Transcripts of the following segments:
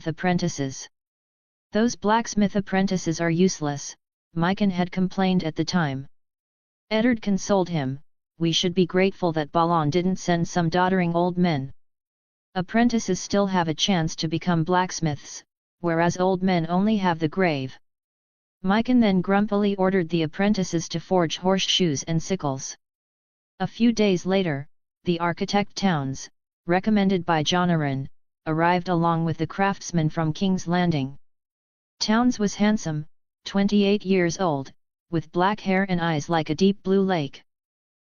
apprentices. Those blacksmith apprentices are useless, Mikan had complained at the time. Eddard consoled him, we should be grateful that Balan didn't send some doddering old men. Apprentices still have a chance to become blacksmiths, whereas old men only have the grave. Mikan then grumpily ordered the apprentices to forge horseshoes and sickles. A few days later, the architect Towns, recommended by Jonaran, arrived along with the craftsman from King's Landing. Towns was handsome, 28 years old, with black hair and eyes like a deep blue lake.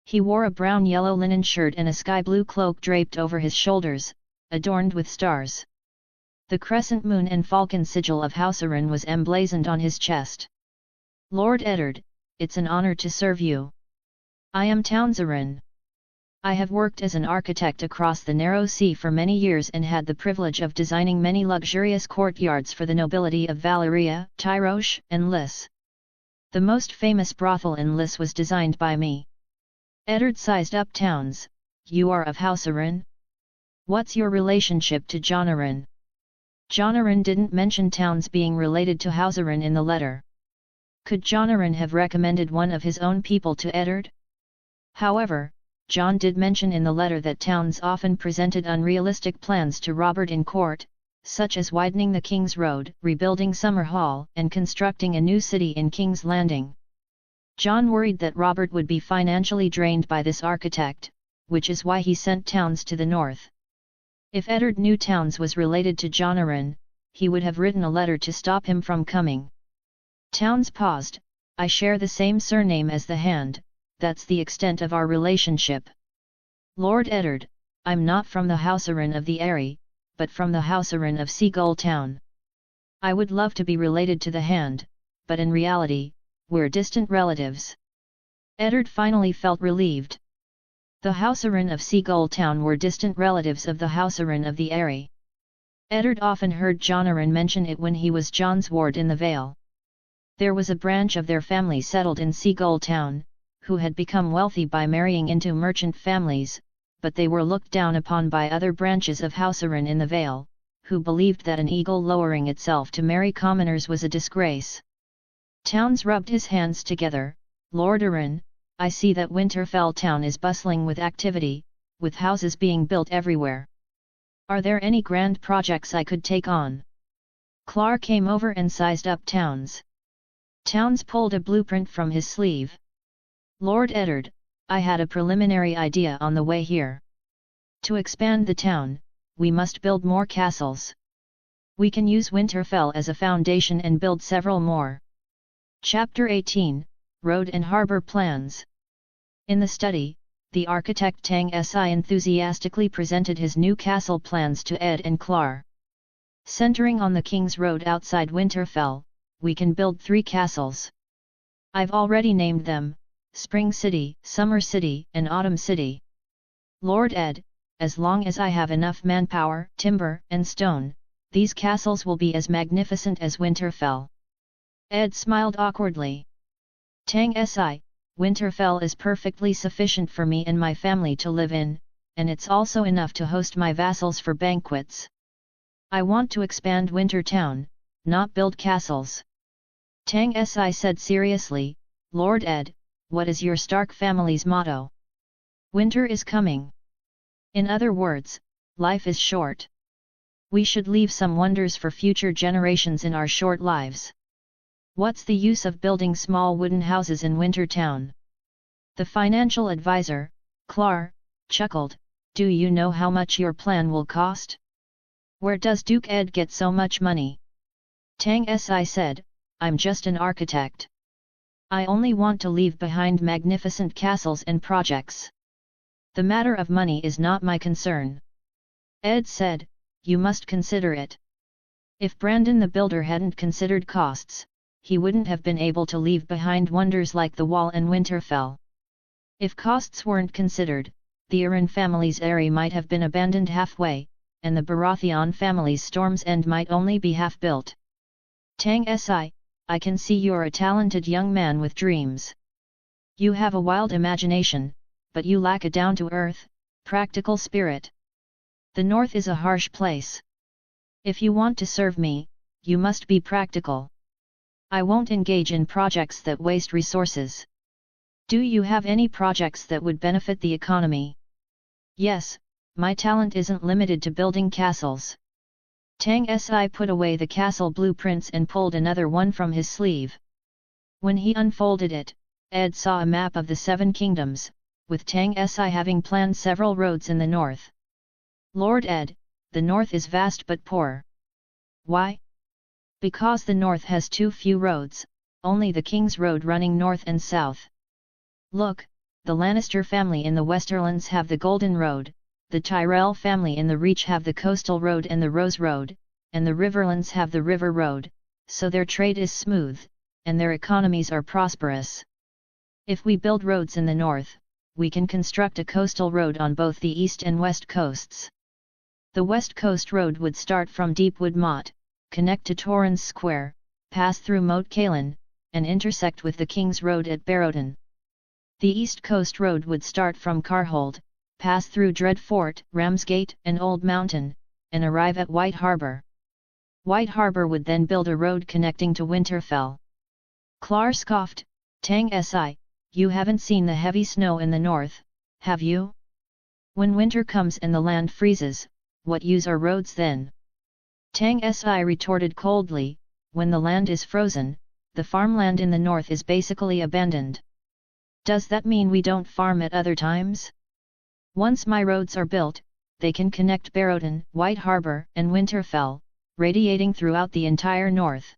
He wore a brown-yellow linen shirt and a sky-blue cloak draped over his shoulders, adorned with stars. The crescent moon and falcon sigil of Hausaran was emblazoned on his chest. Lord Eddard, it's an honor to serve you. I am Townsaran. I have worked as an architect across the narrow sea for many years and had the privilege of designing many luxurious courtyards for the nobility of Valeria, Tyrosh, and Lys. The most famous brothel in Lys was designed by me. Eddard sized up Towns, you are of Hausaran? What's your relationship to Jonaran? Jonaran didn't mention Towns being related to Hausaran in the letter. Could Jonaran have recommended one of his own people to Eddard? However, John did mention in the letter that Towns often presented unrealistic plans to Robert in court, such as widening the King's Road, rebuilding Summer Hall, and constructing a new city in King's Landing. John worried that Robert would be financially drained by this architect, which is why he sent Towns to the north. If Eddard knew Towns was related to Jonaran, he would have written a letter to stop him from coming. Towns paused, I share the same surname as the Hand, that's the extent of our relationship. Lord Eddard, I'm not from the Hausaran of the Eyrie, but from the Hausaran of Seagull Town. I would love to be related to the Hand, but in reality, we're distant relatives. Eddard finally felt relieved. The Hausaran of Seagull Town were distant relatives of the Hausaran of the Eyrie. Eddard often heard Jonaran mention it when he was John's ward in the Vale. There was a branch of their family settled in Seagull Town, who had become wealthy by marrying into merchant families, but they were looked down upon by other branches of Hausaran in the Vale, who believed that an eagle lowering itself to marry commoners was a disgrace. Towns rubbed his hands together, Lord Arran, I see that Winterfell town is bustling with activity, with houses being built everywhere. Are there any grand projects I could take on? Clar came over and sized up Towns. Towns pulled a blueprint from his sleeve. Lord Eddard, I had a preliminary idea on the way here. To expand the town, we must build more castles. We can use Winterfell as a foundation and build several more. Chapter 18, Road and Harbour Plans. In the study, the architect Tang Si enthusiastically presented his new castle plans to Ed and Clar. Centering on the King's Road outside Winterfell, we can build 3 castles. I've already named them, Spring City, Summer City, and Autumn City. Lord Ed, as long as I have enough manpower, timber, and stone, these castles will be as magnificent as Winterfell. Ed smiled awkwardly. Tang Si, Winterfell is perfectly sufficient for me and my family to live in, and it's also enough to host my vassals for banquets. I want to expand Wintertown, not build castles. Tang Si said seriously, Lord Ed, what is your Stark family's motto? Winter is coming. In other words, life is short. We should leave some wonders for future generations in our short lives. What's the use of building small wooden houses in Wintertown? The financial advisor, Clar, chuckled, do you know how much your plan will cost? Where does Duke Ed get so much money? Tang Si said, I'm just an architect. I only want to leave behind magnificent castles and projects. The matter of money is not my concern. Ed said, you must consider it. If Brandon the Builder hadn't considered costs, he wouldn't have been able to leave behind wonders like the Wall and Winterfell. If costs weren't considered, the Arryn family's Eyrie might have been abandoned halfway, and the Baratheon family's Storm's End might only be half built. Tang Si, I can see you're a talented young man with dreams. You have a wild imagination, but you lack a down-to-earth, practical spirit. The North is a harsh place. If you want to serve me, you must be practical. I won't engage in projects that waste resources. Do you have any projects that would benefit the economy? Yes, my talent isn't limited to building castles. Tang Si put away the castle blueprints and pulled another one from his sleeve. When he unfolded it, Ed saw a map of the 7 kingdoms, with Tang Si having planned several roads in the north. Lord Ed, the north is vast but poor. Why? Because the north has too few roads, only the King's Road running north and south. Look, the Lannister family in the Westerlands have the Golden Road, the Tyrell family in the Reach have the Coastal Road and the Rose Road, and the Riverlands have the River Road, so their trade is smooth, and their economies are prosperous. If we build roads in the north, we can construct a coastal road on both the east and west coasts. The West Coast Road would start from Deepwood Motte, connect to Torrens Square, pass through Moat Cailin, and intersect with the King's Road at Barrowden. The East Coast Road would start from Carhold, pass through Dreadfort, Ramsgate, and Old Mountain, and arrive at White Harbour. White Harbour would then build a road connecting to Winterfell. Clar scoffed, Tang Si, you haven't seen the heavy snow in the north, have you? When winter comes and the land freezes, what use are roads then? Tang Si retorted coldly, when the land is frozen, the farmland in the north is basically abandoned. Does that mean we don't farm at other times? Once my roads are built, they can connect Barrowden, White Harbour, and Winterfell, radiating throughout the entire north.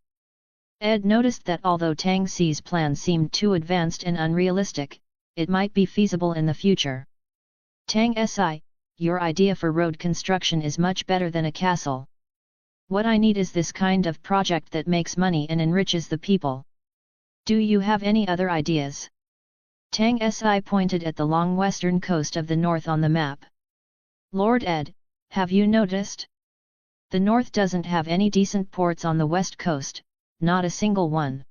Ed noticed that although Tang Si's plan seemed too advanced and unrealistic, it might be feasible in the future. Tang Si, your idea for road construction is much better than a castle. What I need is this kind of project that makes money and enriches the people. Do you have any other ideas? Tang Si pointed at the long western coast of the north on the map. Lord Ed, have you noticed? The north doesn't have any decent ports on the west coast, not a single one.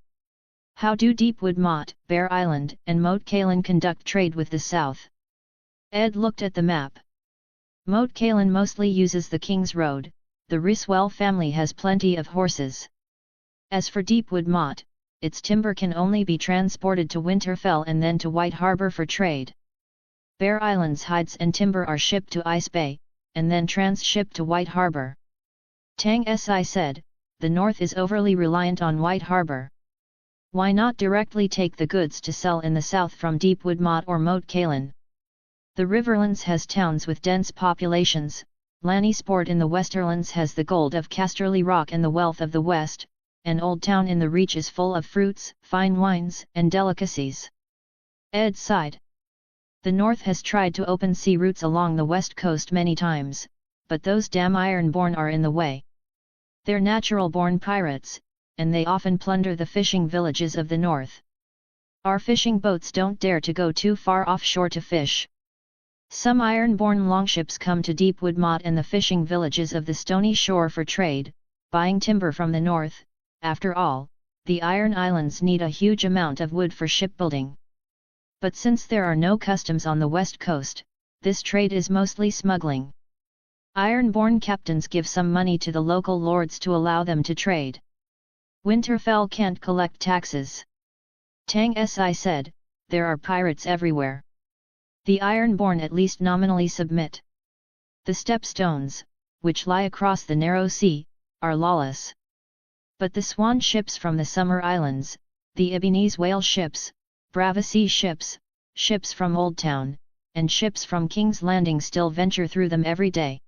How do Deepwood Motte, Bear Island, and Moat Cailin conduct trade with the south? Ed looked at the map. Moat Cailin mostly uses the King's Road, the Riswell family has plenty of horses. As for Deepwood Motte, its timber can only be transported to Winterfell and then to White Harbour for trade. Bear Island's hides and timber are shipped to Ice Bay, and then transshipped to White Harbour. Tang Si said, the north is overly reliant on White Harbour. Why not directly take the goods to sell in the south from Deepwood Motte or Moat Cailin? The Riverlands has towns with dense populations, Lannisport in the Westerlands has the gold of Casterly Rock and the wealth of the West, and Old Town in the Reach is full of fruits, fine wines, and delicacies. Ed sighed. The North has tried to open sea routes along the west coast many times, but those damn Ironborn are in the way. They're natural-born pirates, and they often plunder the fishing villages of the north. Our fishing boats don't dare to go too far offshore to fish. Some Ironborn longships come to Deepwood Motte and the fishing villages of the Stony Shore for trade, buying timber from the north. After all, the Iron Islands need a huge amount of wood for shipbuilding. But since there are no customs on the west coast, this trade is mostly smuggling. Ironborn captains give some money to the local lords to allow them to trade. Winterfell can't collect taxes. Tang Si said, there are pirates everywhere. The Ironborn at least nominally submit. The Stepstones, which lie across the narrow sea, are lawless. But the swan ships from the Summer Islands, the Ebenese whale ships, Bravasea ships, ships from Old Town, and ships from King's Landing still venture through them every day.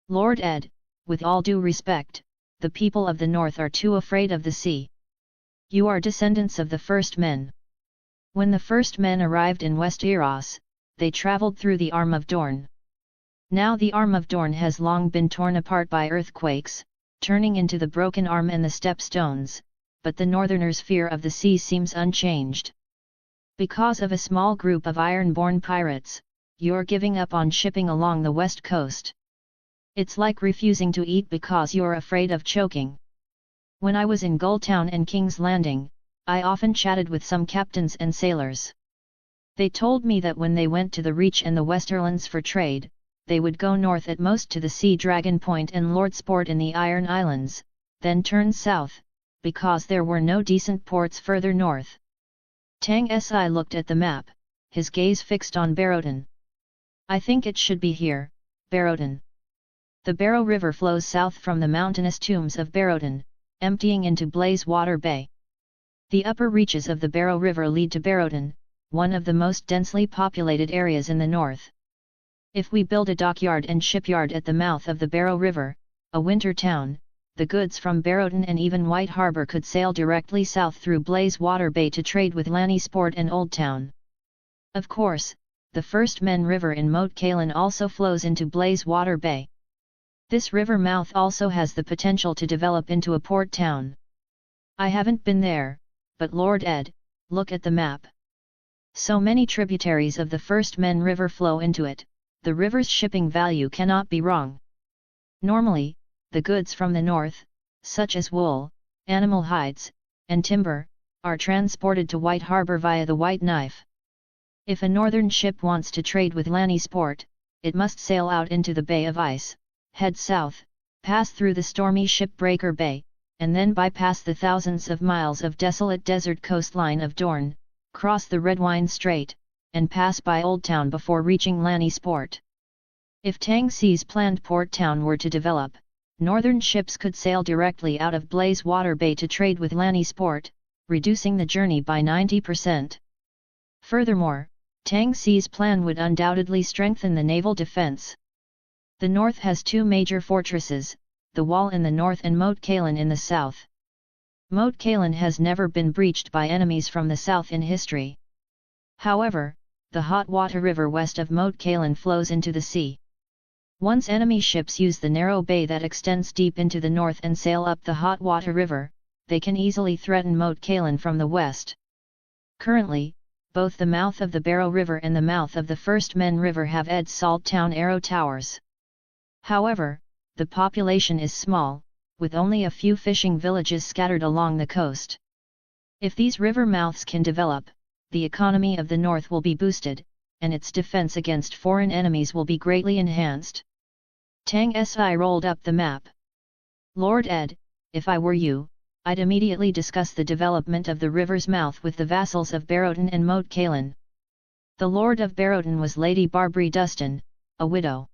Lord Ed, with all due respect, the people of the north are too afraid of the sea. You are descendants of the first men. When the first men arrived in West Eros, they travelled through the Arm of Dorne. Now the Arm of Dorne has long been torn apart by earthquakes, turning into the Broken Arm and the Stepstones, but the northerners' fear of the sea seems unchanged. Because of a small group of Ironborn pirates, you're giving up on shipping along the west coast. It's like refusing to eat because you're afraid of choking. When I was in Gulltown and King's Landing, I often chatted with some captains and sailors. They told me that when they went to the Reach and the Westerlands for trade, they would go north at most to the Sea Dragon Point and Lordsport in the Iron Islands, then turn south, because there were no decent ports further north. Tang Si looked at the map, his gaze fixed on Barrowton. I think it should be here, Barrowton. The Barrow River flows south from the mountainous tombs of Barrowton, emptying into Blazewater Bay. The upper reaches of the Barrow River lead to Barrowton, one of the most densely populated areas in the north. If we build a dockyard and shipyard at the mouth of the Barrow River, a winter town, the goods from Barrowton and even White Harbour could sail directly south through Blazewater Bay to trade with Lannysport and Old Town. Of course, the First Men River in Moat Cailin also flows into Blazewater Bay. This river mouth also has the potential to develop into a port town. I haven't been there, but Lord Ed, look at the map. So many tributaries of the First Men River flow into it, the river's shipping value cannot be wrong. Normally, the goods from the north, such as wool, animal hides, and timber, are transported to White Harbour via the White Knife. If a northern ship wants to trade with Lannysport, it must sail out into the Bay of Ice, head south, pass through the stormy Shipbreaker Bay, and then bypass the thousands of miles of desolate desert coastline of Dorne, cross the Redwine Strait, and pass by Old Town before reaching Lannysport. If Tang Si's planned port town were to develop, northern ships could sail directly out of Blazewater Bay to trade with Lannysport, reducing the journey by 90%. Furthermore, Tang Si's plan would undoubtedly strengthen the naval defense. The north has two major fortresses, the Wall in the north and Moat Cailin in the south. Moat Cailin has never been breached by enemies from the south in history. However, the hot water river west of Moat Cailin flows into the sea. Once enemy ships use the narrow bay that extends deep into the north and sail up the hot water river, they can easily threaten Moat Cailin from the west. Currently, both the mouth of the Barrow River and the mouth of the First Men River have Ed Salt Town arrow towers. However, the population is small, with only a few fishing villages scattered along the coast. If these river mouths can develop, the economy of the north will be boosted, and its defense against foreign enemies will be greatly enhanced. Tang Si rolled up the map. Lord Ed, if I were you, I'd immediately discuss the development of the river's mouth with the vassals of Barrowton and Moat Cailin. The Lord of Barrowton was Lady Barbary Dustin, a widow.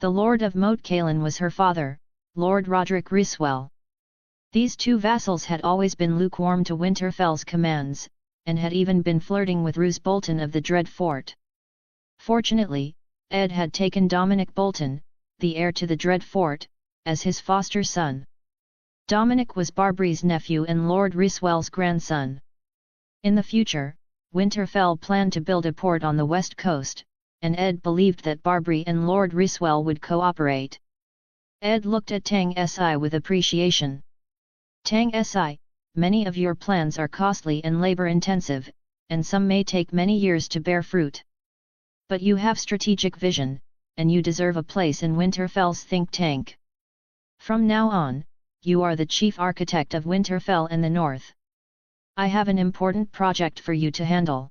The Lord of Moat Cailin was her father, Lord Roderick Riswell. These two vassals had always been lukewarm to Winterfell's commands, and had even been flirting with Roose Bolton of the Dread Fort. Fortunately, Ed had taken Dominic Bolton, the heir to the Dread Fort, as his foster son. Dominic was Barbary's nephew and Lord Riswell's grandson. In the future, Winterfell planned to build a port on the west coast, and Ed believed that Barbary and Lord Riswell would cooperate. Ed looked at Tang Si with appreciation. Tang Si, many of your plans are costly and labor-intensive, and some may take many years to bear fruit. But you have strategic vision, and you deserve a place in Winterfell's think tank. From now on, you are the chief architect of Winterfell and the North. I have an important project for you to handle.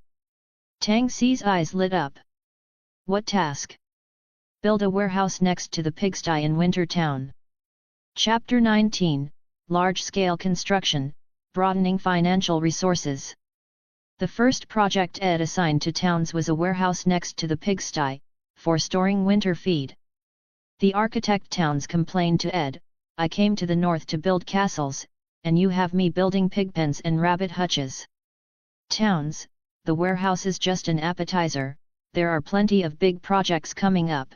Tang Si's eyes lit up. What task? Build a warehouse next to the pigsty in Wintertown. Chapter 19, Large-Scale Construction, Broadening Financial Resources. The first project Ed assigned to towns was a warehouse next to the pigsty, for storing winter feed. The architect towns complained to Ed, I came to the north to build castles, and you have me building pigpens and rabbit hutches. Towns, the warehouse is just an appetizer, there are plenty of big projects coming up.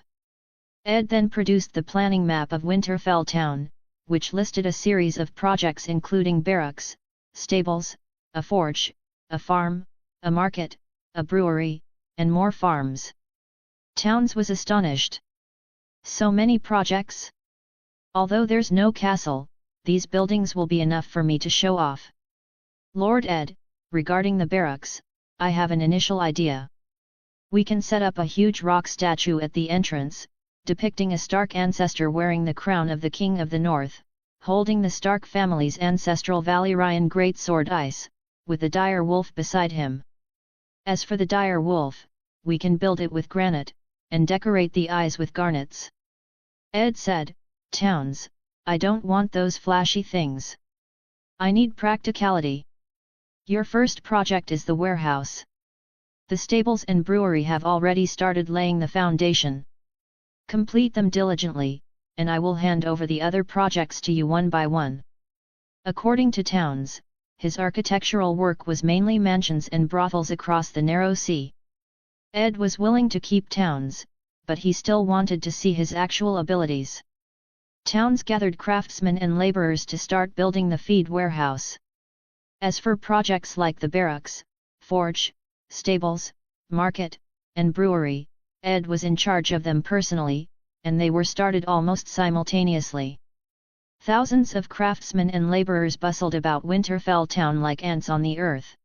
Ed then produced the planning map of Winterfell Town, which listed a series of projects including barracks, stables, a forge, a farm, a market, a brewery, and more farms. Towns was astonished. So many projects? Although there's no castle, these buildings will be enough for me to show off. Lord Ed, regarding the barracks, I have an initial idea. We can set up a huge rock statue at the entrance, depicting a Stark ancestor wearing the crown of the King of the North, holding the Stark family's ancestral Valyrian greatsword Ice, with the dire wolf beside him. As for the dire wolf, we can build it with granite, and decorate the eyes with garnets. Ed said, "Towns, I don't want those flashy things. I need practicality. Your first project is the warehouse. The stables and brewery have already started laying the foundation. Complete them diligently, and I will hand over the other projects to you one by one." According to Towns, his architectural work was mainly mansions and brothels across the narrow sea. Ed was willing to keep Towns, but he still wanted to see his actual abilities. Towns gathered craftsmen and laborers to start building the feed warehouse. As for projects like the barracks, forge, stables, market, and brewery, Ed was in charge of them personally, and they were started almost simultaneously. Thousands of craftsmen and laborers bustled about Winterfell town like ants on the earth.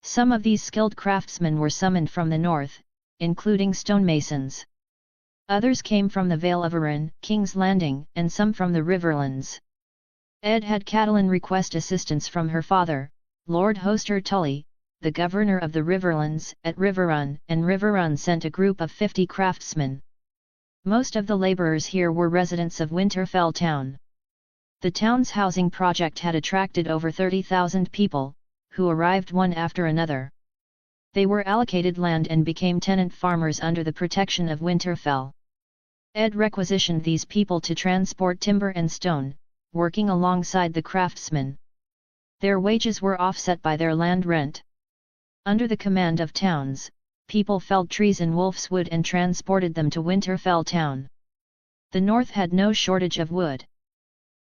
Some of these skilled craftsmen were summoned from the north, including stonemasons. Others came from the Vale of Arryn, King's Landing, and some from the Riverlands. Ed had Catelyn request assistance from her father, Lord Hoster Tully, the governor of the Riverlands, at Riverrun, and Riverrun sent a group of 50 craftsmen. Most of the laborers here were residents of Winterfell town. The town's housing project had attracted over 30,000 people, who arrived one after another. They were allocated land and became tenant farmers under the protection of Winterfell. Ed requisitioned these people to transport timber and stone, working alongside the craftsmen. Their wages were offset by their land rent. Under the command of Towns, people felled trees in Wolf's Wood and transported them to Winterfell town. The north had no shortage of wood.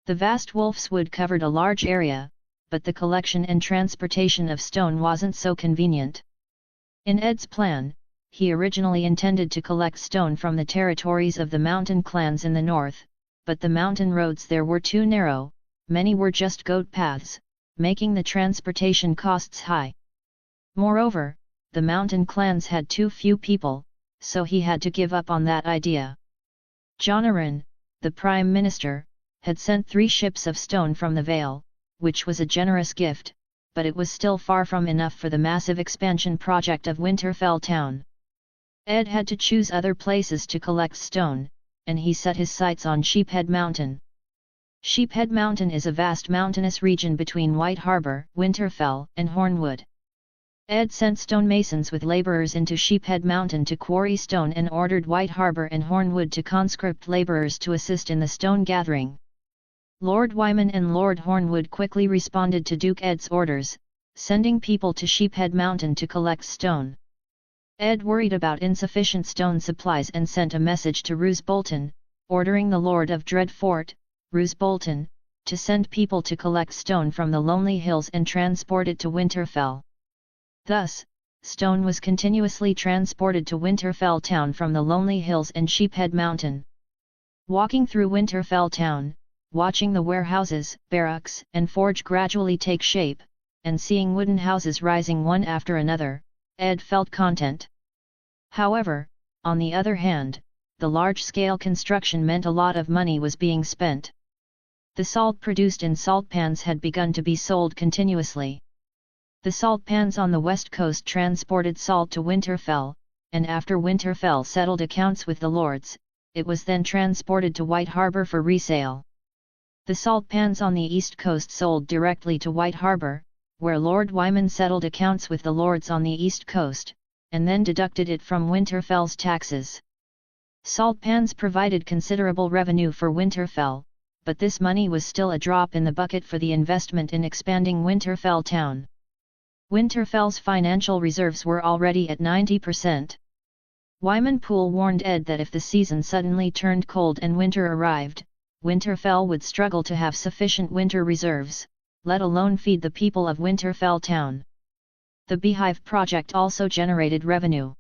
The vast Wolf's Wood covered a large area, but the collection and transportation of stone wasn't so convenient. In Ed's plan, he originally intended to collect stone from the territories of the mountain clans in the north, but the mountain roads there were too narrow, many were just goat paths, making the transportation costs high. Moreover, the mountain clans had too few people, so he had to give up on that idea. Jon Arryn, the Prime Minister, had sent 3 ships of stone from the Vale, which was a generous gift, but it was still far from enough for the massive expansion project of Winterfell town. Ed had to choose other places to collect stone, and he set his sights on Sheephead Mountain. Sheephead Mountain is a vast mountainous region between White Harbour, Winterfell, and Hornwood. Ed sent stonemasons with labourers into Sheephead Mountain to quarry stone and ordered White Harbour and Hornwood to conscript labourers to assist in the stone gathering. Lord Wyman and Lord Hornwood quickly responded to Duke Ed's orders, sending people to Sheephead Mountain to collect stone. Ed worried about insufficient stone supplies and sent a message to Roose Bolton, ordering the Lord of Dreadfort, Roose Bolton, to send people to collect stone from the Lonely Hills and transport it to Winterfell. Thus, stone was continuously transported to Winterfell town from the Lonely Hills and Sheephead Mountain. Walking through Winterfell town, watching the warehouses, barracks, and forge gradually take shape, and seeing wooden houses rising one after another, Ed felt content. However, on the other hand, the large-scale construction meant a lot of money was being spent. The salt produced in salt pans had begun to be sold continuously. The salt pans on the west coast transported salt to Winterfell, and after Winterfell settled accounts with the lords, it was then transported to White Harbour for resale. The salt pans on the east coast sold directly to White Harbour, where Lord Wyman settled accounts with the lords on the east coast, and then deducted it from Winterfell's taxes. Salt pans provided considerable revenue for Winterfell, but this money was still a drop in the bucket for the investment in expanding Winterfell town. Winterfell's financial reserves were already at 90%. Wyman Poole warned Ed that if the season suddenly turned cold and winter arrived, Winterfell would struggle to have sufficient winter reserves, let alone feed the people of Winterfell town. The beehive project also generated revenue.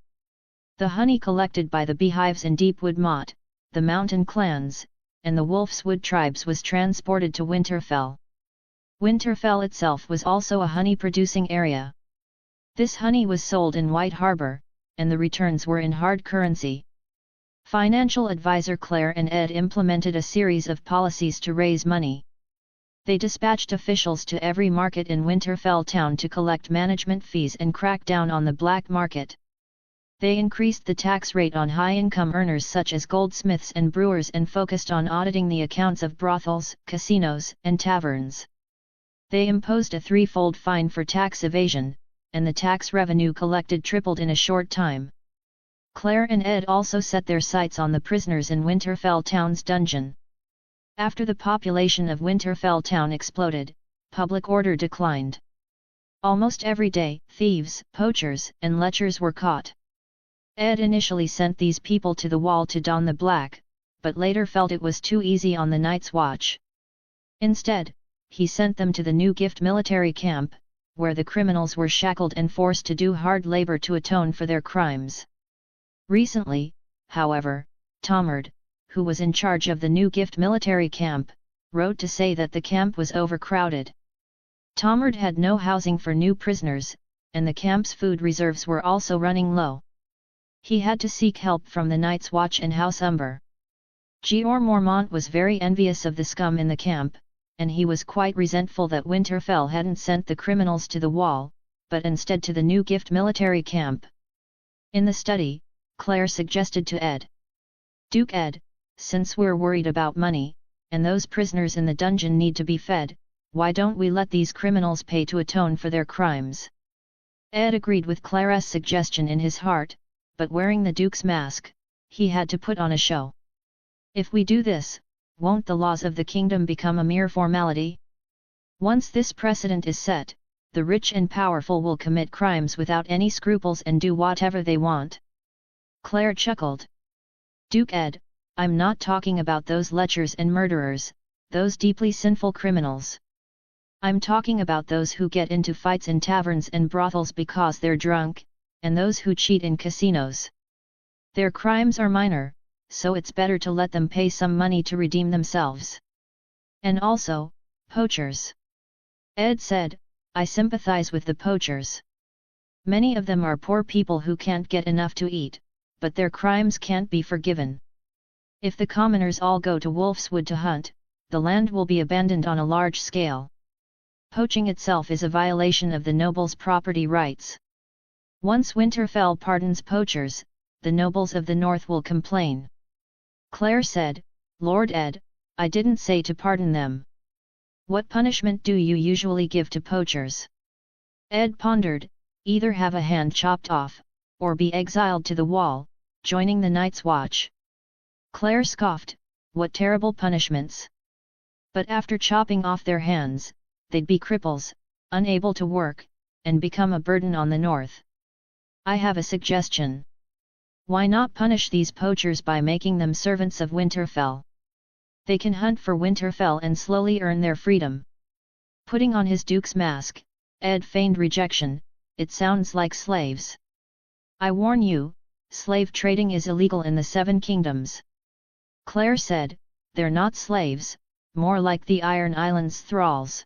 The honey collected by the beehives in Deepwood Motte, the mountain clans, and the Wolf's Wood tribes was transported to Winterfell. Winterfell itself was also a honey-producing area. This honey was sold in White Harbour, and the returns were in hard currency. Financial advisor Claire and Ed implemented a series of policies to raise money. They dispatched officials to every market in Winterfell town to collect management fees and crack down on the black market. They increased the tax rate on high-income earners such as goldsmiths and brewers and focused on auditing the accounts of brothels, casinos, and taverns. They imposed a threefold fine for tax evasion, and the tax revenue collected tripled in a short time. Claire and Ed also set their sights on the prisoners in Winterfell Town's dungeon. After the population of Winterfell Town exploded, public order declined. Almost every day, thieves, poachers, and lechers were caught. Ed initially sent these people to the wall to don the black, but later felt it was too easy on the Night's Watch. Instead, he sent them to the New Gift military camp, where the criminals were shackled and forced to do hard labor to atone for their crimes. Recently, however, Tomard, who was in charge of the New Gift military camp, wrote to say that the camp was overcrowded. Tomard had no housing for new prisoners, and the camp's food reserves were also running low. He had to seek help from the Night's Watch and House Umber. Jeor Mormont was very envious of the scum in the camp, and he was quite resentful that Winterfell hadn't sent the criminals to the wall, but instead to the New Gift military camp. In the study, Claire suggested to Ed, "Duke Ed, since we're worried about money, and those prisoners in the dungeon need to be fed, why don't we let these criminals pay to atone for their crimes?" Ed agreed with Claire's suggestion in his heart, but wearing the Duke's mask, he had to put on a show. "If we do this, won't the laws of the kingdom become a mere formality? Once this precedent is set, the rich and powerful will commit crimes without any scruples and do whatever they want." Claire chuckled. "Duke Ed, I'm not talking about those lechers and murderers, those deeply sinful criminals. I'm talking about those who get into fights in taverns and brothels because they're drunk, and those who cheat in casinos. Their crimes are minor, so it's better to let them pay some money to redeem themselves. And also, poachers." Ed said, "I sympathize with the poachers. Many of them are poor people who can't get enough to eat, but their crimes can't be forgiven. If the commoners all go to Wolfswood to hunt, the land will be abandoned on a large scale. Poaching itself is a violation of the nobles' property rights. Once Winterfell pardons poachers, the nobles of the north will complain." Claire said, "Lord Ed, I didn't say to pardon them. What punishment do you usually give to poachers?" Ed pondered, "Either have a hand chopped off, or be exiled to the wall, joining the Night's Watch." Claire scoffed, "What terrible punishments! But after chopping off their hands, they'd be cripples, unable to work, and become a burden on the north. I have a suggestion. Why not punish these poachers by making them servants of Winterfell? They can hunt for Winterfell and slowly earn their freedom." Putting on his duke's mask, Ed feigned rejection, "It sounds like slaves. I warn you, slave trading is illegal in the Seven Kingdoms." Claire said, "They're not slaves, more like the Iron Islands thralls.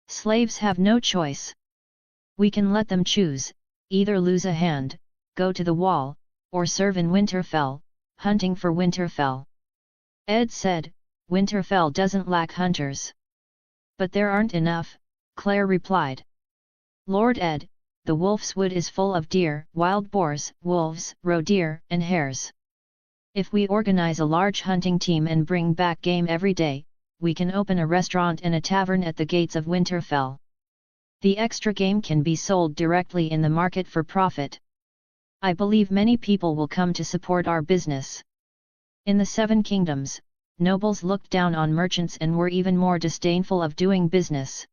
Slaves have no choice. We can let them choose, either lose a hand, go to the wall, or serve in Winterfell, hunting for Winterfell." Ed said, "Winterfell doesn't lack hunters." "But there aren't enough," Claire replied. "Lord Ed, the Wolfswood is full of deer, wild boars, wolves, roe deer, and hares. If we organize a large hunting team and bring back game every day, we can open a restaurant and a tavern at the gates of Winterfell. The extra game can be sold directly in the market for profit. I believe many people will come to support our business." In the Seven Kingdoms, nobles looked down on merchants and were even more disdainful of doing business.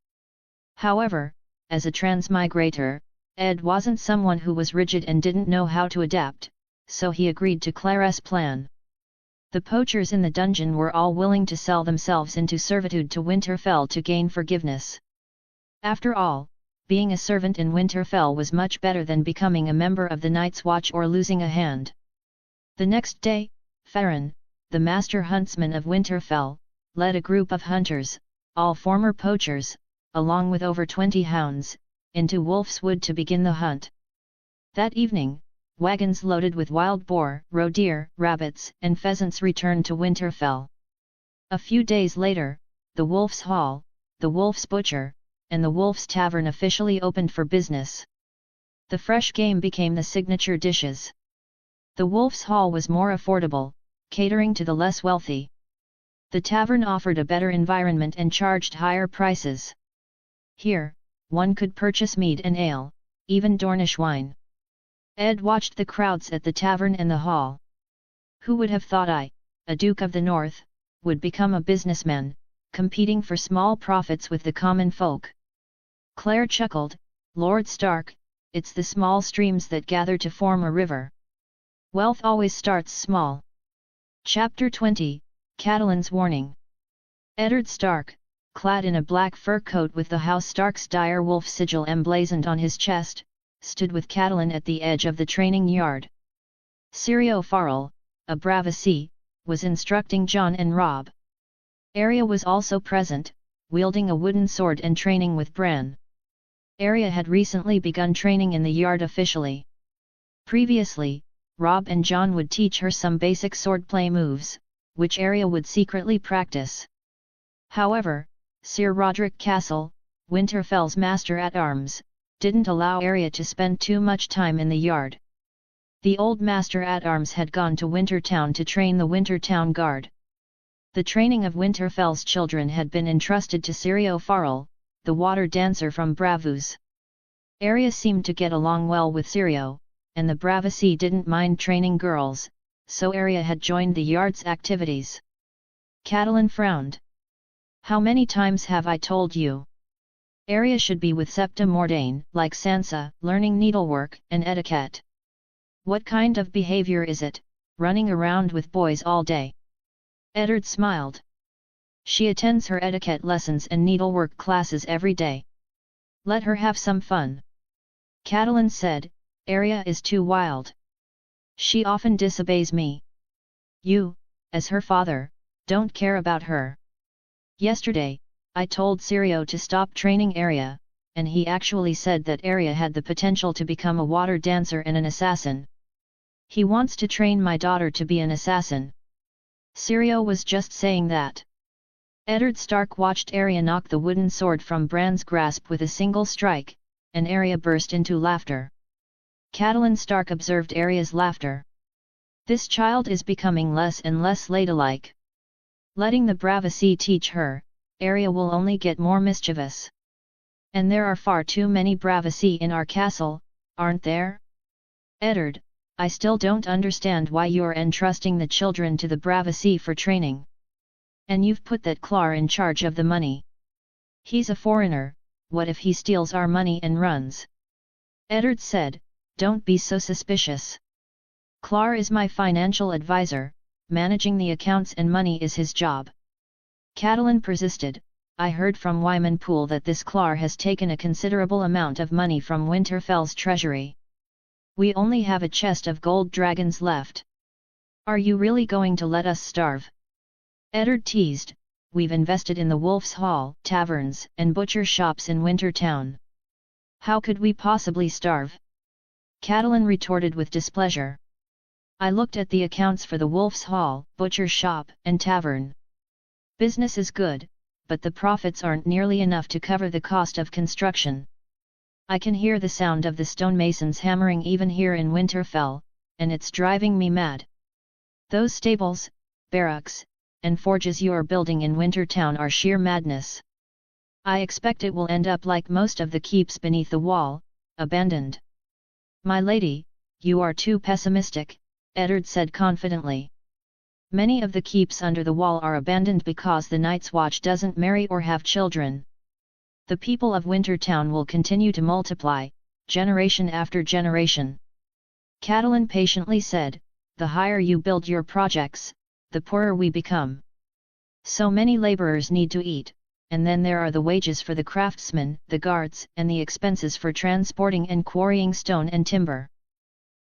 However, as a transmigrator, Ed wasn't someone who was rigid and didn't know how to adapt, so he agreed to Claire's plan. The poachers in the dungeon were all willing to sell themselves into servitude to Winterfell to gain forgiveness. After all, being a servant in Winterfell was much better than becoming a member of the Night's Watch or losing a hand. The next day, Farron, the master huntsman of Winterfell, led a group of hunters, all former poachers, along with over 20 hounds, into Wolfswood to begin the hunt. That evening, wagons loaded with wild boar, roe deer, rabbits, and pheasants returned to Winterfell. A few days later, the Wolf's Hall, the Wolf's Butcher, and the Wolf's Tavern officially opened for business. The fresh game became the signature dishes. The Wolf's Hall was more affordable, catering to the less wealthy. The tavern offered a better environment and charged higher prices. Here, one could purchase mead and ale, even Dornish wine. Ed watched the crowds at the tavern and the hall. Who would have thought I, a Duke of the North, would become a businessman, competing for small profits with the common folk? Claire chuckled, Lord Stark, it's the small streams that gather to form a river. Wealth always starts small. Chapter 20, Catelyn's Warning. Eddard Stark, clad in a black fur coat with the House Stark's dire wolf sigil emblazoned on his chest, stood with Catelyn at the edge of the training yard. Syrio Farrell, a Bravasi, was instructing Jon and Robb. Arya was also present, wielding a wooden sword and training with Bran. Arya had recently begun training in the yard officially. Previously, Robb and Jon would teach her some basic swordplay moves, which Arya would secretly practice. However, Sir Roderick Castle, Winterfell's master-at-arms, didn't allow Arya to spend too much time in the yard. The old master-at-arms had gone to Wintertown to train the Wintertown Guard. The training of Winterfell's children had been entrusted to Syrio Farrell, the water dancer from Bravus. Arya seemed to get along well with Syrio, and the Bravasi didn't mind training girls, so Arya had joined the yard's activities. Catelyn frowned. How many times have I told you? Arya should be with Septa Mordane, like Sansa, learning needlework and etiquette. What kind of behavior is it, running around with boys all day? Eddard smiled. She attends her etiquette lessons and needlework classes every day. Let her have some fun. Catelyn said, Arya is too wild. She often disobeys me. You, as her father, don't care about her. Yesterday, I told Syrio to stop training Arya, and he actually said that Arya had the potential to become a water dancer and an assassin. He wants to train my daughter to be an assassin. Syrio was just saying that. Eddard Stark watched Arya knock the wooden sword from Bran's grasp with a single strike, and Arya burst into laughter. Catelyn Stark observed Arya's laughter. This child is becoming less and less ladylike. Letting the Bravasi teach her, Arya will only get more mischievous. And there are far too many Bravasi in our castle, aren't there? Eddard, I still don't understand why you're entrusting the children to the Bravasi for training. And you've put that Clar in charge of the money. He's a foreigner, what if he steals our money and runs? Eddard said, don't be so suspicious. Clar is my financial advisor, managing the accounts and money is his job. Catelyn persisted, I heard from Wyman Poole that this Clar has taken a considerable amount of money from Winterfell's treasury. We only have a chest of gold dragons left. Are you really going to let us starve? Eddard teased, we've invested in the Wolf's Hall, taverns, and butcher shops in Wintertown. How could we possibly starve? Catelyn retorted with displeasure. I looked at the accounts for the Wolf's Hall, butcher shop, and tavern. Business is good, but the profits aren't nearly enough to cover the cost of construction. I can hear the sound of the stonemasons hammering even here in Winterfell, and it's driving me mad. Those stables, barracks, and forges you are building in Wintertown are sheer madness. I expect it will end up like most of the keeps beneath the wall, abandoned. My lady, you are too pessimistic, Eddard said confidently. Many of the keeps under the wall are abandoned because the Night's Watch doesn't marry or have children. The people of Wintertown will continue to multiply, generation after generation. Catelyn patiently said, the higher you build your projects, the poorer we become. So many laborers need to eat, and then there are the wages for the craftsmen, the guards, and the expenses for transporting and quarrying stone and timber.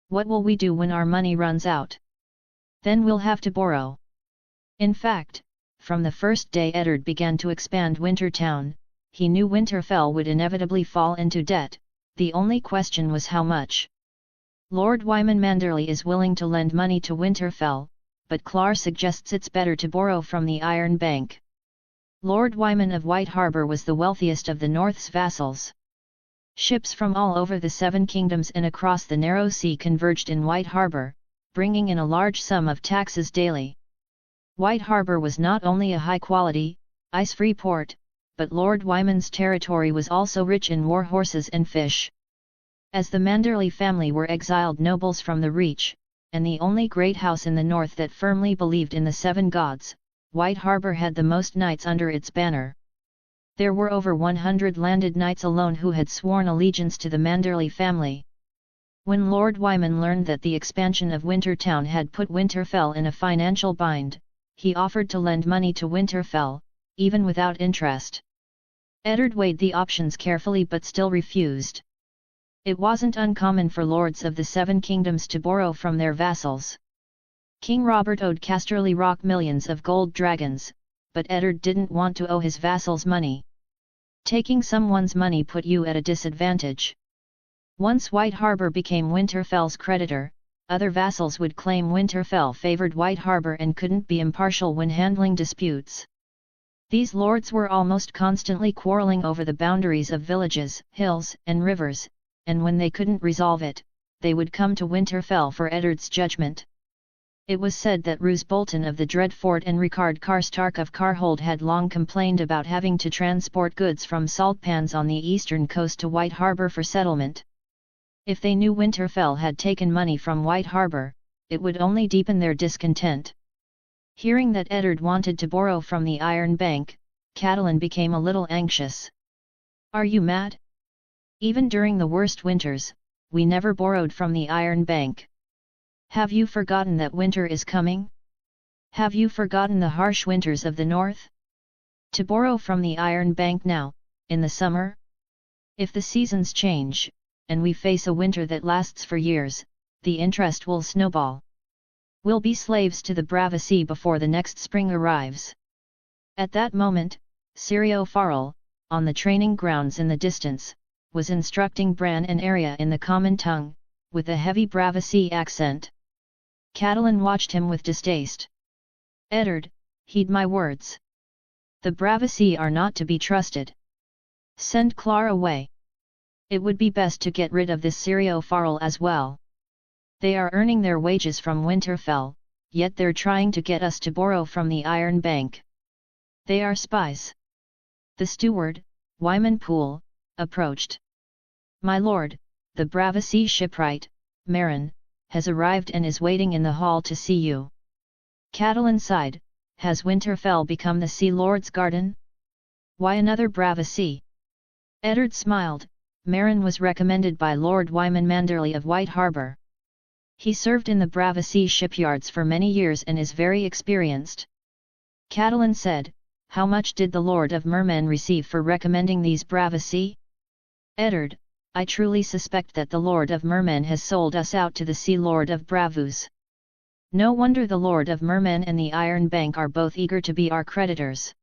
What will we do when our money runs out? Then we'll have to borrow. In fact, from the first day Eddard began to expand Wintertown, he knew Winterfell would inevitably fall into debt, the only question was how much. Lord Wyman Manderley is willing to lend money to Winterfell, but Clar suggests it's better to borrow from the Iron Bank. Lord Wyman of White Harbour was the wealthiest of the North's vassals. Ships from all over the Seven Kingdoms and across the narrow sea converged in White Harbour, bringing in a large sum of taxes daily. White Harbour was not only a high-quality, ice-free port, but Lord Wyman's territory was also rich in war horses and fish. As the Manderley family were exiled nobles from the Reach, and the only great house in the north that firmly believed in the seven gods, White Harbour had the most knights under its banner. There were over 100 landed knights alone who had sworn allegiance to the Manderley family. When Lord Wyman learned that the expansion of Wintertown had put Winterfell in a financial bind, he offered to lend money to Winterfell, even without interest. Eddard weighed the options carefully but still refused. It wasn't uncommon for lords of the Seven Kingdoms to borrow from their vassals. King Robert owed Casterly Rock millions of gold dragons, but Eddard didn't want to owe his vassals money. Taking someone's money put you at a disadvantage. Once White Harbour became Winterfell's creditor, other vassals would claim Winterfell favoured White Harbour and couldn't be impartial when handling disputes. These lords were almost constantly quarrelling over the boundaries of villages, hills, and rivers, and when they couldn't resolve it, they would come to Winterfell for Eddard's judgment. It was said that Roose Bolton of the Dreadfort and Ricard Karstark of Carhold had long complained about having to transport goods from saltpans on the eastern coast to White Harbour for settlement. If they knew Winterfell had taken money from White Harbour, it would only deepen their discontent. Hearing that Eddard wanted to borrow from the Iron Bank, Catelyn became a little anxious. "Are you mad? Even during the worst winters, we never borrowed from the Iron Bank. Have you forgotten that winter is coming? Have you forgotten the harsh winters of the north? To borrow from the Iron Bank now, in the summer? If the seasons change, and we face a winter that lasts for years, the interest will snowball. We'll be slaves to the Bravisee before the next spring arrives." At that moment, Syrio Farrell, on the training grounds in the distance, was instructing Bran and Arya in the common tongue, with a heavy Bravisee accent. Catelyn watched him with distaste. "Eddard, heed my words. The Bravisee are not to be trusted. Send Clar away. It would be best to get rid of this Syrio Farrell as well. They are earning their wages from Winterfell, yet they're trying to get us to borrow from the Iron Bank. They are spies." The steward, Wyman Poole, approached. "My lord, the Bravisee shipwright, Meryn, has arrived and is waiting in the hall to see you." Catelyn sighed. Has Winterfell become the Sea Lord's garden? Why another Bravisee? Eddard smiled. Meryn was recommended by Lord Wyman Manderley of White Harbour. He served in the Bravisee shipyards for many years and is very experienced. Catelyn said, "How much did the Lord of Mermen receive for recommending these Bravisee?" "Eddard, I truly suspect that the Lord of Mermen has sold us out to the Sea Lord of Bravus. No wonder the Lord of Mermen and the Iron Bank are both eager to be our creditors."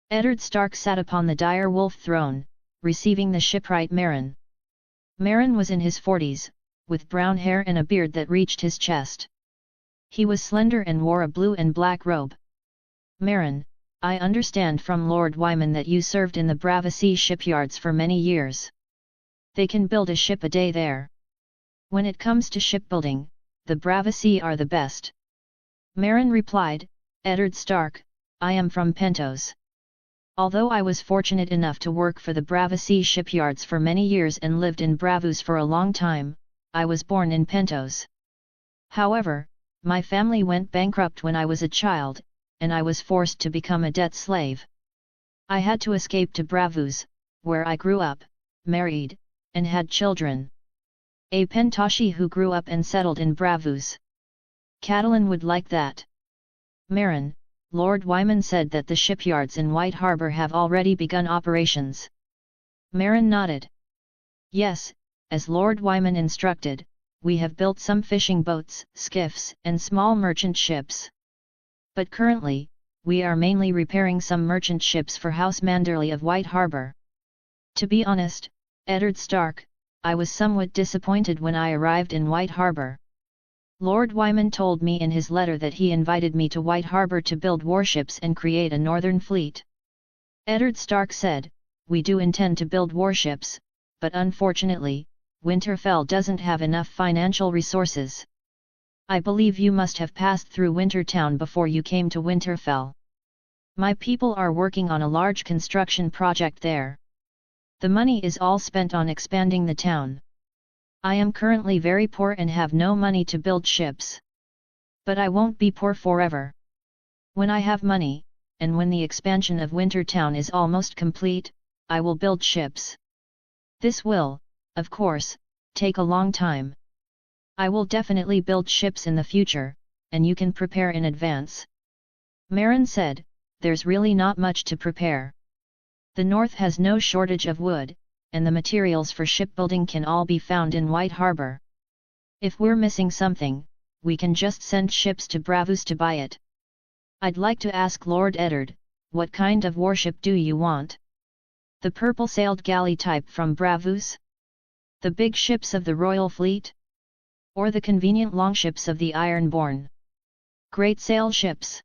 Eddard Stark sat upon the dire wolf throne, receiving the shipwright Meryn. Meryn was in his 40s, with brown hair and a beard that reached his chest. He was slender and wore a blue and black robe. "Meryn, I understand from Lord Wyman that you served in the Bravisee shipyards for many years. They can build a ship a day there. When it comes to shipbuilding, the Bravisee are the best." Meryn replied, "Eddard Stark, I am from Pentos. Although I was fortunate enough to work for the Bravisee shipyards for many years and lived in Bravus for a long time, I was born in Pentos. However, my family went bankrupt when I was a child, and I was forced to become a debt slave. I had to escape to Bravus, where I grew up, married, and had children. A Pentoshi who grew up and settled in Bravus. Catelyn would like that." "Meryn, Lord Wyman said that the shipyards in White Harbour have already begun operations." Meryn nodded. "Yes, as Lord Wyman instructed, we have built some fishing boats, skiffs, and small merchant ships. But currently, we are mainly repairing some merchant ships for House Manderley of White Harbour. To be honest, Eddard Stark, I was somewhat disappointed when I arrived in White Harbour. Lord Wyman told me in his letter that he invited me to White Harbour to build warships and create a northern fleet." Eddard Stark said, "We do intend to build warships, but unfortunately, Winterfell doesn't have enough financial resources. I believe you must have passed through Wintertown before you came to Winterfell. My people are working on a large construction project there. The money is all spent on expanding the town. I am currently very poor and have no money to build ships. But I won't be poor forever. When I have money, and when the expansion of Wintertown is almost complete, I will build ships. This will, of course, take a long time. I will definitely build ships in the future, and you can prepare in advance. Meryn said, there's really not much to prepare. The north has no shortage of wood, and the materials for shipbuilding can all be found in White Harbor. If we're missing something, we can just send ships to Bravos to buy it. I'd like to ask Lord Eddard, what kind of warship do you want? The purple-sailed galley type from Bravos? The big ships of the Royal Fleet? Or the convenient longships of the Ironborn? Great sail ships?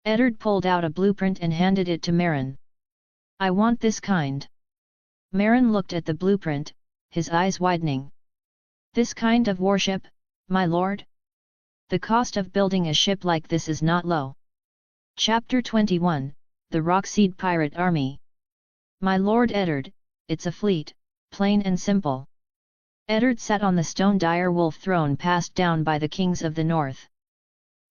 Eddard pulled out a blueprint and handed it to Meryn. I want this kind. Meryn looked at the blueprint, his eyes widening. This kind of warship, my lord? The cost of building a ship like this is not low. Chapter 21, The Rockseed Pirate Army. My lord Eddard, it's a fleet, plain and simple. Eddard sat on the stone direwolf throne passed down by the kings of the north.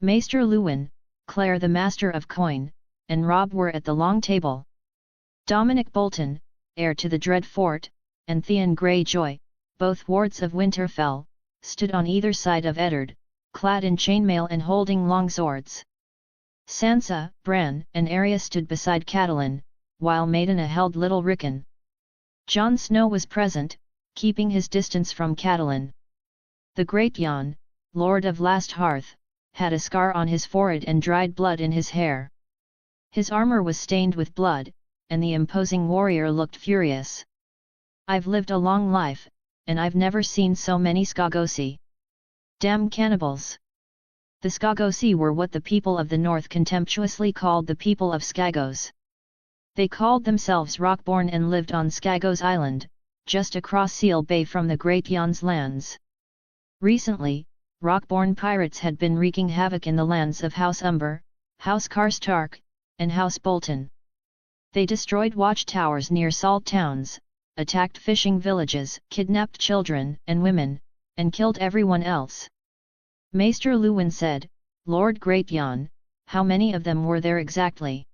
Maester Luwin, Claire the Master of Coin, and Robb were at the long table. Dominic Bolton, heir to the Dread Fort, and Theon Greyjoy, both wards of Winterfell, stood on either side of Eddard, clad in chainmail and holding long swords. Sansa, Bran, and Arya stood beside Catelyn, while Maedona held little Rickon. Jon Snow was present, keeping his distance from Catelyn. The Great Jon, Lord of Last Hearth, had a scar on his forehead and dried blood in his hair. His armor was stained with blood, and the imposing warrior looked furious. I've lived a long life, and I've never seen so many Skagosi. Damn cannibals! The Skagosi were what the people of the north contemptuously called the people of Skagos. They called themselves Rockborn and lived on Skagos Island, just across Seal Bay from the Great Jon's lands. Recently, Rockborn pirates had been wreaking havoc in the lands of House Umber, House Karstark, and House Bolton. They destroyed watchtowers near salt towns, attacked fishing villages, kidnapped children and women, and killed everyone else. Maester Luwin said, Lord Great Jon, how many of them were there exactly?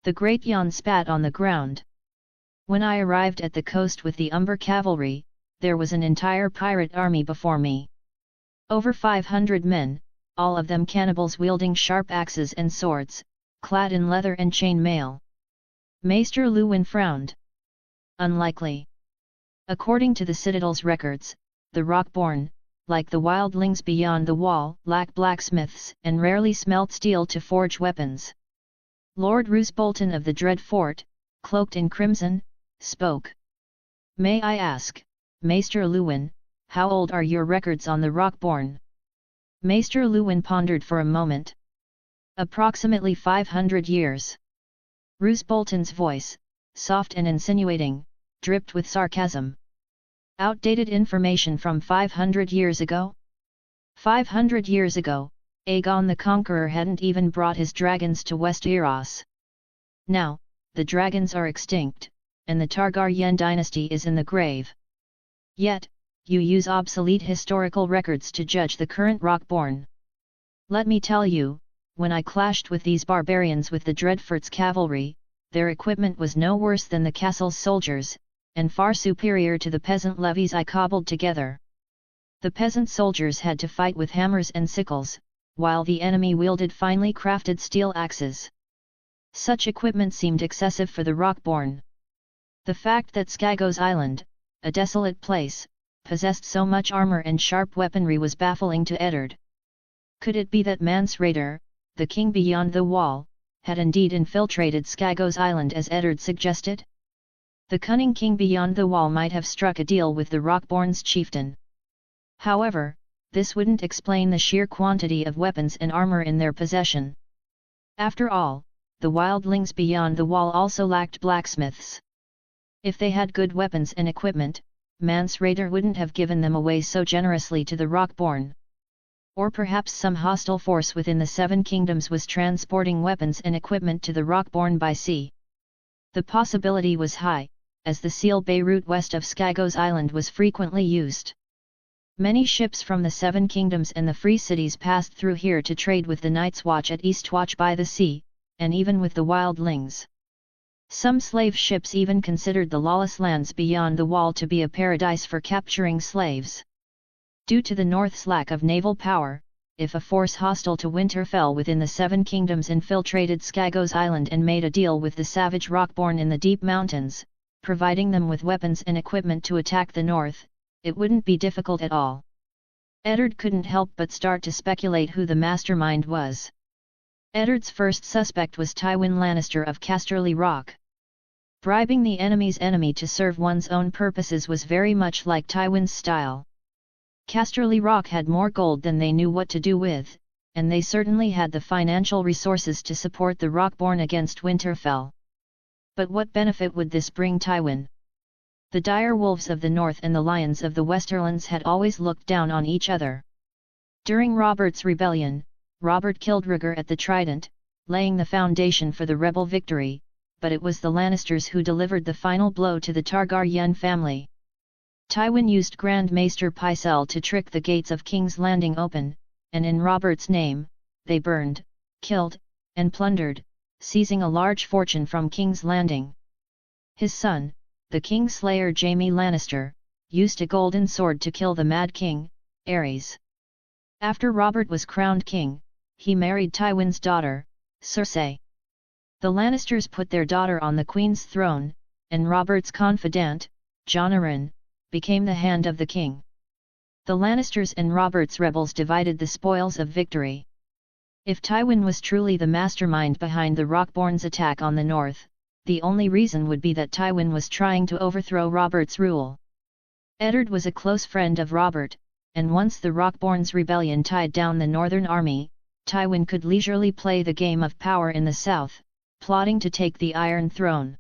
The Great Jon spat on the ground. When I arrived at the coast with the Umber cavalry, there was an entire pirate army before me. Over 500 men, all of them cannibals wielding sharp axes and swords, clad in leather and chain mail. Maester Luwin frowned. Unlikely. According to the Citadel's records, the Rockborn, like the wildlings beyond the wall, lack blacksmiths and rarely smelt steel to forge weapons. Lord Roose Bolton of the Dread Fort, cloaked in crimson, spoke. May I ask, Maester Luwin, how old are your records on the Rockborn? Maester Luwin pondered for a moment. Approximately 500 years. Roose Bolton's voice, soft and insinuating, dripped with sarcasm. Outdated information from 500 years ago? 500 years ago, Aegon the Conqueror hadn't even brought his dragons to Westeros. Now, the dragons are extinct, and the Targaryen dynasty is in the grave. Yet, you use obsolete historical records to judge the current Rockborn. Let me tell you, when I clashed with these barbarians with the Dreadfort's cavalry, their equipment was no worse than the castle's soldiers, and far superior to the peasant levies I cobbled together. The peasant soldiers had to fight with hammers and sickles, while the enemy wielded finely crafted steel axes. Such equipment seemed excessive for the Rockborn. The fact that Skagos Island, a desolate place, possessed so much armor and sharp weaponry was baffling to Eddard. Could it be that Mance Rayder, the king beyond the wall, had indeed infiltrated Skagos Island as Eddard suggested? The cunning king beyond the wall might have struck a deal with the Rockborn's chieftain. However, this wouldn't explain the sheer quantity of weapons and armor in their possession. After all, the wildlings beyond the wall also lacked blacksmiths. If they had good weapons and equipment, Mance Rayder wouldn't have given them away so generously to the Rockborn. Or perhaps some hostile force within the Seven Kingdoms was transporting weapons and equipment to the Rockborn by sea. The possibility was high, as the Seal Bay route west of Skagos Island was frequently used. Many ships from the Seven Kingdoms and the Free Cities passed through here to trade with the Night's Watch at Eastwatch by the sea, and even with the wildlings. Some slave ships even considered the lawless lands beyond the wall to be a paradise for capturing slaves. Due to the North's lack of naval power, if a force hostile to Winterfell within the Seven Kingdoms infiltrated Skagos Island and made a deal with the savage Rockborn in the deep mountains, providing them with weapons and equipment to attack the North, it wouldn't be difficult at all. Eddard couldn't help but start to speculate who the mastermind was. Eddard's first suspect was Tywin Lannister of Casterly Rock. Bribing the enemy's enemy to serve one's own purposes was very much like Tywin's style. Casterly Rock had more gold than they knew what to do with, and they certainly had the financial resources to support the Rockborn against Winterfell. But what benefit would this bring Tywin? The dire wolves of the north and the lions of the Westerlands had always looked down on each other. During Robert's rebellion, Robert killed Rhaegar at the Trident, laying the foundation for the rebel victory, but it was the Lannisters who delivered the final blow to the Targaryen family. Tywin used Grand Maester Pycelle to trick the gates of King's Landing open, and in Robert's name, they burned, killed, and plundered, seizing a large fortune from King's Landing. His son, the Kingslayer Jaime Lannister, used a golden sword to kill the Mad King, Aerys. After Robert was crowned king, he married Tywin's daughter, Cersei. The Lannisters put their daughter on the queen's throne, and Robert's confidant, Jon Arryn, became the hand of the king. The Lannisters and Robert's rebels divided the spoils of victory. If Tywin was truly the mastermind behind the Rockborn's attack on the north, the only reason would be that Tywin was trying to overthrow Robert's rule. Eddard was a close friend of Robert, and once the Rockborn's rebellion tied down the northern army, Tywin could leisurely play the game of power in the south, plotting to take the Iron Throne.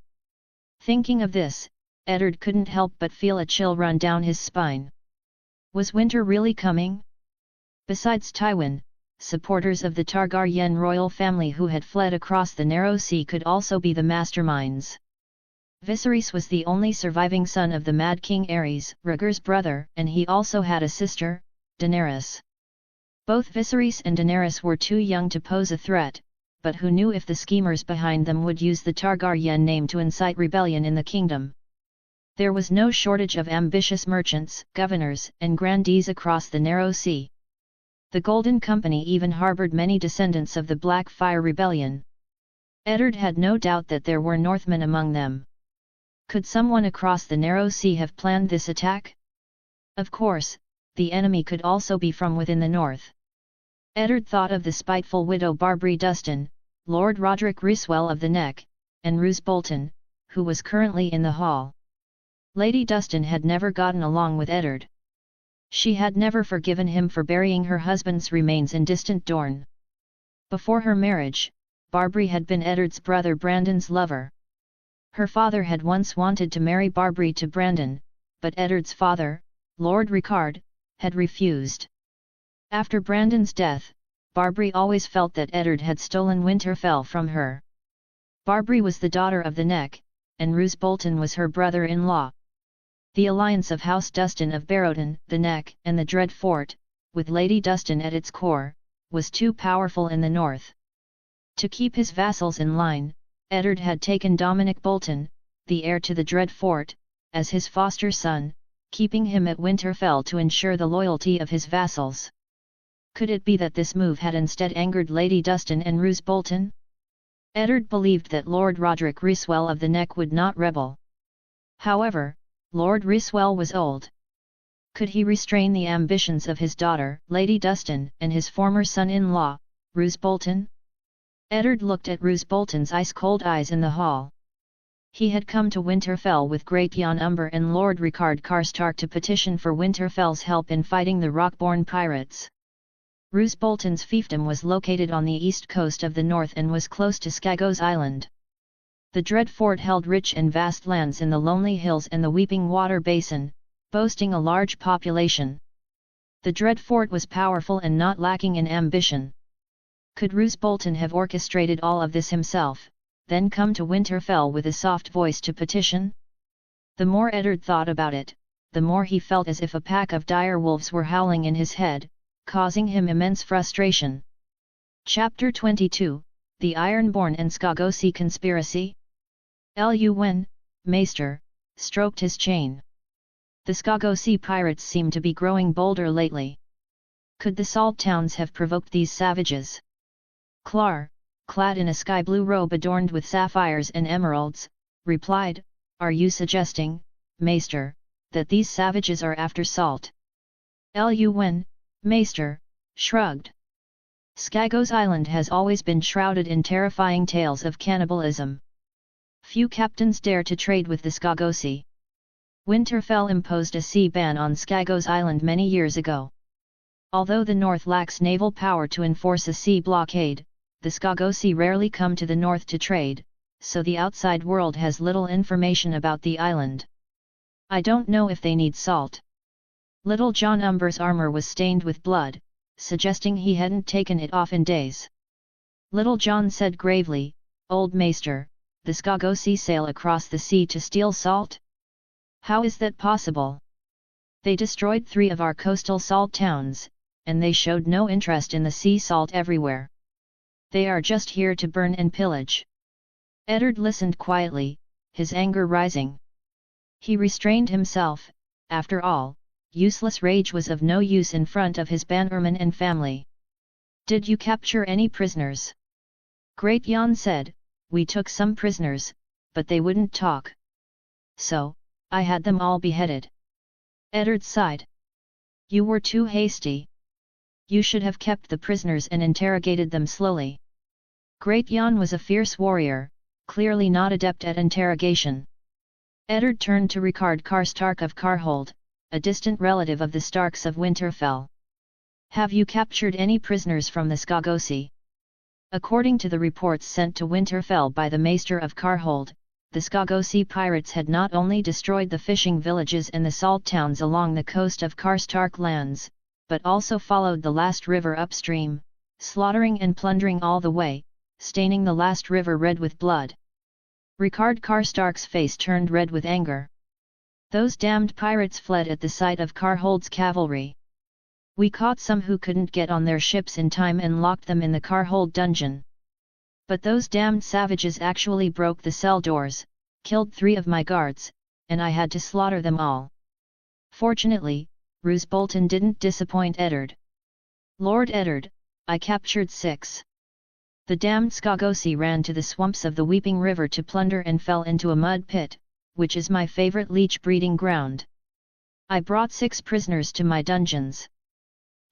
Thinking of this, Eddard couldn't help but feel a chill run down his spine. Was winter really coming? Besides Tywin, supporters of the Targaryen royal family who had fled across the Narrow Sea could also be the masterminds. Viserys was the only surviving son of the Mad King Aerys, Rhaegar's brother, and he also had a sister, Daenerys. Both Viserys and Daenerys were too young to pose a threat, but who knew if the schemers behind them would use the Targaryen name to incite rebellion in the kingdom. There was no shortage of ambitious merchants, governors, and grandees across the Narrow Sea. The Golden Company even harbored many descendants of the Blackfyre Rebellion. Eddard had no doubt that there were Northmen among them. Could someone across the Narrow Sea have planned this attack? Of course, the enemy could also be from within the north. Eddard thought of the spiteful widow Barbry Dustin, Lord Roderick Rhyswell of the Neck, and Roose Bolton, who was currently in the hall. Lady Dustin had never gotten along with Eddard. She had never forgiven him for burying her husband's remains in distant Dorne. Before her marriage, Barbry had been Eddard's brother Brandon's lover. Her father had once wanted to marry Barbry to Brandon, but Eddard's father, Lord Rickard, had refused. After Brandon's death, Barbry always felt that Eddard had stolen Winterfell from her. Barbry was the daughter of the Neck, and Roose Bolton was her brother-in-law. The alliance of House Dustin of Barrowton, the Neck, and the Dread Fort, with Lady Dustin at its core, was too powerful in the north. To keep his vassals in line, Eddard had taken Dominic Bolton, the heir to the Dread Fort, as his foster son, keeping him at Winterfell to ensure the loyalty of his vassals. Could it be that this move had instead angered Lady Dustin and Roose Bolton? Eddard believed that Lord Roderick Rhyswell of the Neck would not rebel. However, Lord Rhyswell was old. Could he restrain the ambitions of his daughter, Lady Dustin, and his former son-in-law, Roose Bolton? Eddard looked at Roose Bolton's ice-cold eyes in the hall. He had come to Winterfell with Great Jon Umber and Lord Rickard Karstark to petition for Winterfell's help in fighting the Rockborn pirates. Roose Bolton's fiefdom was located on the east coast of the north and was close to Skagos Island. The dread fort held rich and vast lands in the lonely hills and the weeping water basin, boasting a large population. The dread fort was powerful and not lacking in ambition. Could Roose Bolton have orchestrated all of this himself, then come to Winterfell with a soft voice to petition? The more Eddard thought about it, the more he felt as if a pack of dire wolves were howling in his head, causing him immense frustration. Chapter 22, The Ironborn and Skagosi Conspiracy? Lun, Maester, stroked his chain. The Skagosi pirates seemed to be growing bolder lately. Could the salt towns have provoked these savages? Clar, clad in a sky-blue robe adorned with sapphires and emeralds, replied, "Are you suggesting, Maester, that these savages are after salt?" Lun, Maester, shrugged. Skagos Island has always been shrouded in terrifying tales of cannibalism. Few captains dare to trade with the Skagosi. Winterfell imposed a sea ban on Skagos Island many years ago. Although the North lacks naval power to enforce a sea blockade, the Skagosi rarely come to the North to trade, so the outside world has little information about the island. I don't know if they need salt. Little John Umber's armor was stained with blood, suggesting he hadn't taken it off in days. Little John said gravely, "Old Maester, the Skagosi sail across the sea to steal salt? How is that possible? They destroyed 3 of our coastal salt towns, and they showed no interest in the sea salt everywhere. They are just here to burn and pillage." Eddard listened quietly, his anger rising. He restrained himself. After all, useless rage was of no use in front of his bannermen and family. "Did you capture any prisoners?" Great Jan said, "We took some prisoners, but they wouldn't talk. So, I had them all beheaded." Eddard sighed. "You were too hasty. You should have kept the prisoners and interrogated them slowly." Great Jan was a fierce warrior, clearly not adept at interrogation. Eddard turned to Ricard Karstark of Karhold, a distant relative of the Starks of Winterfell. "Have you captured any prisoners from the Skagosi?" According to the reports sent to Winterfell by the Maester of Karhold, the Skagosi pirates had not only destroyed the fishing villages and the salt towns along the coast of Karstark lands, but also followed the last river upstream, slaughtering and plundering all the way, staining the last river red with blood. Ricard Karstark's face turned red with anger. "Those damned pirates fled at the sight of Karhold's cavalry. We caught some who couldn't get on their ships in time and locked them in the Karhold dungeon. But those damned savages actually broke the cell doors, killed 3 of my guards, and I had to slaughter them all." Fortunately, Roose Bolton didn't disappoint Eddard. "Lord Eddard, I captured 6. The damned Skagosi ran to the swamps of the Weeping River to plunder and fell into a mud pit, which is my favorite leech breeding ground. I brought 6 prisoners to my dungeons.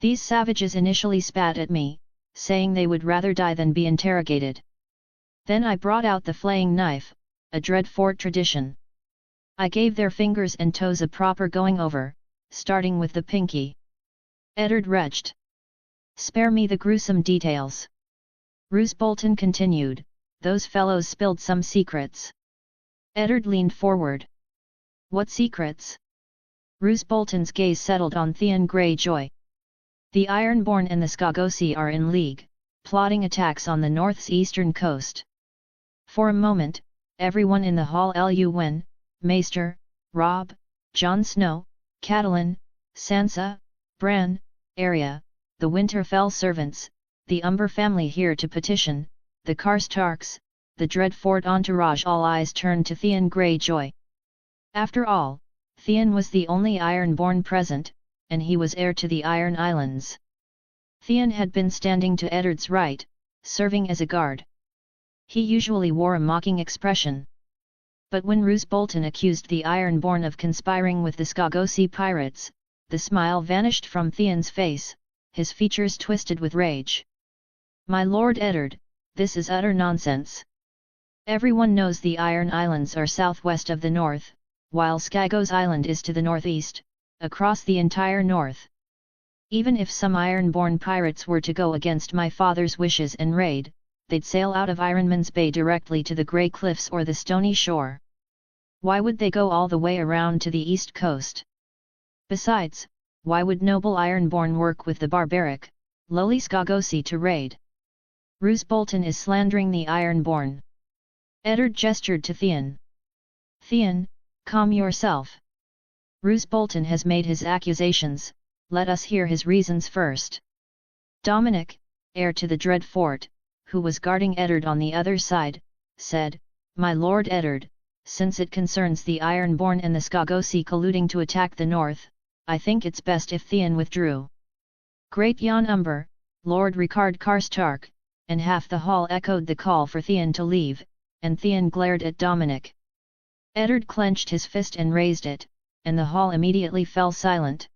These savages initially spat at me, saying they would rather die than be interrogated. Then I brought out the flaying knife, a dread fort tradition. I gave their fingers and toes a proper going over, starting with the pinky." Eddard retched. "Spare me the gruesome details." Roose Bolton continued, "Those fellows spilled some secrets." Eddard leaned forward. "What secrets?" Roose Bolton's gaze settled on Theon Greyjoy. "The Ironborn and the Skagosi are in league, plotting attacks on the north's eastern coast." For a moment, everyone in the hall, Lun, Maester, Robb, Jon Snow, Catelyn, Sansa, Bran, Arya, the Winterfell servants, the Umber family here to petition, the Karstarks, the dread fort entourage, all eyes turned to Theon Greyjoy. After all, Theon was the only Ironborn present, and he was heir to the Iron Islands. Theon had been standing to Eddard's right, serving as a guard. He usually wore a mocking expression. But when Roose Bolton accused the Ironborn of conspiring with the Skagosi pirates, the smile vanished from Theon's face, his features twisted with rage. "My Lord Eddard, this is utter nonsense. Everyone knows the Iron Islands are southwest of the north, while Skagos Island is to the northeast, across the entire north. Even if some Ironborn pirates were to go against my father's wishes and raid, they'd sail out of Ironman's Bay directly to the Grey Cliffs or the Stony Shore. Why would they go all the way around to the east coast? Besides, why would noble Ironborn work with the barbaric, lowly Skagosi to raid? Roose Bolton is slandering the Ironborn. Eddard gestured to Theon. Theon, calm yourself. Roose Bolton has made his accusations, let us hear his reasons first. Dominic, heir to the Dread Fort, who was guarding Eddard on the other side, said, My lord Eddard, since it concerns the Ironborn and the Skagosi colluding to attack the north, I think it's best if Theon withdrew. Great Jan Umber, Lord Ricard Karstark, and half the hall echoed the call for Theon to leave, and Theon glared at Dominic. Eddard clenched his fist and raised it, and the hall immediately fell silent.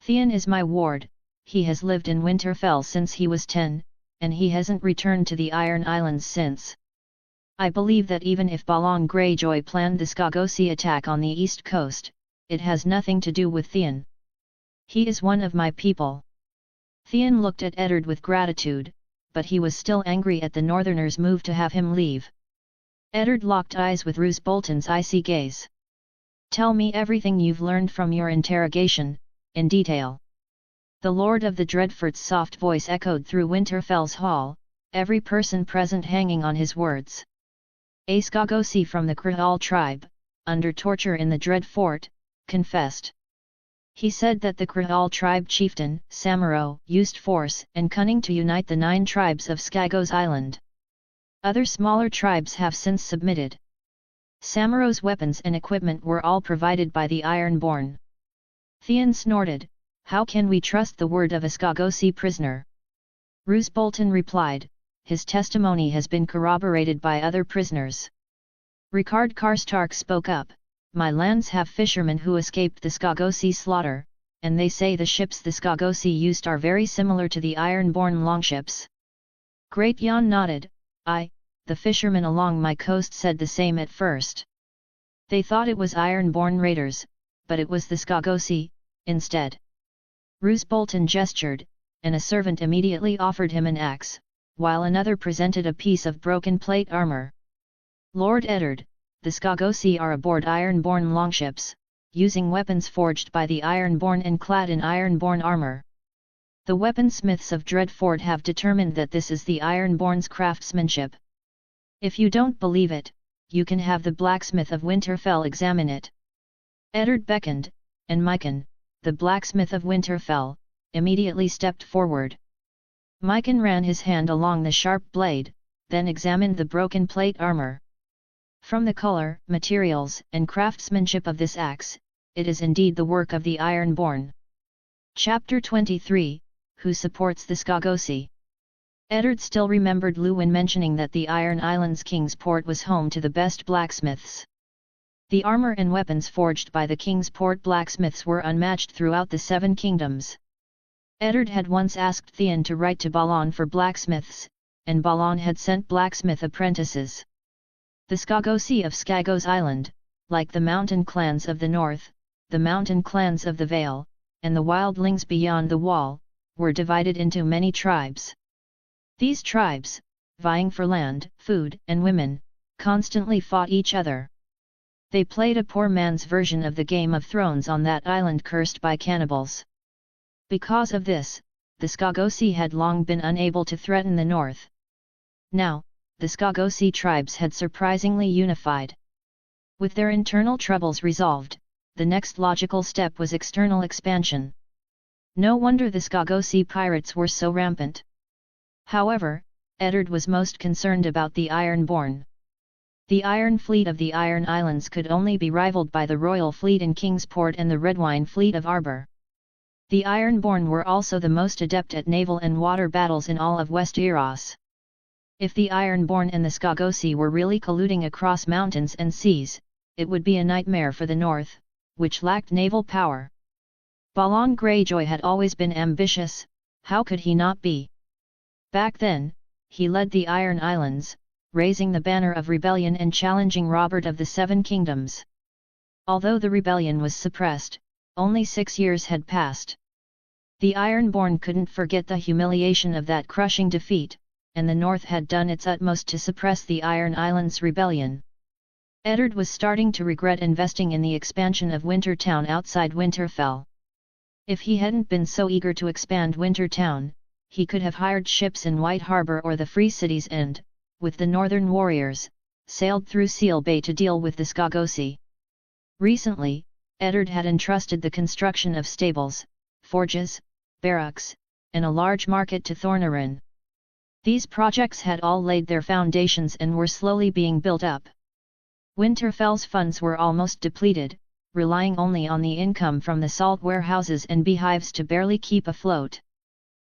Theon is my ward, he has lived in Winterfell since he was 10, and he hasn't returned to the Iron Islands since. I believe that even if Balon Greyjoy planned the Skagosi attack on the east coast, it has nothing to do with Theon. He is one of my people. Theon looked at Eddard with gratitude, but he was still angry at the Northerners' move to have him leave. Eddard locked eyes with Roose Bolton's icy gaze. Tell me everything you've learned from your interrogation, in detail. The Lord of the Dreadfort's soft voice echoed through Winterfell's hall, every person present hanging on his words. A Skagosi from the Crahal tribe, under torture in the Dread Fort, confessed. He said that the Crahal tribe chieftain, Samuro, used force and cunning to unite the 9 tribes of Skagos Island. Other smaller tribes have since submitted. Samuro's weapons and equipment were all provided by the Ironborn. Theon snorted, How can we trust the word of a Skagosi prisoner? Roose Bolton replied, His testimony has been corroborated by other prisoners. Ricard Karstark spoke up, My lands have fishermen who escaped the Skagosi slaughter, and they say the ships the Skagosi used are very similar to the Ironborn longships. Great Jan nodded, the fishermen along my coast said the same at first. They thought it was Ironborn raiders, but it was the Skagosi, instead. Roose Bolton gestured, and a servant immediately offered him an axe, while another presented a piece of broken plate armor. Lord Eddard, the Skagosi are aboard Ironborn longships, using weapons forged by the Ironborn and clad in Ironborn armor. The weaponsmiths of Dreadfort have determined that this is the Ironborn's craftsmanship. If you don't believe it, you can have the blacksmith of Winterfell examine it. Eddard beckoned, and Mycon, the blacksmith of Winterfell, immediately stepped forward. Mycon ran his hand along the sharp blade, then examined the broken plate armor. From the color, materials, and craftsmanship of this axe, it is indeed the work of the Ironborn. Chapter 23, Who supports the Skagosi? Eddard still remembered Luwin mentioning that the Iron Islands King's Port was home to the best blacksmiths. The armor and weapons forged by the King's Port blacksmiths were unmatched throughout the 7 kingdoms. Eddard had once asked Theon to write to Balon for blacksmiths, and Balon had sent blacksmith apprentices. The Skagosi of Skagos Island, like the mountain clans of the north, the mountain clans of the Vale, and the wildlings beyond the wall, were divided into many tribes. These tribes, vying for land, food, and women, constantly fought each other. They played a poor man's version of the Game of Thrones on that island cursed by cannibals. Because of this, the Skagosi had long been unable to threaten the north. Now, the Skagosi tribes had surprisingly unified. With their internal troubles resolved, the next logical step was external expansion. No wonder the Skagosi pirates were so rampant. However, Eddard was most concerned about the Ironborn. The Iron Fleet of the Iron Islands could only be rivaled by the Royal Fleet in Kingsport and the Redwine Fleet of Arbor. The Ironborn were also the most adept at naval and water battles in all of Westeros. If the Ironborn and the Skagosi were really colluding across mountains and seas, it would be a nightmare for the north, which lacked naval power. Balon Greyjoy had always been ambitious, how could he not be? Back then, he led the Iron Islands, raising the banner of rebellion and challenging Robert of the 7 Kingdoms. Although the rebellion was suppressed, only 6 years had passed. The Ironborn couldn't forget the humiliation of that crushing defeat, and the North had done its utmost to suppress the Iron Islands rebellion. Eddard was starting to regret investing in the expansion of Wintertown outside Winterfell. If he hadn't been so eager to expand Wintertown, he could have hired ships in White Harbour or the Free Cities and, with the northern warriors, sailed through Seal Bay to deal with the Skagosi. Recently, Eddard had entrusted the construction of stables, forges, barracks, and a large market to Thornarin. These projects had all laid their foundations and were slowly being built up. Winterfell's funds were almost depleted, relying only on the income from the salt warehouses and beehives to barely keep afloat.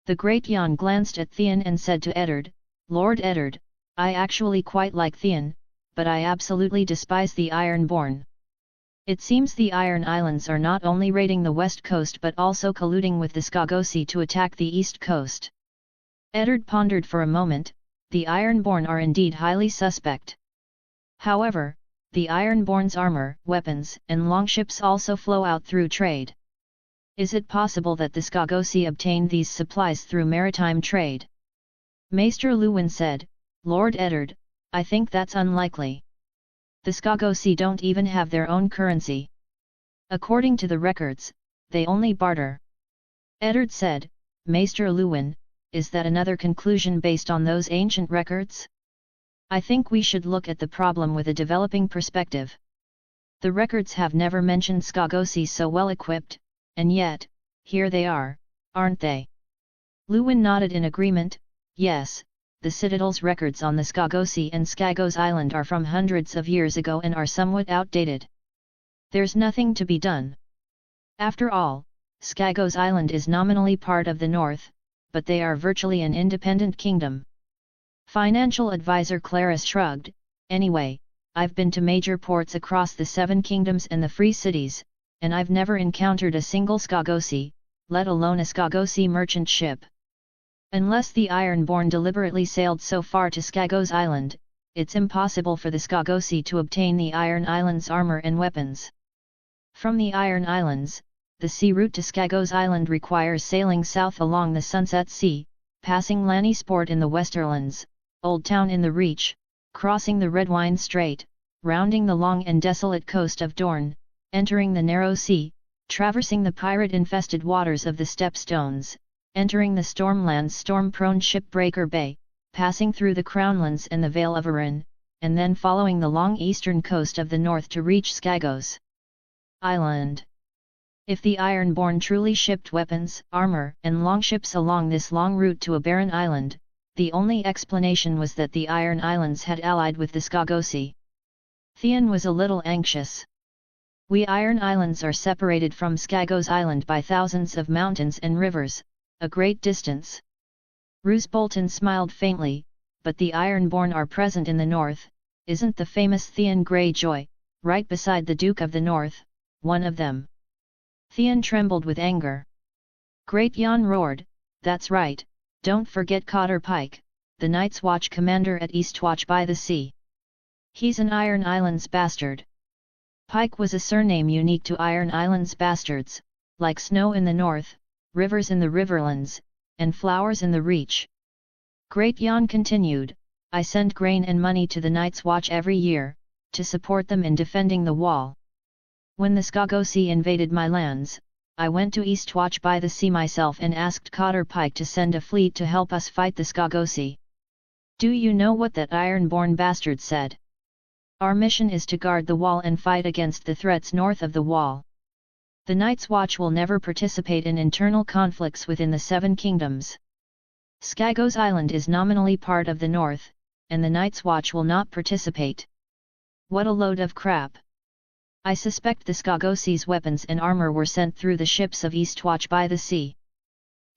The Great Jan glanced at Theon and said to Eddard, "Lord Eddard, I actually quite like Theon, but I absolutely despise the Ironborn. It seems the Iron Islands are not only raiding the west coast but also colluding with the Skagosi to attack the east coast." Eddard pondered for a moment. The Ironborn are indeed highly suspect. However, the Ironborn's armor, weapons, and longships also flow out through trade. Is it possible that the Skagosi obtained these supplies through maritime trade? Maester Luwin said, "Lord Eddard, I think that's unlikely. The Skagosi don't even have their own currency. According to the records, they only barter." Eddard said, "Maester Luwin, is that another conclusion based on those ancient records? I think we should look at the problem with a developing perspective. The records have never mentioned Skagosi so well equipped, and yet, here they are, aren't they?" Luwin nodded in agreement. "Yes, the Citadel's records on the Skagosi and Skagos Island are from hundreds of years ago and are somewhat outdated. There's nothing to be done. After all, Skagos Island is nominally part of the North, but they are virtually an independent kingdom." Financial advisor Claris shrugged. "Anyway, I've been to major ports across the Seven Kingdoms and the Free Cities, and I've never encountered a single Skagosi, let alone a Skagosi merchant ship. Unless the Ironborn deliberately sailed so far to Skagos Island, it's impossible for the Skagosi to obtain the Iron Islands armor and weapons. From the Iron Islands, the sea route to Skagos Island requires sailing south along the Sunset Sea, passing Lannisport in the Westerlands, Old Town in the Reach, crossing the Redwine Strait, rounding the long and desolate coast of Dorne, entering the Narrow Sea, traversing the pirate-infested waters of the Stepstones, entering the Stormlands' storm-prone Shipbreaker Bay, passing through the Crownlands and the Vale of Arryn, and then following the long eastern coast of the north to reach Skagos Island. If the Ironborn truly shipped weapons, armor, and longships along this long route to a barren island, the only explanation was that the Iron Islands had allied with the Skagosi. Theon was a little anxious. "We Iron Islands are separated from Skagos Island by thousands of mountains and rivers, a great distance." Roose Bolton smiled faintly, "But the Ironborn are present in the north, isn't the famous Theon Greyjoy, right beside the Duke of the North, one of them?" Theon trembled with anger. Great Jan roared, "That's right, don't forget Cotter Pike, the Night's Watch commander at Eastwatch by the Sea. He's an Iron Islands bastard." Pike was a surname unique to Iron Islands bastards, like snow in the north, rivers in the Riverlands, and flowers in the Reach. Great Jan continued, "I send grain and money to the Night's Watch every year, to support them in defending the wall. When the Skagosi invaded my lands, I went to Eastwatch by the Sea myself and asked Cotter Pike to send a fleet to help us fight the Skagosi. Do you know what that Ironborn bastard said? Our mission is to guard the wall and fight against the threats north of the wall. The Night's Watch will never participate in internal conflicts within the Seven Kingdoms. Skagos Island is nominally part of the North, and the Night's Watch will not participate." What a load of crap! I suspect the Skagosi's weapons and armor were sent through the ships of Eastwatch by the Sea.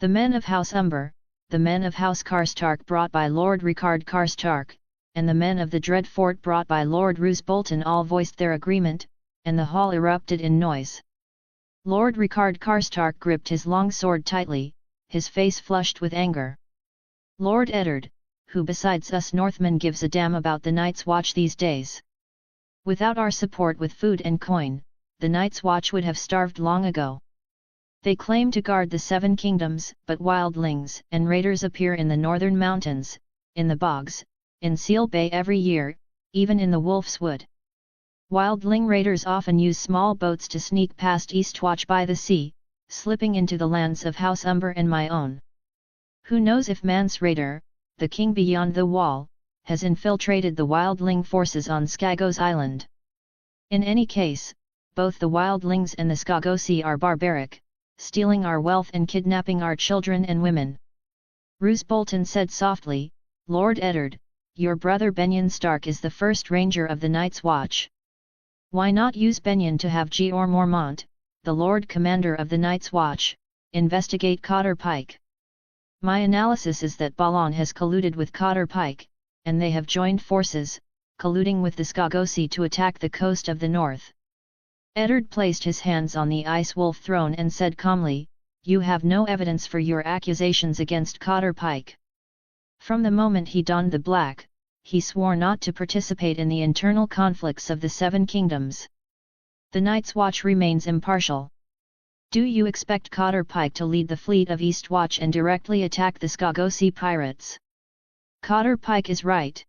The men of House Umber, the men of House Karstark brought by Lord Rickard Karstark, and the men of the Dread Fort brought by Lord Roose Bolton all voiced their agreement, and the hall erupted in noise. Lord Rickard Karstark gripped his long sword tightly, his face flushed with anger. "Lord Eddard, who besides us Northmen gives a damn about the Night's Watch these days? Without our support with food and coin, the Night's Watch would have starved long ago. They claim to guard the Seven Kingdoms, but wildlings and raiders appear in the northern mountains, in the bogs, in Seal Bay every year, even in the Wolf's Wood. Wildling raiders often use small boats to sneak past Eastwatch by the sea, slipping into the lands of House Umber and my own. Who knows if Mance Raider, the king beyond the wall, has infiltrated the wildling forces on Skagos Island. In any case, both the wildlings and the Skagosi are barbaric, stealing our wealth and kidnapping our children and women. Roose Bolton said softly, Lord Eddard, your brother Benyon Stark is the first ranger of the Night's Watch. Why not use Benyon to have Georg Mormont, the Lord Commander of the Night's Watch, investigate Cotter Pike? My analysis is that Balon has colluded with Cotter Pike, and they have joined forces, colluding with the Skagosi to attack the coast of the north. Eddard placed his hands on the Ice Wolf throne and said calmly, You have no evidence for your accusations against Cotter Pike. From the moment he donned the black, he swore not to participate in the internal conflicts of the Seven Kingdoms. The Night's Watch remains impartial. Do you expect Cotter Pike to lead the fleet of Eastwatch and directly attack the Skagosi pirates? Cotter Pike is right.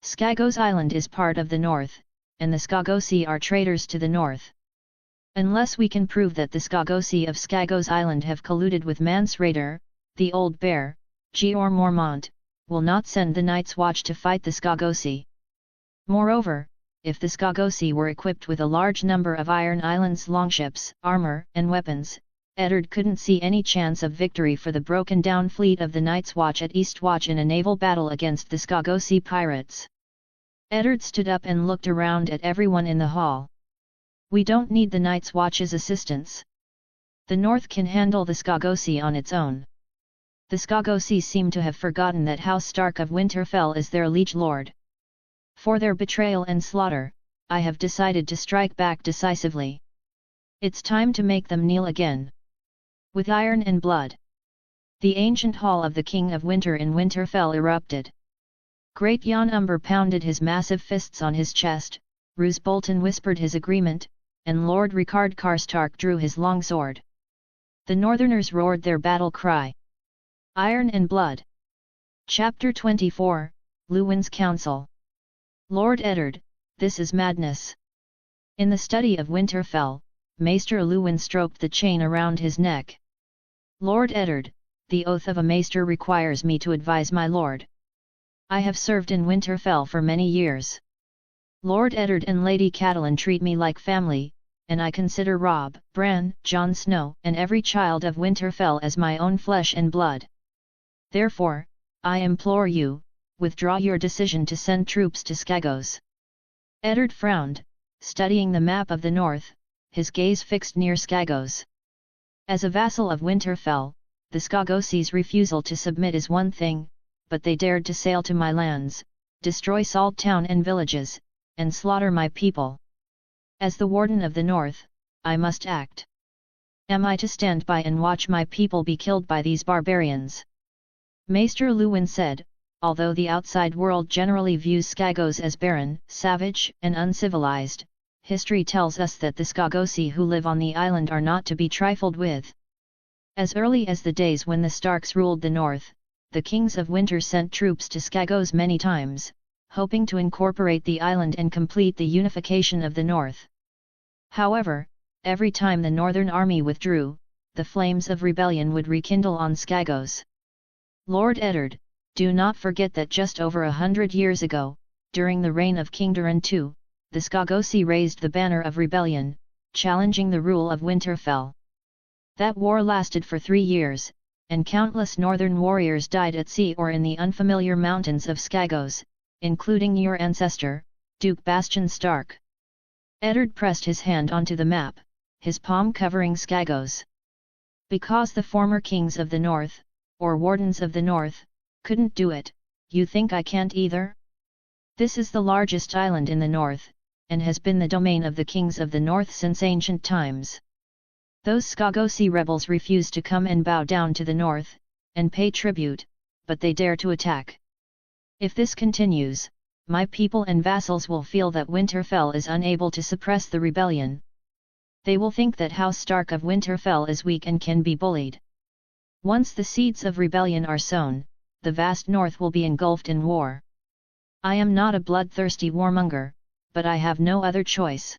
Skagos Island is part of the north, and the Skagosi are traitors to the north. Unless we can prove that the Skagosi of Skagos Island have colluded with Mance Raider, the Old Bear, Georg Mormont, will not send the Night's Watch to fight the Skagosi. Moreover, if the Skagosi were equipped with a large number of Iron Island's longships, armor, and weapons, Eddard couldn't see any chance of victory for the broken-down fleet of the Night's Watch at Eastwatch in a naval battle against the Skagosi pirates. Eddard stood up and looked around at everyone in the hall. We don't need the Night's Watch's assistance. The North can handle the Skagosi on its own. The Skagosi seem to have forgotten that House Stark of Winterfell is their liege lord. For their betrayal and slaughter, I have decided to strike back decisively. It's time to make them kneel again. With iron and blood. The ancient hall of the King of Winter in Winterfell erupted. Great Jon Umber pounded his massive fists on his chest, Roose Bolton whispered his agreement, and Lord Rickard Karstark drew his longsword. The Northerners roared their battle cry. Iron and Blood. Chapter 24, Luwin's Council. Lord Eddard, this is madness. In the study of Winterfell, Maester Luwin stroked the chain around his neck. Lord Eddard, the oath of a maester requires me to advise my lord. I have served in Winterfell for many years. Lord Eddard and Lady Catelyn treat me like family, and I consider Robb, Bran, Jon Snow and every child of Winterfell as my own flesh and blood. Therefore, I implore you, withdraw your decision to send troops to Skagos. Eddard frowned, studying the map of the north, his gaze fixed near Skagos. As a vassal of Winterfell, the Skagosi's refusal to submit is one thing, but they dared to sail to my lands, destroy Salt Town and villages, and slaughter my people. As the Warden of the North, I must act. Am I to stand by and watch my people be killed by these barbarians? Maester Luwin said, although the outside world generally views Skagos as barren, savage, and uncivilized, history tells us that the Skagosi who live on the island are not to be trifled with. As early as the days when the Starks ruled the north, the Kings of Winter sent troops to Skagos many times, hoping to incorporate the island and complete the unification of the north. However, every time the northern army withdrew, the flames of rebellion would rekindle on Skagos. Lord Eddard, do not forget that just over 100 years ago, during the reign of King Durin II, the Skagosi raised the banner of rebellion, challenging the rule of Winterfell. That war lasted for 3 years, and countless northern warriors died at sea or in the unfamiliar mountains of Skagos, including your ancestor, Duke Bastian Stark. Eddard pressed his hand onto the map, his palm covering Skagos. Because the former kings of the north, or wardens of the north, couldn't do it, you think I can't either? This is the largest island in the north, and has been the domain of the kings of the north since ancient times. Those Skagosi rebels refuse to come and bow down to the north, and pay tribute, but they dare to attack. If this continues, my people and vassals will feel that Winterfell is unable to suppress the rebellion. They will think that House Stark of Winterfell is weak and can be bullied. Once the seeds of rebellion are sown, the vast north will be engulfed in war. I am not a bloodthirsty warmonger, but I have no other choice.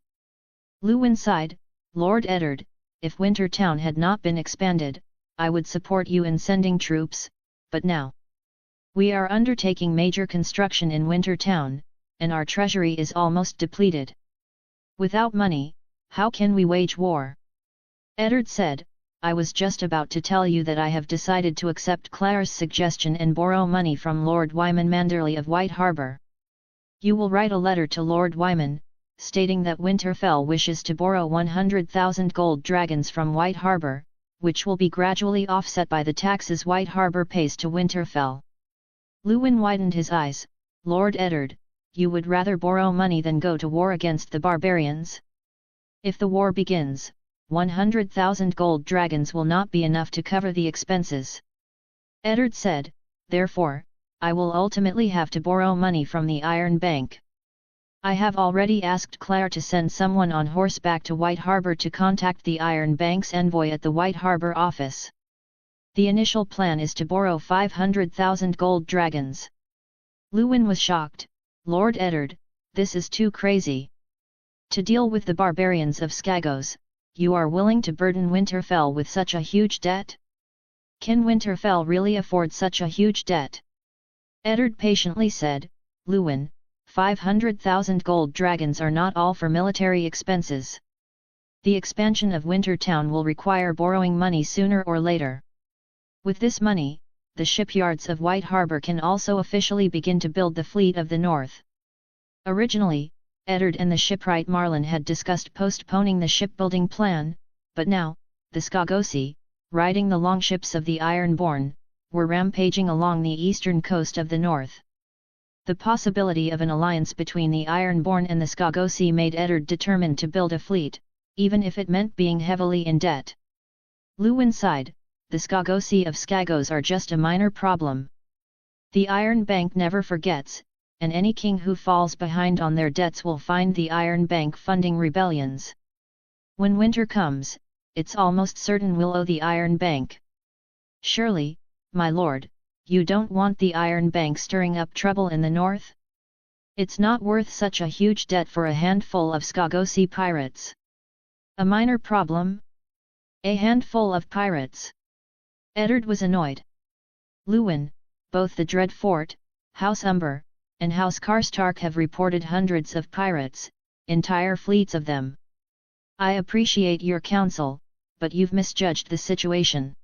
Lewin sighed, Lord Eddard, if Wintertown had not been expanded, I would support you in sending troops, but now we are undertaking major construction in Wintertown, and our treasury is almost depleted. Without money, how can we wage war? Eddard said, I was just about to tell you that I have decided to accept Clare's suggestion and borrow money from Lord Wyman Manderley of White Harbour. You will write a letter to Lord Wyman, stating that Winterfell wishes to borrow 100,000 gold dragons from White Harbour, which will be gradually offset by the taxes White Harbour pays to Winterfell. Lewin widened his eyes, Lord Eddard, you would rather borrow money than go to war against the barbarians? If the war begins, 100,000 gold dragons will not be enough to cover the expenses. Eddard said, therefore, I will ultimately have to borrow money from the Iron Bank. I have already asked Clare to send someone on horseback to White Harbour to contact the Iron Bank's envoy at the White Harbour office. The initial plan is to borrow 500,000 gold dragons. Lewin was shocked, Lord Eddard, this is too crazy. To deal with the barbarians of Skagos, you are willing to burden Winterfell with such a huge debt? Can Winterfell really afford such a huge debt? Eddard patiently said, Lewin, 500,000 gold dragons are not all for military expenses. The expansion of Wintertown will require borrowing money sooner or later. With this money, the shipyards of White Harbour can also officially begin to build the fleet of the North. Originally, Eddard and the shipwright Marlin had discussed postponing the shipbuilding plan, but now, the Skagosi, riding the longships of the Ironborn, were rampaging along the eastern coast of the north. The possibility of an alliance between the Ironborn and the Skagosi made Eddard determined to build a fleet, even if it meant being heavily in debt. Lewin sighed, the Skagosi of Skagos are just a minor problem. The Iron Bank never forgets, and any king who falls behind on their debts will find the Iron Bank funding rebellions. When winter comes, it's almost certain we'll owe the Iron Bank. Surely, my lord, you don't want the Iron Bank stirring up trouble in the north? It's not worth such a huge debt for a handful of Skagosi pirates. A minor problem? A handful of pirates? Eddard was annoyed. Lewin, both the Dread Fort, House Umber, and House Karstark have reported hundreds of pirates, entire fleets of them. I appreciate your counsel, but you've misjudged the situation.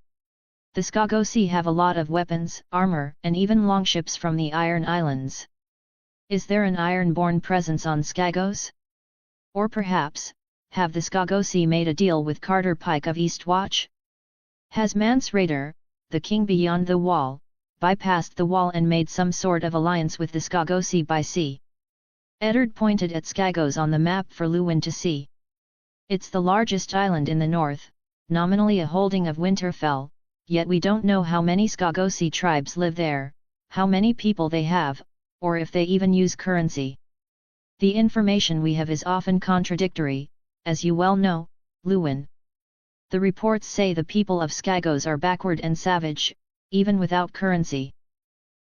The Skagosi have a lot of weapons, armor, and even longships from the Iron Islands. Is there an Ironborn presence on Skagos? Or perhaps, have the Skagosi made a deal with Carter Pike of Eastwatch? Has Mance Rayder, the king beyond the wall, bypassed the wall and made some sort of alliance with the Skagosi by sea? Eddard pointed at Skagos on the map for Lewin to see. It's the largest island in the north, nominally a holding of Winterfell, yet we don't know how many Skagosi tribes live there, how many people they have, or if they even use currency. The information we have is often contradictory, as you well know, Lewin. The reports say the people of Skagos are backward and savage, even without currency.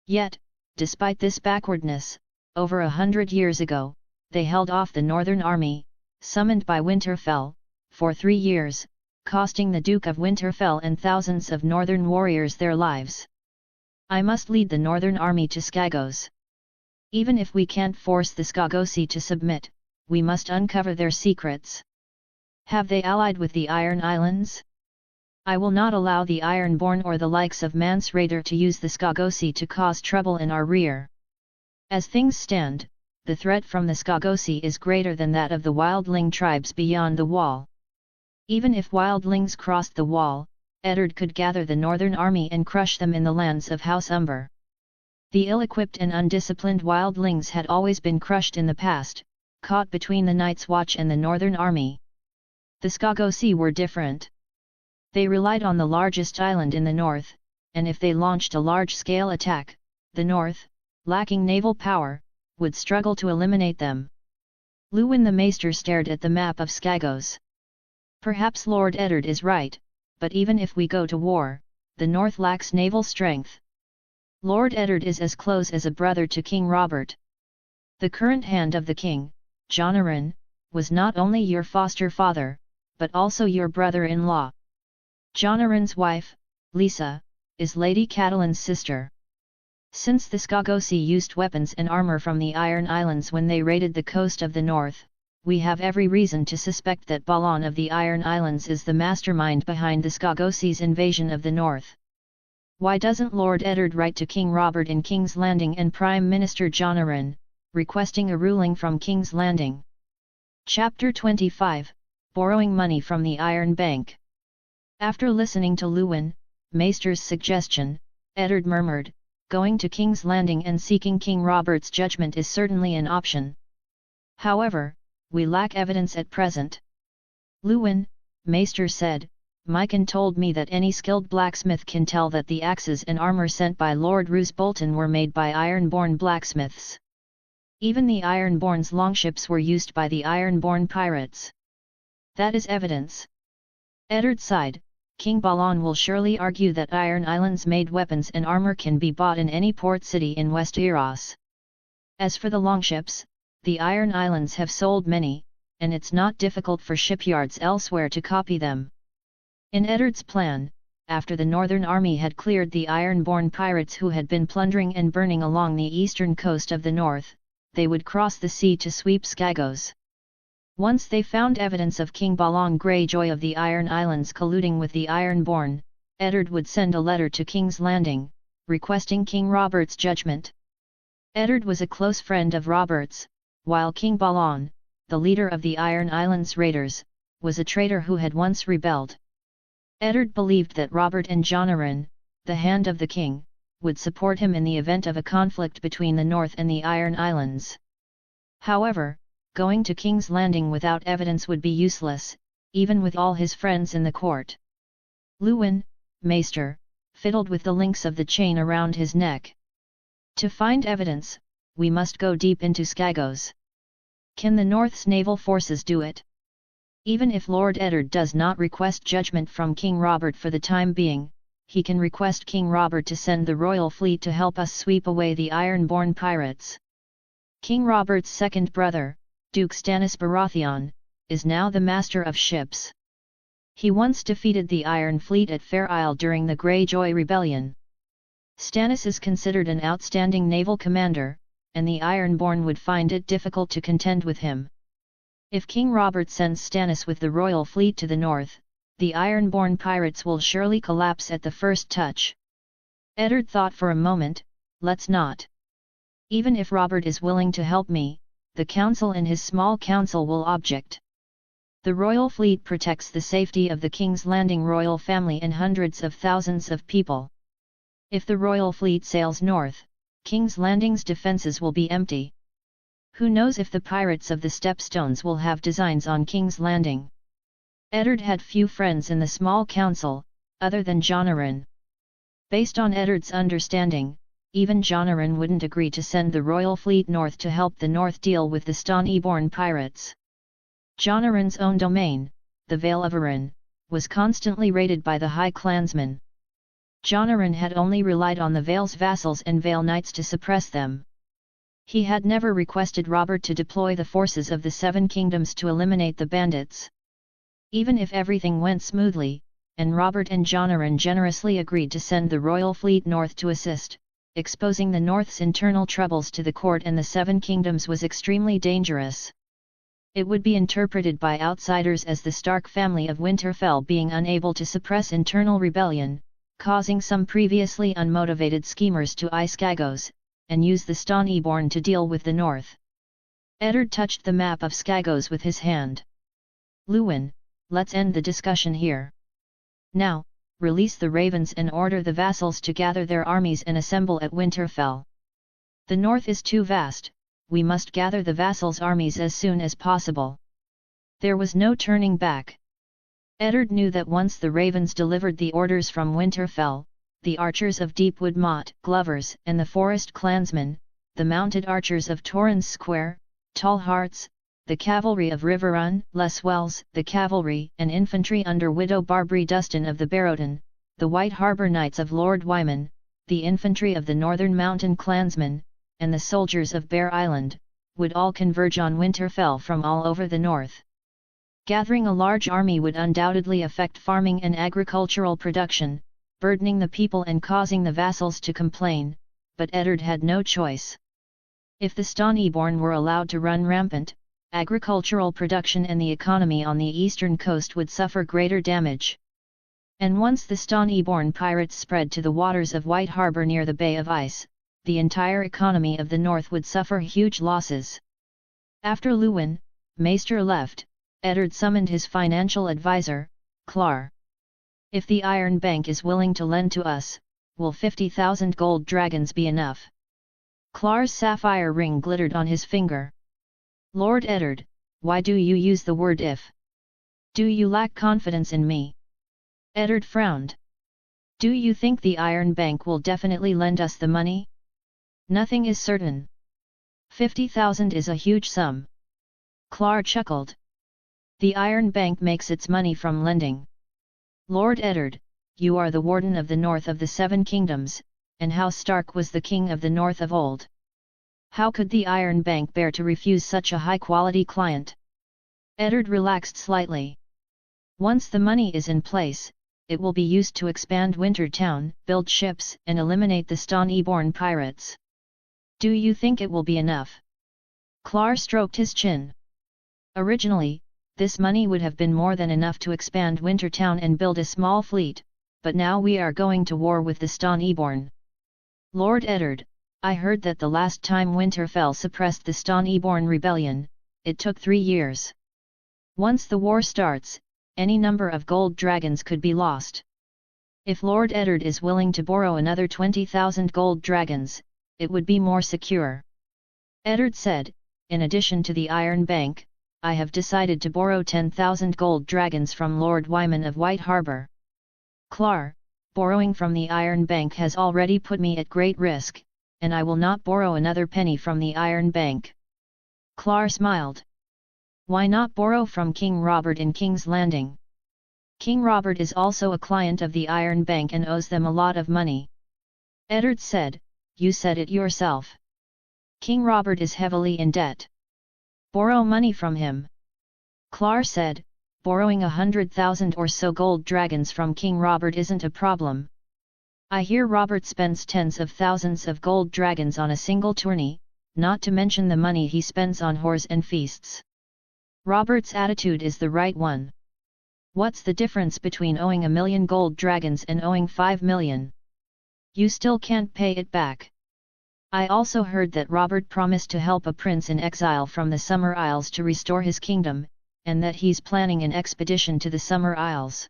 Yet, despite this backwardness, over 100 years ago, they held off the Northern Army, summoned by Winterfell, for 3 years, costing the Duke of Winterfell and thousands of Northern warriors their lives. I must lead the Northern Army to Skagos. Even if we can't force the Skagosi to submit, we must uncover their secrets. Have they allied with the Iron Islands? I will not allow the Ironborn or the likes of Mance Rayder to use the Skagosi to cause trouble in our rear. As things stand, the threat from the Skagosi is greater than that of the wildling tribes beyond the wall. Even if wildlings crossed the wall, Eddard could gather the Northern Army and crush them in the lands of House Umber. The ill-equipped and undisciplined wildlings had always been crushed in the past, caught between the Night's Watch and the Northern Army. The Skagosi were different. They relied on the largest island in the north, and if they launched a large-scale attack, the north, lacking naval power, would struggle to eliminate them. Lewin the Maester stared at the map of Skagos. Perhaps Lord Eddard is right, but even if we go to war, the north lacks naval strength. Lord Eddard is as close as a brother to King Robert. The current hand of the king, Jonaran, was not only your foster father, but also your brother-in-law. Jonaran's wife, Lisa, is Lady Catelyn's sister. Since the Skagosi used weapons and armor from the Iron Islands when they raided the coast of the north, we have every reason to suspect that Balon of the Iron Islands is the mastermind behind the Skagosi's invasion of the north. Why doesn't Lord Eddard write to King Robert in King's Landing and Prime Minister Jonaran, requesting a ruling from King's Landing? Chapter 25, Borrowing Money from the Iron Bank. After listening to Lewin, Maester's suggestion, Eddard murmured, going to King's Landing and seeking King Robert's judgment is certainly an option. However, we lack evidence at present. Lewin, Maester said, Mycon told me that any skilled blacksmith can tell that the axes and armor sent by Lord Roose Bolton were made by iron-born blacksmiths. Even the iron-born's longships were used by the iron-born pirates. That is evidence. Eddard sighed. King Balon will surely argue that Iron Islands-made weapons and armor can be bought in any port city in West Eros. As for the longships, the Iron Islands have sold many, and it's not difficult for shipyards elsewhere to copy them. In Eddard's plan, after the Northern Army had cleared the iron-born pirates who had been plundering and burning along the eastern coast of the north, they would cross the sea to sweep Skagos. Once they found evidence of King Balon Greyjoy of the Iron Islands colluding with the Iron-born, Eddard would send a letter to King's Landing, requesting King Robert's judgment. Eddard was a close friend of Robert's, while King Balon, the leader of the Iron Islands raiders, was a traitor who had once rebelled. Eddard believed that Robert and Jonaran, the hand of the king, would support him in the event of a conflict between the North and the Iron Islands. However, going to King's Landing without evidence would be useless, even with all his friends in the court. Lewin, Maester, fiddled with the links of the chain around his neck. To find evidence, we must go deep into Skagos. Can the North's naval forces do it? Even if Lord Eddard does not request judgment from King Robert for the time being, he can request King Robert to send the royal fleet to help us sweep away the iron-born pirates. King Robert's second brother, Duke Stannis Baratheon, is now the master of ships. He once defeated the Iron Fleet at Fair Isle during the Greyjoy Rebellion. Stannis is considered an outstanding naval commander, and the Ironborn would find it difficult to contend with him. If King Robert sends Stannis with the royal fleet to the north, the Ironborn pirates will surely collapse at the first touch. Eddard thought for a moment, let's not. Even if Robert is willing to help me, the council and his small council will object. The royal fleet protects the safety of the King's Landing royal family and hundreds of thousands of people. If the royal fleet sails north, King's Landing's defenses will be empty. Who knows if the pirates of the Stepstones will have designs on King's Landing? Eddard had few friends in the small council, other than Jonaran. Based on Eddard's understanding, even Jonaran wouldn't agree to send the royal fleet north to help the north deal with the Stony-born pirates. Jonaran's own domain, the Vale of Arryn, was constantly raided by the High Clansmen. Jonaran had only relied on the Vale's vassals and Vale Knights to suppress them. He had never requested Robert to deploy the forces of the Seven Kingdoms to eliminate the bandits. Even if everything went smoothly, and Robert and Jonaran generously agreed to send the royal fleet north to assist, exposing the North's internal troubles to the court and the Seven Kingdoms was extremely dangerous. It would be interpreted by outsiders as the Stark family of Winterfell being unable to suppress internal rebellion, causing some previously unmotivated schemers to eye Skagos, and use the Stony-born to deal with the North. Eddard touched the map of Skagos with his hand. Lewin, let's end the discussion here. Now, release the ravens and order the vassals to gather their armies and assemble at Winterfell. The North is too vast, we must gather the vassals' armies as soon as possible. There was no turning back. Eddard knew that once the ravens delivered the orders from Winterfell, the archers of Deepwood Motte, Glovers, and the forest clansmen, the mounted archers of Torrens Square, Tall Hearts, the cavalry of Riverrun, Les Wells, the cavalry and infantry under Widow Barbary Dustin of the Barrowton, the White Harbour Knights of Lord Wyman, the infantry of the northern mountain clansmen, and the soldiers of Bear Island, would all converge on Winterfell from all over the north. Gathering a large army would undoubtedly affect farming and agricultural production, burdening the people and causing the vassals to complain, but Eddard had no choice. If the Stonyborn were allowed to run rampant, agricultural production and the economy on the eastern coast would suffer greater damage. And once the Stonyborn pirates spread to the waters of White Harbour near the Bay of Ice, the entire economy of the north would suffer huge losses. After Luwin, Maester left, Eddard summoned his financial advisor, Clar. If the Iron Bank is willing to lend to us, will 50,000 gold dragons be enough? Clar's sapphire ring glittered on his finger. Lord Eddard, why do you use the word if? Do you lack confidence in me? Eddard frowned. Do you think the Iron Bank will definitely lend us the money? Nothing is certain. 50,000 is a huge sum. Clar chuckled. The Iron Bank makes its money from lending. Lord Eddard, you are the warden of the north of the Seven Kingdoms, and House Stark was the king of the north of old. How could the Iron Bank bear to refuse such a high-quality client? Eddard relaxed slightly. Once the money is in place, it will be used to expand Wintertown, build ships, and eliminate the Stonyborn pirates. Do you think it will be enough? Clar stroked his chin. Originally, this money would have been more than enough to expand Wintertown and build a small fleet, but now we are going to war with the Stonyborn. Lord Eddard, I heard that the last time Winterfell suppressed the Stonyborn rebellion, it took 3 years. Once the war starts, any number of gold dragons could be lost. If Lord Eddard is willing to borrow another 20,000 gold dragons, it would be more secure. Eddard said, in addition to the Iron Bank, I have decided to borrow 10,000 gold dragons from Lord Wyman of White Harbour. Clar, borrowing from the Iron Bank has already put me at great risk, and I will not borrow another penny from the Iron Bank. Clar smiled. Why not borrow from King Robert in King's Landing? King Robert is also a client of the Iron Bank and owes them a lot of money. Eddard said, you said it yourself. King Robert is heavily in debt. Borrow money from him. Clar said, borrowing 100,000 or so gold dragons from King Robert isn't a problem. I hear Robert spends tens of thousands of gold dragons on a single tourney, not to mention the money he spends on whores and feasts. Robert's attitude is the right one. What's the difference between owing 1 million gold dragons and owing 5 million? You still can't pay it back. I also heard that Robert promised to help a prince in exile from the Summer Isles to restore his kingdom, and that he's planning an expedition to the Summer Isles.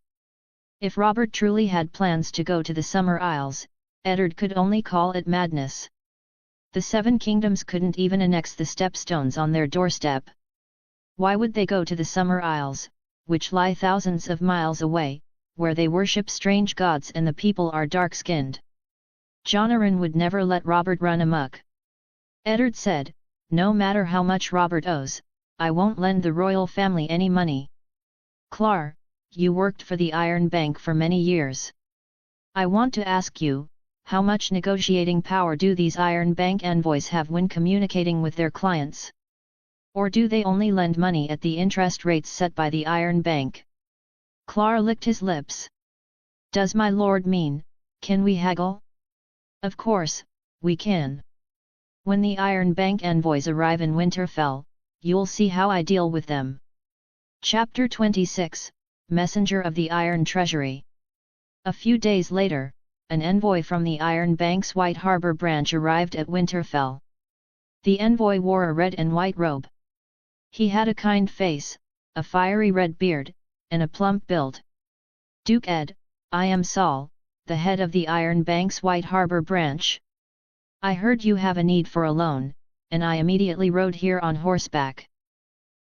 If Robert truly had plans to go to the Summer Isles, Eddard could only call it madness. The Seven Kingdoms couldn't even annex the stepstones on their doorstep. Why would they go to the Summer Isles, which lie thousands of miles away, where they worship strange gods and the people are dark-skinned? Jonaran would never let Robert run amok. Eddard said, no matter how much Robert owes, I won't lend the royal family any money. Clar, you worked for the Iron Bank for many years. I want to ask you, how much negotiating power do these Iron Bank envoys have when communicating with their clients? Or do they only lend money at the interest rates set by the Iron Bank? Clar licked his lips. Does my lord mean, can we haggle? Of course, we can. When the Iron Bank envoys arrive in Winterfell, you'll see how I deal with them. Chapter 26, Messenger of the Iron Treasury. A few days later, an envoy from the Iron Bank's White Harbour branch arrived at Winterfell. The envoy wore a red and white robe. He had a kind face, a fiery red beard, and a plump build. Duke Ed, I am Saul, the head of the Iron Bank's White Harbour branch. I heard you have a need for a loan, and I immediately rode here on horseback.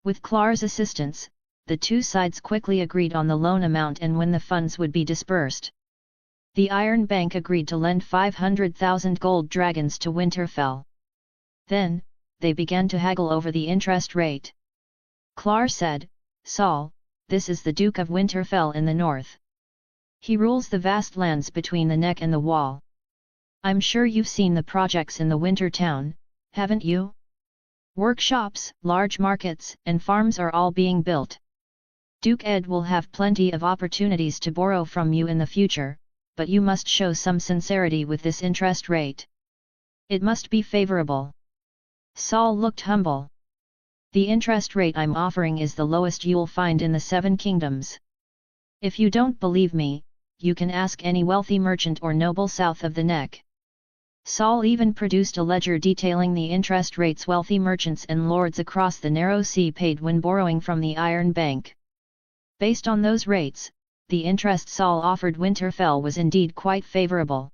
With Clar's assistance, the two sides quickly agreed on the loan amount and when the funds would be disbursed. The Iron Bank agreed to lend 500,000 gold dragons to Winterfell. Then, they began to haggle over the interest rate. Clar said, Saul, this is the Duke of Winterfell in the north. He rules the vast lands between the neck and the wall. I'm sure you've seen the projects in the winter town, haven't you? Workshops, large markets, and farms are all being built. Duke Ed will have plenty of opportunities to borrow from you in the future, but you must show some sincerity with this interest rate. It must be favorable. Saul looked humble. The interest rate I'm offering is the lowest you'll find in the 7 kingdoms. If you don't believe me, you can ask any wealthy merchant or noble south of the Neck. Saul even produced a ledger detailing the interest rates wealthy merchants and lords across the narrow sea paid when borrowing from the Iron Bank. Based on those rates, the interest Saul offered Winterfell was indeed quite favorable.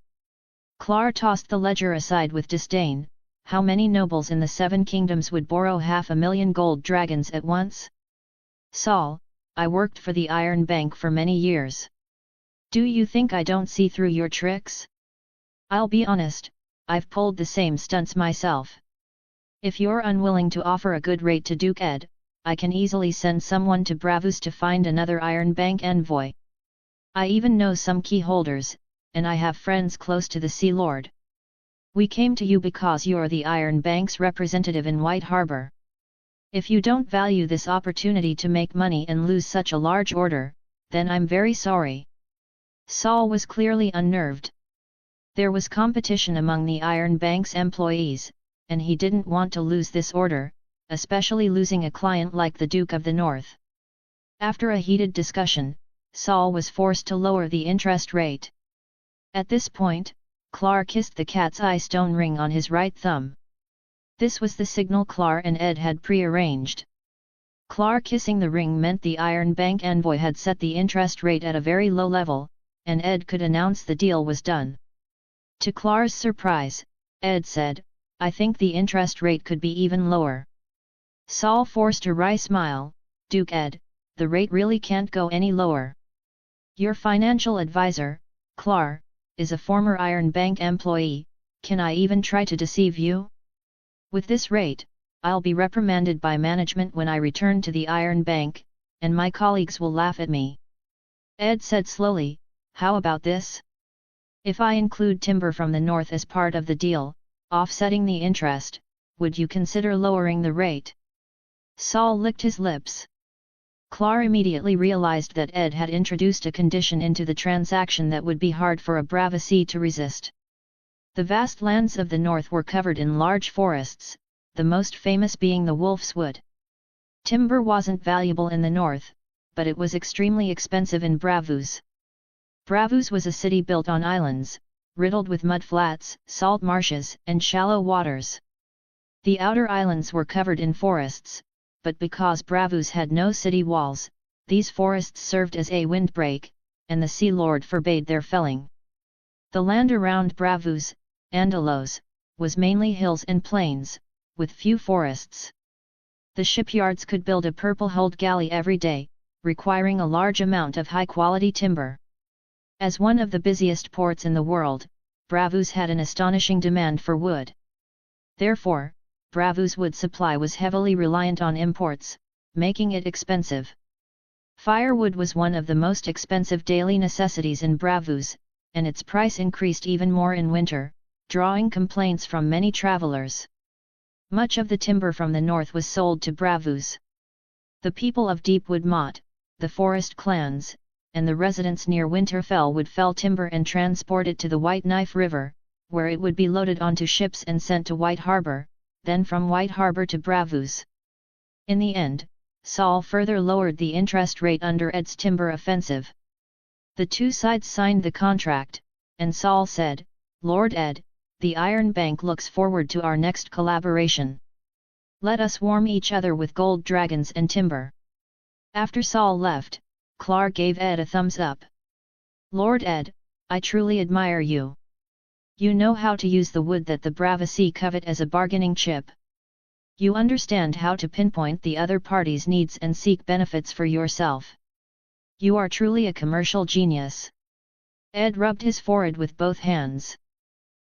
Clar tossed the ledger aside with disdain. How many nobles in the 7 kingdoms would borrow 500,000 gold dragons at once? Saul, I worked for the Iron Bank for many years. Do you think I don't see through your tricks? I'll be honest, I've pulled the same stunts myself. If you're unwilling to offer a good rate to Duke Ed, I can easily send someone to Bravos to find another Iron Bank envoy. I even know some key holders, and I have friends close to the Sea Lord. We came to you because you're the Iron Bank's representative in White Harbor. If you don't value this opportunity to make money and lose such a large order, then I'm very sorry. Saul was clearly unnerved. There was competition among the Iron Bank's employees, and he didn't want to lose this order, especially losing a client like the Duke of the North. After a heated discussion, Saul was forced to lower the interest rate. At this point, Clar kissed the cat's eye stone ring on his right thumb. This was the signal Clar and Ed had pre-arranged. Clar kissing the ring meant the Iron Bank envoy had set the interest rate at a very low level, and Ed could announce the deal was done. To Clar's surprise, Ed said, I think the interest rate could be even lower. Saul forced a wry smile. Duke Ed, the rate really can't go any lower. Your financial advisor, Clar, is a former Iron Bank employee. Can I even try to deceive you? With this rate, I'll be reprimanded by management when I return to the Iron Bank, and my colleagues will laugh at me. Ed said slowly, how about this? If I include timber from the north as part of the deal, offsetting the interest, would you consider lowering the rate? Saul licked his lips. Clar immediately realized that Ed had introduced a condition into the transaction that would be hard for a Bravasi to resist. The vast lands of the north were covered in large forests, the most famous being the Wolf's Wood. Timber wasn't valuable in the north, but it was extremely expensive in Bravos. Bravos was a city built on islands, riddled with mudflats, salt marshes, and shallow waters. The outer islands were covered in forests, but because Bravos had no city walls, these forests served as a windbreak, and the Sea Lord forbade their felling. The land around Bravos, Andalos, was mainly hills and plains, with few forests. The shipyards could build a purple-hulled galley every day, requiring a large amount of high-quality timber. As one of the busiest ports in the world, Bravos had an astonishing demand for wood. Therefore, Bravos' wood supply was heavily reliant on imports, making it expensive. Firewood was one of the most expensive daily necessities in Bravos, and its price increased even more in winter, drawing complaints from many travelers. Much of the timber from the north was sold to Bravos. The people of Deepwood Motte, the forest clans, and the residents near Winterfell would fell timber and transport it to the White Knife River, where it would be loaded onto ships and sent to White Harbor, then from White Harbor to Bravos. In the end, Saul further lowered the interest rate under Ed's timber offensive. The two sides signed the contract, and Saul said, Lord Ed, the Iron Bank looks forward to our next collaboration. Let us warm each other with gold dragons and timber. After Saul left, Clar gave Ed a thumbs up. Lord Ed, I truly admire you. You know how to use the wood that the Bravasi covet as a bargaining chip. You understand how to pinpoint the other party's needs and seek benefits for yourself. You are truly a commercial genius. Ed rubbed his forehead with both hands.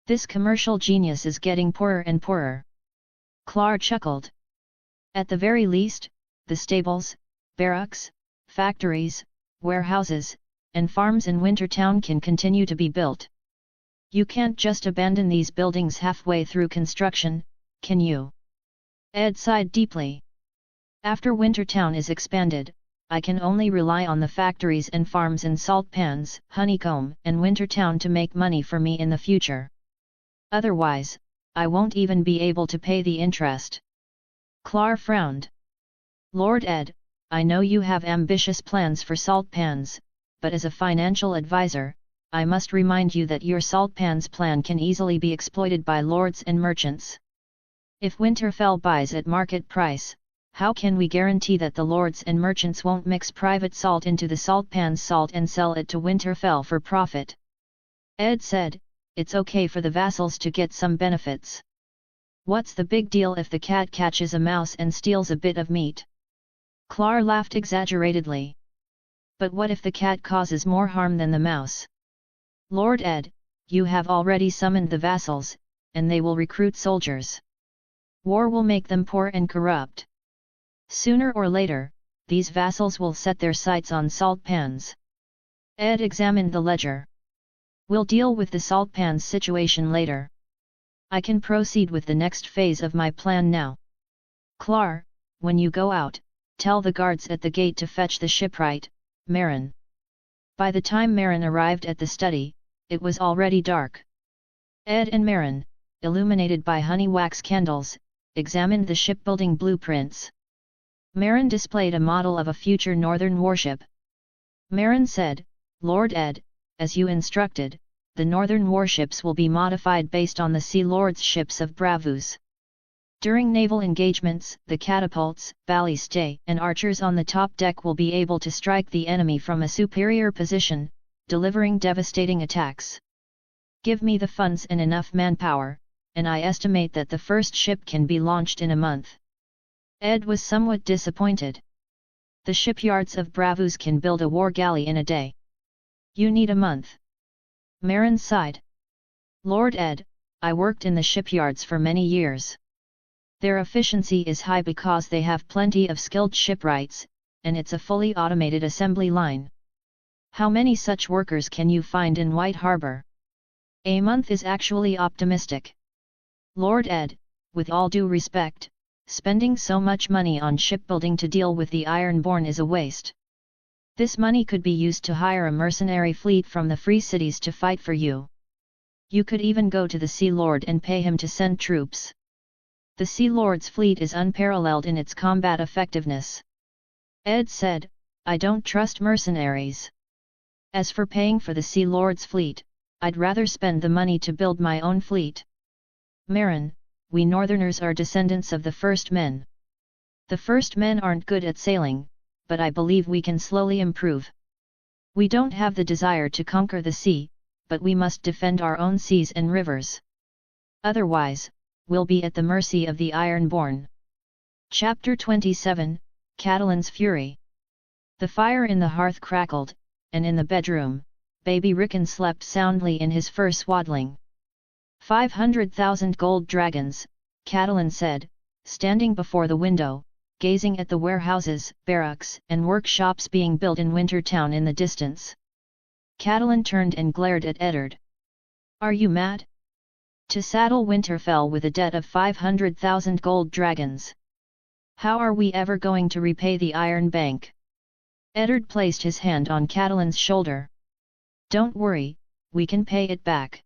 This commercial genius is getting poorer and poorer. Clar chuckled. At the very least, the stables, barracks, factories, warehouses, and farms in Wintertown can continue to be built. You can't just abandon these buildings halfway through construction, can you? Ed sighed deeply. After Wintertown is expanded, I can only rely on the factories and farms in Salt Pans, Honeycomb, and Wintertown to make money for me in the future. Otherwise, I won't even be able to pay the interest. Clar frowned. Lord Ed, I know you have ambitious plans for Salt Pans, but as a financial advisor, I must remind you that your Salt Pans plan can easily be exploited by lords and merchants. If Winterfell buys at market price, how can we guarantee that the lords and merchants won't mix private salt into the Salt Pans salt and sell it to Winterfell for profit? Ed said, it's okay for the vassals to get some benefits. What's the big deal if the cat catches a mouse and steals a bit of meat? Clar laughed exaggeratedly. But what if the cat causes more harm than the mouse? Lord Ed, you have already summoned the vassals, and they will recruit soldiers. War will make them poor and corrupt. Sooner or later, these vassals will set their sights on Salt Pans. Ed examined the ledger. We'll deal with the Salt Pans situation later. I can proceed with the next phase of my plan now. Clar, when you go out, tell the guards at the gate to fetch the shipwright, Meryn. By the time Meryn arrived at the study, it was already dark. Ed and Meryn, illuminated by honey wax candles, examined the shipbuilding blueprints. Meryn displayed a model of a future northern warship. Meryn said, Lord Ed, as you instructed, the northern warships will be modified based on the Sea Lord's ships of Bravus. During naval engagements, the catapults, ballistae, and archers on the top deck will be able to strike the enemy from a superior position, delivering devastating attacks. Give me the funds and enough manpower, and I estimate that the first ship can be launched in a month. Ed was somewhat disappointed. The shipyards of Bravus can build a war galley in a day. You need a month. Meryn sighed. Lord Ed, I worked in the shipyards for many years. Their efficiency is high because they have plenty of skilled shipwrights, and it's a fully automated assembly line. How many such workers can you find in White Harbor? A month is actually optimistic. Lord Ed, with all due respect, spending so much money on shipbuilding to deal with the Ironborn is a waste. This money could be used to hire a mercenary fleet from the free cities to fight for you. You could even go to the Sea Lord and pay him to send troops. The Sea Lord's fleet is unparalleled in its combat effectiveness. Ed said, I don't trust mercenaries. As for paying for the Sea Lord's fleet, I'd rather spend the money to build my own fleet. Meryn, we Northerners are descendants of the First Men. The First Men aren't good at sailing, but I believe we can slowly improve. We don't have the desire to conquer the sea, but we must defend our own seas and rivers. Otherwise, we'll be at the mercy of the Ironborn. Chapter 27, Catelyn's Fury. The fire in the hearth crackled, and in the bedroom, baby Rickon slept soundly in his fur swaddling. 500,000 gold dragons, Catelyn said, standing before the window, gazing at the warehouses, barracks, and workshops being built in Wintertown in the distance. Catelyn turned and glared at Eddard. Are you mad? To saddle Winterfell with a debt of 500,000 gold dragons. How are we ever going to repay the Iron Bank? Eddard placed his hand on Catelyn's shoulder. Don't worry, we can pay it back.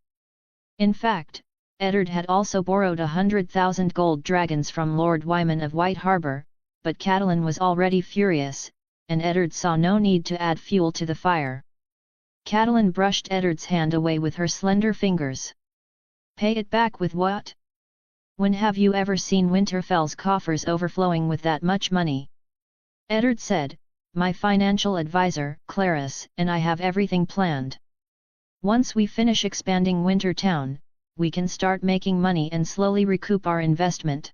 In fact, Eddard had also borrowed 100,000 gold dragons from Lord Wyman of White Harbor, but Catelyn was already furious, and Eddard saw no need to add fuel to the fire. Catelyn brushed Eddard's hand away with her slender fingers. Pay it back with what? When have you ever seen Winterfell's coffers overflowing with that much money? Eddard said, my financial advisor, Clarice, and I have everything planned. Once we finish expanding Wintertown, we can start making money and slowly recoup our investment.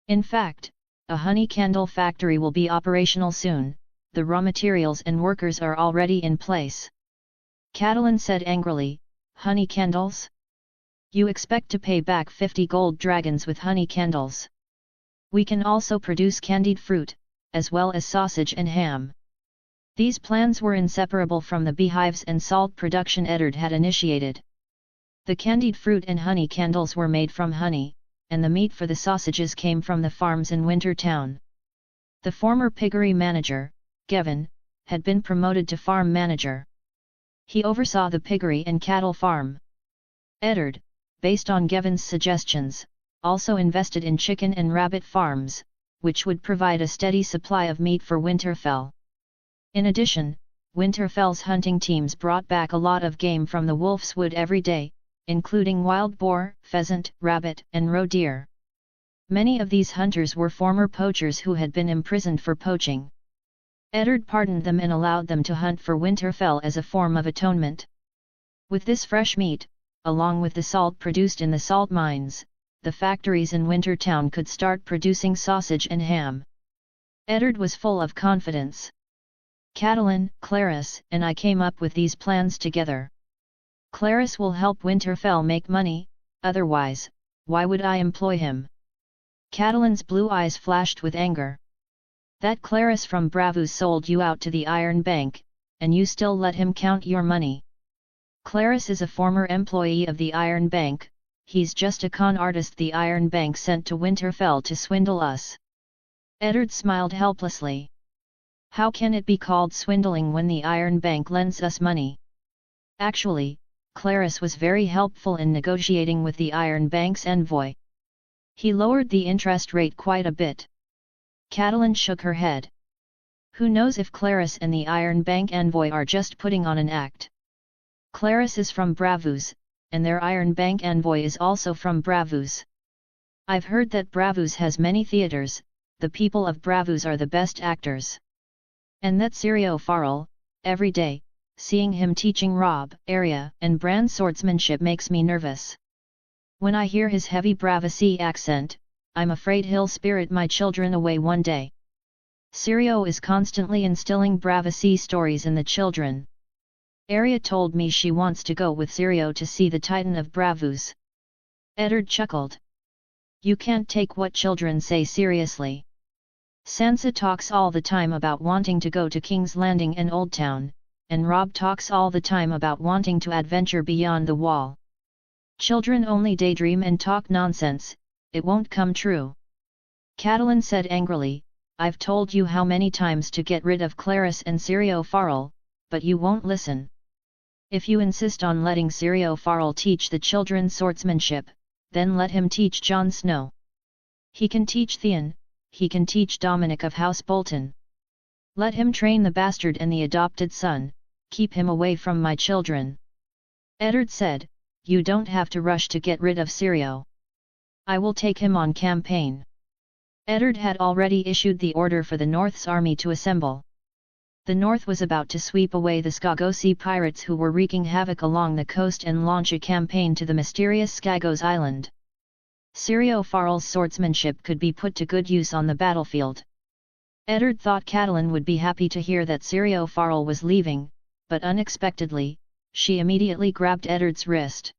In fact, a honey candle factory will be operational soon, the raw materials and workers are already in place. Catelyn said angrily, honey candles? You expect to pay back 50 gold dragons with honey candles? We can also produce candied fruit, as well as sausage and ham. These plans were inseparable from the beehives and salt production Eddard had initiated. The candied fruit and honey candles were made from honey, and the meat for the sausages came from the farms in Winter Town. The former piggery manager, Gavin, had been promoted to farm manager. He oversaw the piggery and cattle farm. Eddard, based on Gavin's suggestions, also invested in chicken and rabbit farms, which would provide a steady supply of meat for Winterfell. In addition, Winterfell's hunting teams brought back a lot of game from the Wolf's Wood every day, including wild boar, pheasant, rabbit, and roe deer. Many of these hunters were former poachers who had been imprisoned for poaching. Eddard pardoned them and allowed them to hunt for Winterfell as a form of atonement. With this fresh meat, along with the salt produced in the salt mines, the factories in Winter Town could start producing sausage and ham. Eddard was full of confidence. Catelyn, Clarice, and I came up with these plans together. Clarice will help Winterfell make money, otherwise, why would I employ him? Catelyn's blue eyes flashed with anger. That Clarice from Bravos sold you out to the Iron Bank, and you still let him count your money. Clarice is a former employee of the Iron Bank, he's just a con artist the Iron Bank sent to Winterfell to swindle us. Eddard smiled helplessly. How can it be called swindling when the Iron Bank lends us money? Actually, Clarice was very helpful in negotiating with the Iron Bank's envoy. He lowered the interest rate quite a bit. Catelyn shook her head. Who knows if Clarice and the Iron Bank envoy are just putting on an act? Clarice is from Bravos, and their Iron Bank envoy is also from Bravos. I've heard that Bravos has many theatres, the people of Bravos are the best actors. And that Syrio Farrell, every day, seeing him teaching Robb, Arya, and Bran swordsmanship makes me nervous. When I hear his heavy Bravasi accent, I'm afraid he'll spirit my children away one day. Syrio is constantly instilling Bravasi stories in the children. Arya told me she wants to go with Syrio to see the Titan of Bravos. Eddard chuckled. You can't take what children say seriously. Sansa talks all the time about wanting to go to King's Landing and Old Town, and Robb talks all the time about wanting to adventure beyond the wall. Children only daydream and talk nonsense, it won't come true. Catelyn said angrily, I've told you how many times to get rid of Clarice and Syrio Farrell, but you won't listen. If you insist on letting Syrio Farrell teach the children swordsmanship, then let him teach Jon Snow. He can teach Theon, he can teach Dominic of House Bolton. Let him train the bastard and the adopted son, keep him away from my children. Eddard said, you don't have to rush to get rid of Syrio. I will take him on campaign. Eddard had already issued the order for the North's army to assemble. The North was about to sweep away the Skagosi pirates who were wreaking havoc along the coast and launch a campaign to the mysterious Skagos Island. Syrio Farrell's swordsmanship could be put to good use on the battlefield. Eddard thought Catelyn would be happy to hear that Syrio Farrell was leaving, but unexpectedly, she immediately grabbed Eddard's wrist.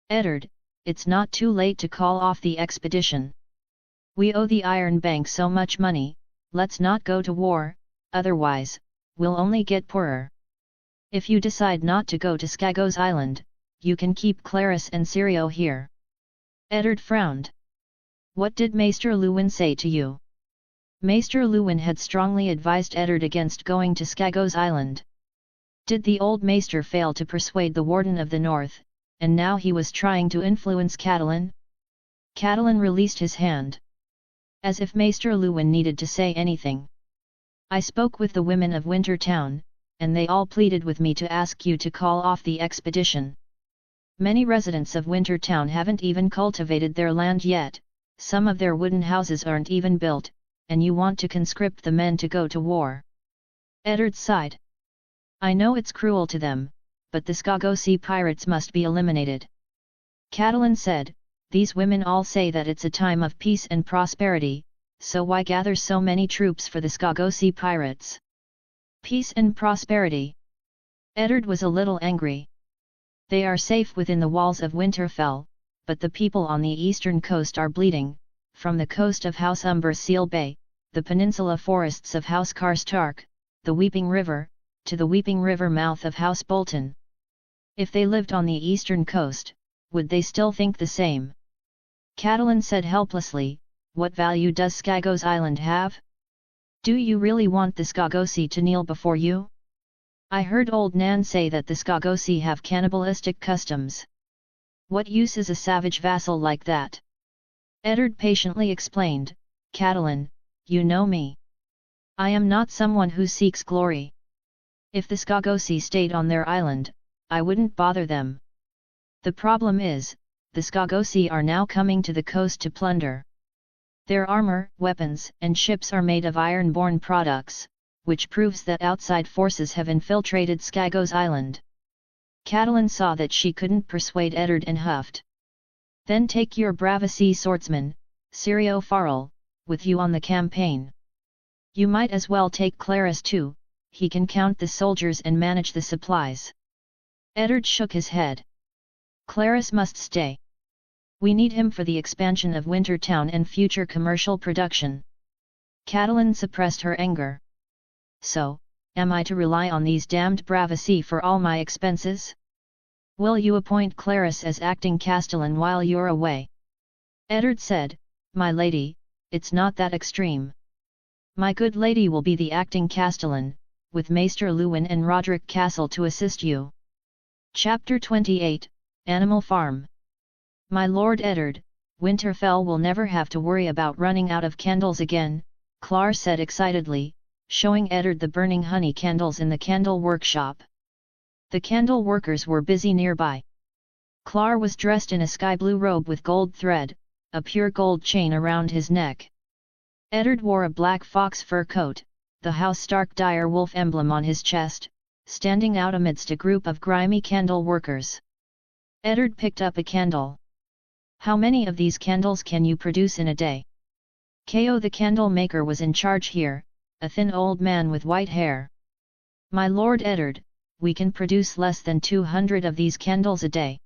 Eddard, it's not too late to call off the expedition. We owe the Iron Bank so much money, let's not go to war, otherwise, we'll only get poorer. If you decide not to go to Skagos Island, you can keep Clarice and Syrio here. Eddard frowned. What did Maester Luwin say to you? Maester Luwin had strongly advised Eddard against going to Skagos Island. Did the old Maester fail to persuade the Warden of the North, and now he was trying to influence Catelyn? Catelyn released his hand. As if Maester Luwin needed to say anything. I spoke with the women of Winter Town, and they all pleaded with me to ask you to call off the expedition. Many residents of Winter Town haven't even cultivated their land yet, some of their wooden houses aren't even built, and you want to conscript the men to go to war. Eddard sighed. I know it's cruel to them, but the Skagosi pirates must be eliminated. Catelyn said, these women all say that it's a time of peace and prosperity, so why gather so many troops for the Skagosi pirates? Peace and prosperity. Eddard was a little angry. They are safe within the walls of Winterfell, but the people on the eastern coast are bleeding, from the coast of House Umber-Seal Bay, the peninsula forests of House Karstark, the Weeping River, to the Weeping River mouth of House Bolton. If they lived on the eastern coast, would they still think the same? Catelyn said helplessly, what value does Skagos Island have? Do you really want the Skagosi to kneel before you? I heard old Nan say that the Skagosi have cannibalistic customs. What use is a savage vassal like that? Eddard patiently explained, Catelyn, you know me. I am not someone who seeks glory. If the Skagosi stayed on their island, I wouldn't bother them. The problem is, the Skagosi are now coming to the coast to plunder. Their armor, weapons, and ships are made of iron-borne products, which proves that outside forces have infiltrated Skagos Island. Catelyn saw that she couldn't persuade Eddard and huffed. Then take your Bravasi swordsman, Sirio Farrell, with you on the campaign. You might as well take Clarus too, he can count the soldiers and manage the supplies. Eddard shook his head. Clarus must stay. We need him for the expansion of Wintertown and future commercial production. Catelyn suppressed her anger. So, am I to rely on these damned Bravasi for all my expenses? Will you appoint Clarus as acting castellan while you're away? Eddard said, My lady, it's not that extreme. My good lady will be the acting castellan, with Maester Luwin and Roderick Castle to assist you. Chapter 28, Animal Farm. My Lord Eddard, Winterfell will never have to worry about running out of candles again, Clar said excitedly, showing Eddard the burning honey candles in the candle workshop. The candle workers were busy nearby. Clar was dressed in a sky-blue robe with gold thread, a pure gold chain around his neck. Eddard wore a black fox fur coat, the House Stark dire wolf emblem on his chest, standing out amidst a group of grimy candle workers. Eddard picked up a candle. How many of these candles can you produce in a day? Ko the candle maker was in charge here, a thin old man with white hair. My Lord Eddard, we can produce less than 200 of these candles a day.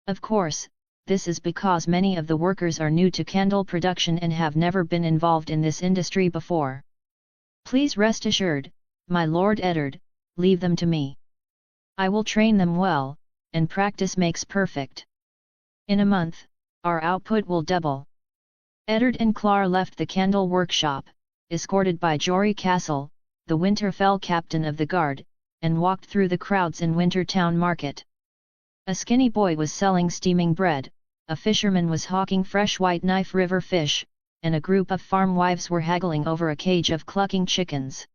Of course, this is because many of the workers are new to candle production and have never been involved in this industry before. Please rest assured, my Lord Eddard, leave them to me. I will train them well, and practice makes perfect. In a month, our output will double. Eddard and Clar left the candle workshop, escorted by Jory Castle, the Winterfell captain of the guard, and walked through the crowds in Wintertown Market. A skinny boy was selling steaming bread, a fisherman was hawking fresh white knife river fish, and a group of farm wives were haggling over a cage of clucking chickens.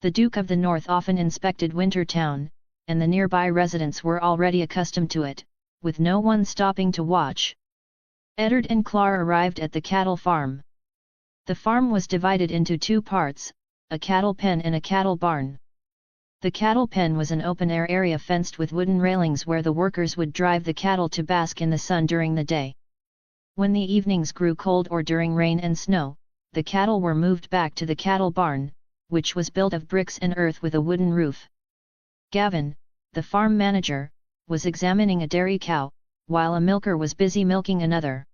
The Duke of the North often inspected Wintertown, and the nearby residents were already accustomed to it, with no one stopping to watch. Eddard and Clar arrived at the cattle farm. The farm was divided into two parts, a cattle pen and a cattle barn. The cattle pen was an open-air area fenced with wooden railings where the workers would drive the cattle to bask in the sun during the day. When the evenings grew cold or during rain and snow, the cattle were moved back to the cattle barn, which was built of bricks and earth with a wooden roof. Gavin, the farm manager, was examining a dairy cow, while a milker was busy milking another.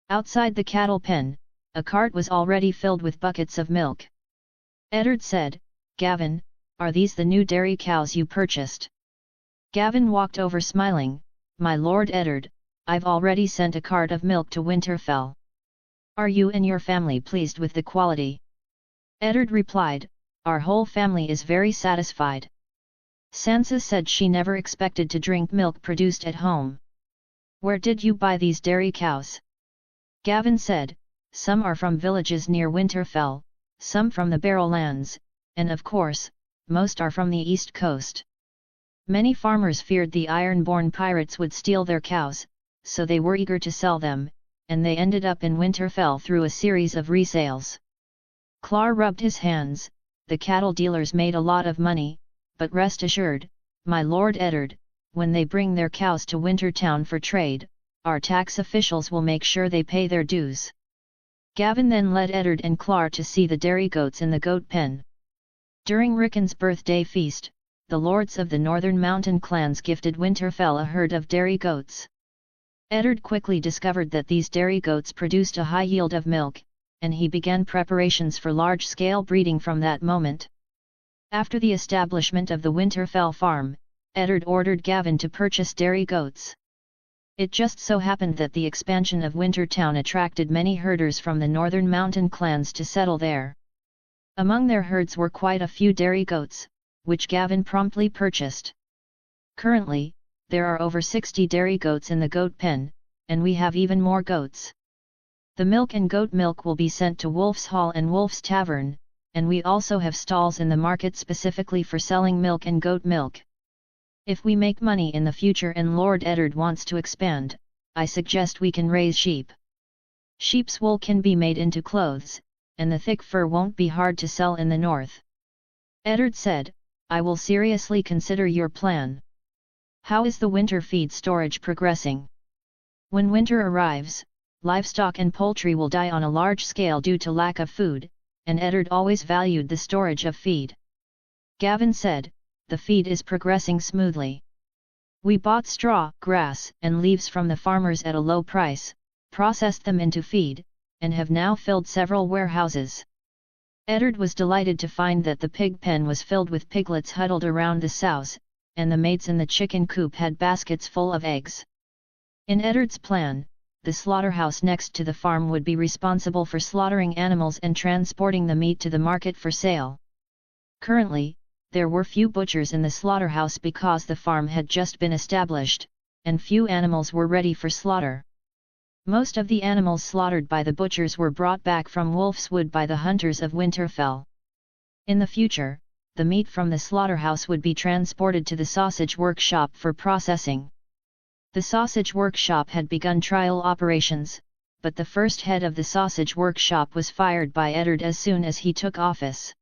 Outside the cattle pen, a cart was already filled with buckets of milk. Eddard said, Gavin, are these the new dairy cows you purchased? Gavin walked over smiling, My Lord Eddard, I've already sent a cart of milk to Winterfell. Are you and your family pleased with the quality? Eddard replied, Our whole family is very satisfied. Sansa said she never expected to drink milk produced at home. Where did you buy these dairy cows? Gavin said, Some are from villages near Winterfell, some from the Barrowlands, and of course, most are from the east coast. Many farmers feared the iron-born pirates would steal their cows, so they were eager to sell them, and they ended up in Winterfell through a series of resales. Clar rubbed his hands. The cattle dealers made a lot of money, but rest assured, my Lord Eddard, when they bring their cows to Wintertown for trade, our tax officials will make sure they pay their dues. Gavin then led Eddard and Clar to see the dairy goats in the goat pen. During Rickon's birthday feast, the lords of the northern mountain clans gifted Winterfell a herd of dairy goats. Eddard quickly discovered that these dairy goats produced a high yield of milk, and he began preparations for large-scale breeding from that moment. After the establishment of the Winterfell farm, Eddard ordered Gavin to purchase dairy goats. It just so happened that the expansion of Wintertown attracted many herders from the northern mountain clans to settle there. Among their herds were quite a few dairy goats, which Gavin promptly purchased. Currently, there are over 60 dairy goats in the goat pen, and we have even more goats. The milk and goat milk will be sent to Wolf's Hall and Wolf's Tavern, and we also have stalls in the market specifically for selling milk and goat milk. If we make money in the future and Lord Eddard wants to expand, I suggest we can raise sheep. Sheep's wool can be made into clothes, and the thick fur won't be hard to sell in the north. Eddard said, I will seriously consider your plan. How is the winter feed storage progressing? When winter arrives, livestock and poultry will die on a large scale due to lack of food, and Eddard always valued the storage of feed. Gavin said, the feed is progressing smoothly. We bought straw, grass, and leaves from the farmers at a low price, processed them into feed, and have now filled several warehouses. Eddard was delighted to find that the pig pen was filled with piglets huddled around the sows, and the maids in the chicken coop had baskets full of eggs. In Eddard's plan, the slaughterhouse next to the farm would be responsible for slaughtering animals and transporting the meat to the market for sale. Currently, there were few butchers in the slaughterhouse because the farm had just been established, and few animals were ready for slaughter. Most of the animals slaughtered by the butchers were brought back from Wolf's Wood by the hunters of Winterfell. In the future, the meat from the slaughterhouse would be transported to the sausage workshop for processing. The sausage workshop had begun trial operations, but the first head of the sausage workshop was fired by Eddard as soon as he took office.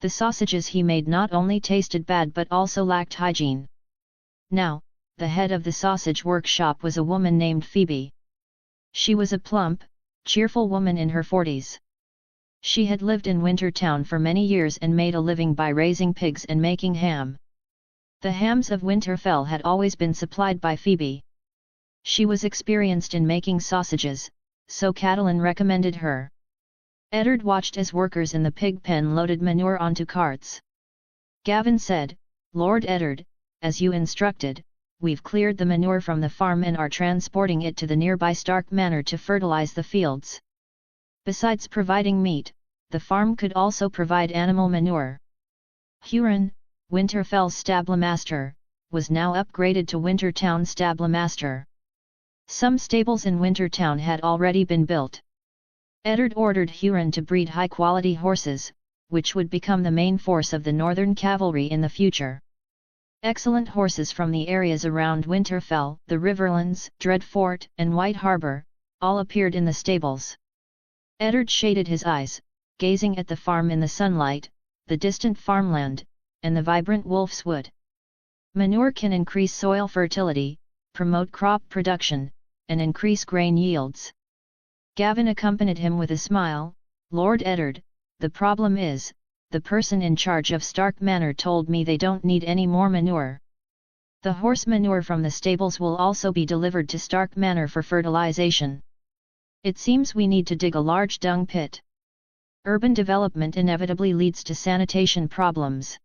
The sausages he made not only tasted bad but also lacked hygiene. Now, the head of the sausage workshop was a woman named Phoebe. She was a plump, cheerful woman in her 40s. She had lived in Wintertown for many years and made a living by raising pigs and making ham. The hams of Winterfell had always been supplied by Phoebe. She was experienced in making sausages, so Catelyn recommended her. Eddard watched as workers in the pig pen loaded manure onto carts. Gavin said, Lord Eddard, as you instructed, we've cleared the manure from the farm and are transporting it to the nearby Stark Manor to fertilize the fields. Besides providing meat, the farm could also provide animal manure. Huron, Winterfell's stablemaster, was now upgraded to Wintertown stablemaster. Some stables in Wintertown had already been built. Eddard ordered Huron to breed high-quality horses, which would become the main force of the Northern Cavalry in the future. Excellent horses from the areas around Winterfell, the Riverlands, Dreadfort, and White Harbour, all appeared in the stables. Eddard shaded his eyes, gazing at the farm in the sunlight, the distant farmland, and the vibrant Wolf's Wood. Manure can increase soil fertility, promote crop production, and increase grain yields. Gavin accompanied him with a smile. Lord Eddard, the problem is, the person in charge of Stark Manor told me they don't need any more manure. The horse manure from the stables will also be delivered to Stark Manor for fertilization. It seems we need to dig a large dung pit. Urban development inevitably leads to sanitation problems.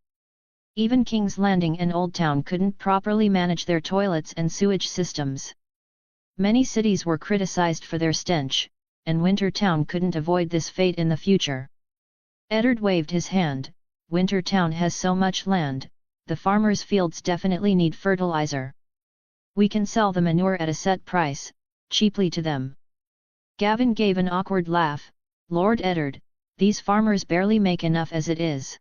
Even King's Landing and Old Town couldn't properly manage their toilets and sewage systems. Many cities were criticized for their stench, and Wintertown couldn't avoid this fate in the future. Eddard waved his hand. Wintertown has so much land, the farmers' fields definitely need fertilizer. We can sell the manure at a set price, cheaply to them. Gavin gave an awkward laugh. Lord Eddard, these farmers barely make enough as it is.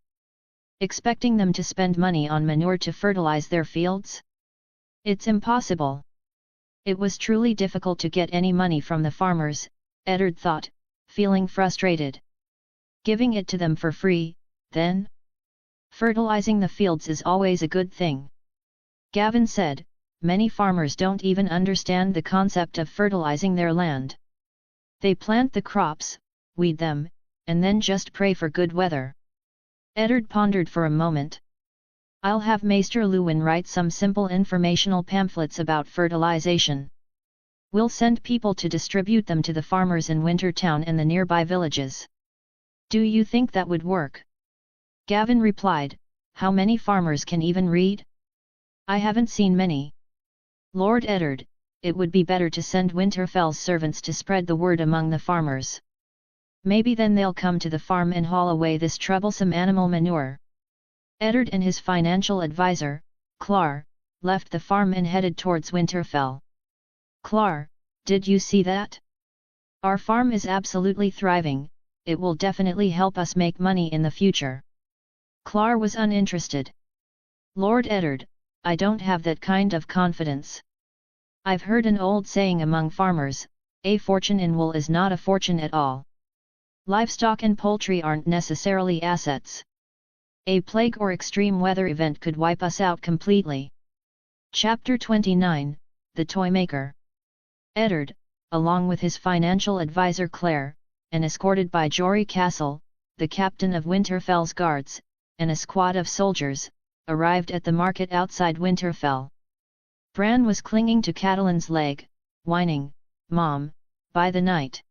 Expecting them to spend money on manure to fertilize their fields? It's impossible. It was truly difficult to get any money from the farmers, Eddard thought, feeling frustrated. Giving it to them for free, then? Fertilizing the fields is always a good thing. Gavin said, many farmers don't even understand the concept of fertilizing their land. They plant the crops, weed them, and then just pray for good weather. Eddard pondered for a moment. I'll have Maester Luwin write some simple informational pamphlets about fertilization. We'll send people to distribute them to the farmers in Wintertown and the nearby villages. Do you think that would work? Gavin replied, how many farmers can even read? I haven't seen many. Lord Eddard, it would be better to send Winterfell's servants to spread the word among the farmers. Maybe then they'll come to the farm and haul away this troublesome animal manure. Eddard and his financial advisor, Clar, left the farm and headed towards Winterfell. Clar, did you see that? Our farm is absolutely thriving, it will definitely help us make money in the future. Clar was uninterested. Lord Eddard, I don't have that kind of confidence. I've heard an old saying among farmers, a fortune in wool is not a fortune at all. Livestock and poultry aren't necessarily assets. A plague or extreme weather event could wipe us out completely. Chapter 29, The Toymaker. Eddard, along with his financial advisor Claire, and escorted by Jory Castle, the captain of Winterfell's guards, and a squad of soldiers, arrived at the market outside Winterfell. Bran was clinging to Catelyn's leg, whining, "Mom, by the night."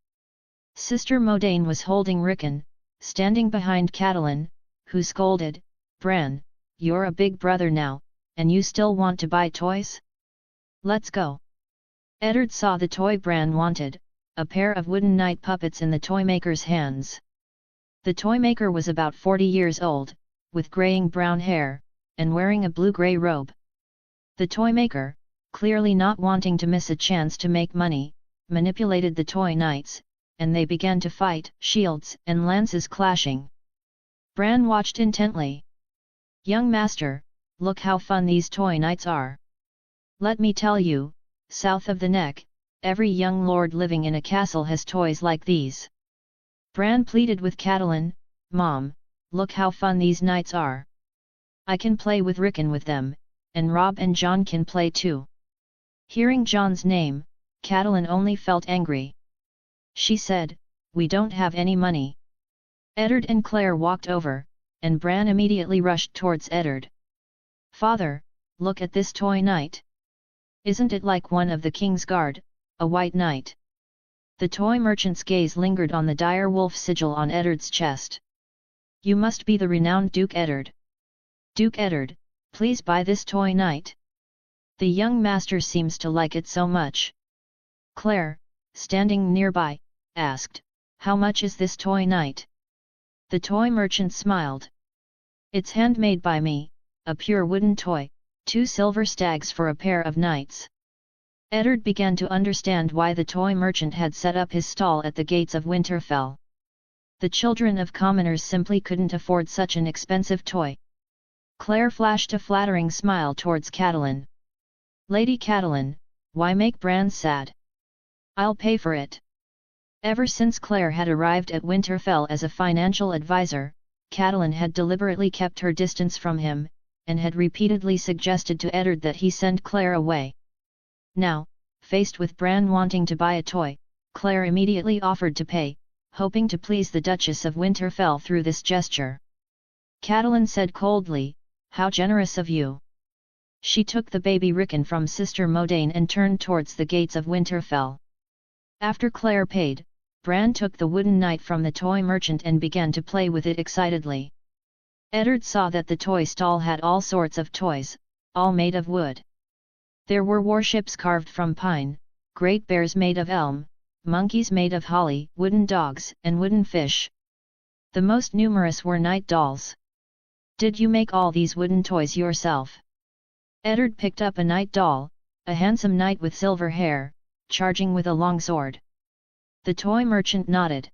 Sister Modane was holding Rickon, standing behind Catelyn, who scolded, "Bran, you're a big brother now, and you still want to buy toys? Let's go." Eddard saw the toy Bran wanted, a pair of wooden knight puppets in the toymaker's hands. The toymaker was about 40 years old, with graying brown hair, and wearing a blue-gray robe. The toymaker, clearly not wanting to miss a chance to make money, manipulated the toy knights, and they began to fight, shields and lances clashing. Bran watched intently. "Young master, look how fun these toy knights are. Let me tell you, south of the neck, every young lord living in a castle has toys like these." Bran pleaded with Catelyn, "Mom, look how fun these knights are. I can play with Rickon with them, and Robb and Jon can play too." Hearing Jon's name, Catelyn only felt angry. She said, "We don't have any money." Eddard and Claire walked over, and Bran immediately rushed towards Eddard. "Father, look at this toy knight. Isn't it like one of the King's Guard, a white knight?" The toy merchant's gaze lingered on the dire wolf sigil on Eddard's chest. "You must be the renowned Duke Eddard. Duke Eddard, please buy this toy knight. The young master seems to like it so much." Claire, standing nearby, asked, "How much is this toy knight?" The toy merchant smiled. "It's handmade by me, a pure wooden toy, 2 silver stags for a pair of knights." Eddard began to understand why the toy merchant had set up his stall at the gates of Winterfell. The children of commoners simply couldn't afford such an expensive toy. Claire flashed a flattering smile towards Catelyn. "Lady Catelyn, why make Bran sad? I'll pay for it." Ever since Claire had arrived at Winterfell as a financial advisor, Catelyn had deliberately kept her distance from him, and had repeatedly suggested to Eddard that he send Claire away. Now, faced with Bran wanting to buy a toy, Claire immediately offered to pay, hoping to please the Duchess of Winterfell through this gesture. Catelyn said coldly, "How generous of you." She took the baby Rickon from Sister Modane and turned towards the gates of Winterfell. After Claire paid, Bran took the wooden knight from the toy merchant and began to play with it excitedly. Eddard saw that the toy stall had all sorts of toys, all made of wood. There were warships carved from pine, great bears made of elm, monkeys made of holly, wooden dogs and wooden fish. The most numerous were knight dolls. "Did you make all these wooden toys yourself?" Eddard picked up a knight doll, a handsome knight with silver hair, charging with a long sword. The toy merchant nodded.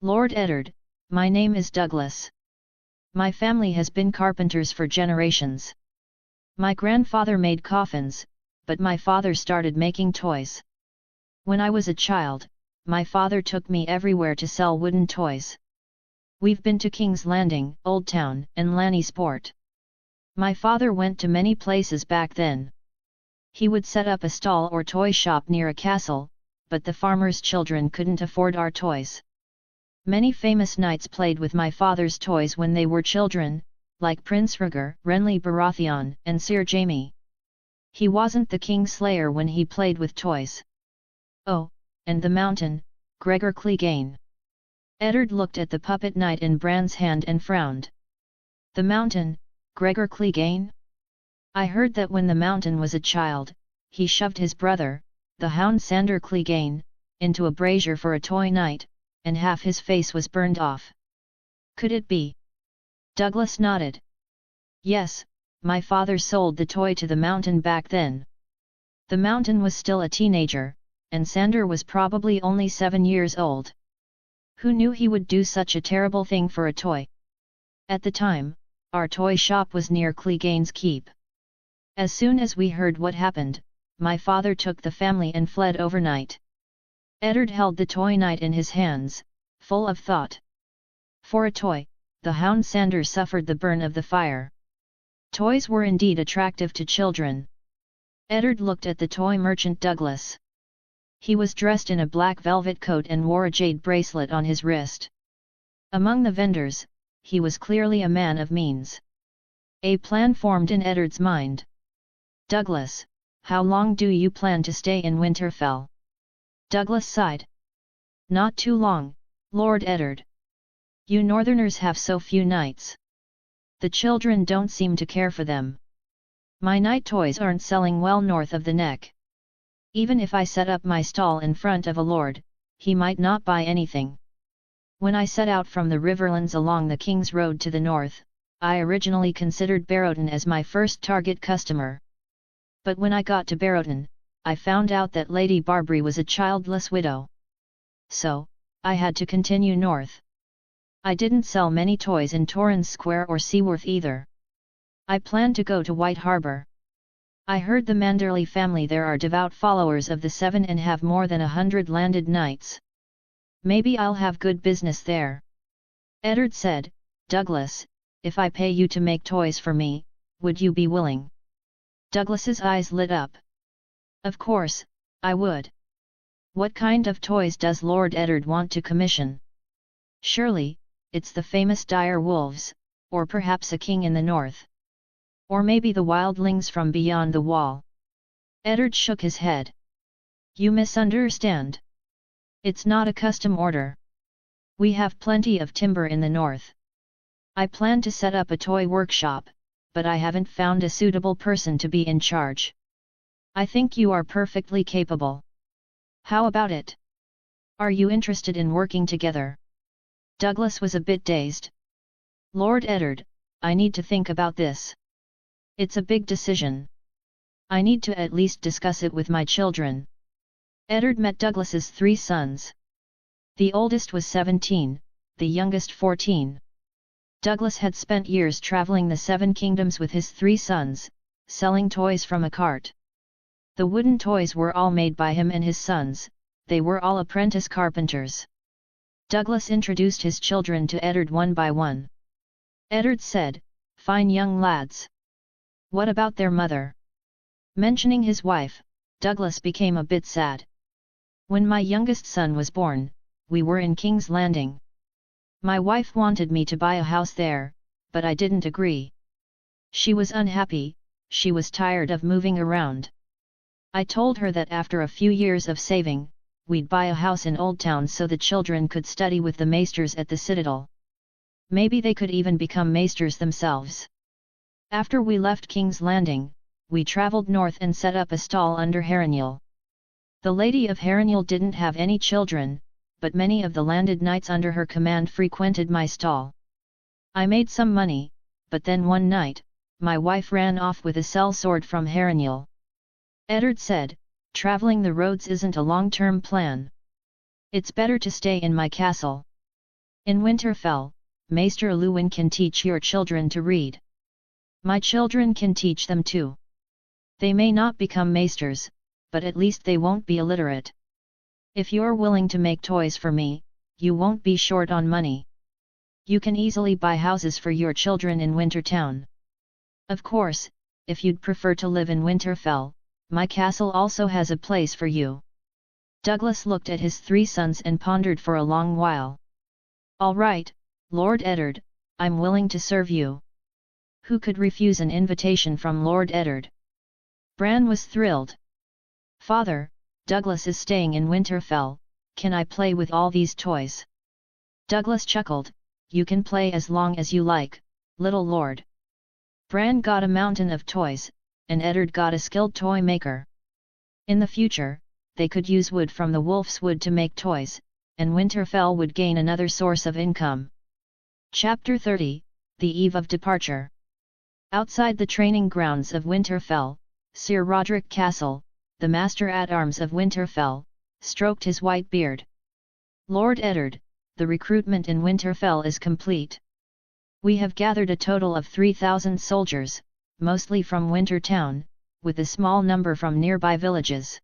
"Lord Eddard, my name is Douglas. My family has been carpenters for generations. My grandfather made coffins, but my father started making toys. When I was a child, my father took me everywhere to sell wooden toys. We've been to King's Landing, Old Town, and Lannisport. My father went to many places back then. He would set up a stall or toy shop near a castle, but the farmers' children couldn't afford our toys. Many famous knights played with my father's toys when they were children, like Prince Rhaegar, Renly Baratheon, and Sir Jaime. He wasn't the King Slayer when he played with toys. Oh, and the Mountain, Gregor Clegane." Eddard looked at the puppet knight in Bran's hand and frowned. "The Mountain, Gregor Clegane? I heard that when the Mountain was a child, he shoved his brother, the hound Sander Clegane, into a brazier for a toy knight, and half his face was burned off. Could it be? Douglas nodded. Yes, my father sold the toy to the mountain back then. The mountain was still a teenager, and Sander was probably only 7 years old. Who knew he would do such a terrible thing for a toy? At the time, our toy shop was near Clegane's keep. As soon as we heard what happened, my father took the family and fled overnight. Eddard held the toy knight in his hands, full of thought. For a toy, the hound Sander suffered the burn of the fire. Toys were indeed attractive to children. Eddard looked at the toy merchant Douglas. He was dressed in a black velvet coat and wore a jade bracelet on his wrist. Among the vendors, he was clearly a man of means. A plan formed in Eddard's mind. Douglas, how long do you plan to stay in Winterfell? Douglas sighed. Not too long, Lord Eddard. You Northerners have so few knights. The children don't seem to care for them. My knight toys aren't selling well north of the neck. Even if I set up my stall in front of a lord, he might not buy anything. When I set out from the Riverlands along the King's Road to the north, I originally considered Barrowton as my first target customer. But when I got to Barrowton, I found out that Lady Barbary was a childless widow. So, I had to continue north. I didn't sell many toys in Torrens Square or Seaworth either. I planned to go to White Harbour. I heard the Manderley family there are devout followers of the Seven and have more than 100 landed knights. Maybe I'll have good business there. Eddard said, Douglas, if I pay you to make toys for me, would you be willing? Douglas's eyes lit up. Of course, I would. What kind of toys does Lord Eddard want to commission? Surely, it's the famous dire wolves, or perhaps a king in the north. Or maybe the wildlings from beyond the wall. Eddard shook his head. You misunderstand. It's not a custom order. We have plenty of timber in the north. I plan to set up a toy workshop, but I haven't found a suitable person to be in charge. I think you are perfectly capable. How about it? Are you interested in working together? Douglas was a bit dazed. Lord Eddard, I need to think about this. It's a big decision. I need to at least discuss it with my children. Eddard met Douglas's 3 sons. The oldest was 17, the youngest 14. Douglas had spent years traveling the 7 kingdoms with his 3 sons, selling toys from a cart. The wooden toys were all made by him and his sons, they were all apprentice carpenters. Douglas introduced his children to Eddard one by one. Eddard said, Fine young lads. What about their mother? Mentioning his wife, Douglas became a bit sad. When my youngest son was born, we were in King's Landing. My wife wanted me to buy a house there, but I didn't agree. She was unhappy, she was tired of moving around. I told her that after a few years of saving, we'd buy a house in Old Town so the children could study with the maesters at the Citadel. Maybe they could even become maesters themselves. After we left King's Landing, we travelled north and set up a stall under Harrenhal. The Lady of Harrenhal didn't have any children, but many of the landed knights under her command frequented my stall. I made some money, but then one night, my wife ran off with a sellsword from Harrenhal. Eddard said, travelling the roads isn't a long-term plan. It's better to stay in my castle. In Winterfell, Maester Luwin can teach your children to read. My children can teach them too. They may not become maesters, but at least they won't be illiterate. If you're willing to make toys for me, you won't be short on money. You can easily buy houses for your children in Wintertown. Of course, if you'd prefer to live in Winterfell, my castle also has a place for you. Douglas looked at his 3 sons and pondered for a long while. All right, Lord Eddard, I'm willing to serve you. Who could refuse an invitation from Lord Eddard? Bran was thrilled. Father, Douglas is staying in Winterfell, can I play with all these toys? Douglas chuckled, you can play as long as you like, little lord. Bran got a mountain of toys, and Eddard got a skilled toy maker. In the future, they could use wood from the wolf's wood to make toys, and Winterfell would gain another source of income. Chapter 30, The Eve of Departure. Outside the training grounds of Winterfell, Sir Roderick Castle, the Master-at-Arms of Winterfell, stroked his white beard. "Lord Eddard, the recruitment in Winterfell is complete. We have gathered a total of 3,000 soldiers, mostly from Wintertown, with a small number from nearby villages."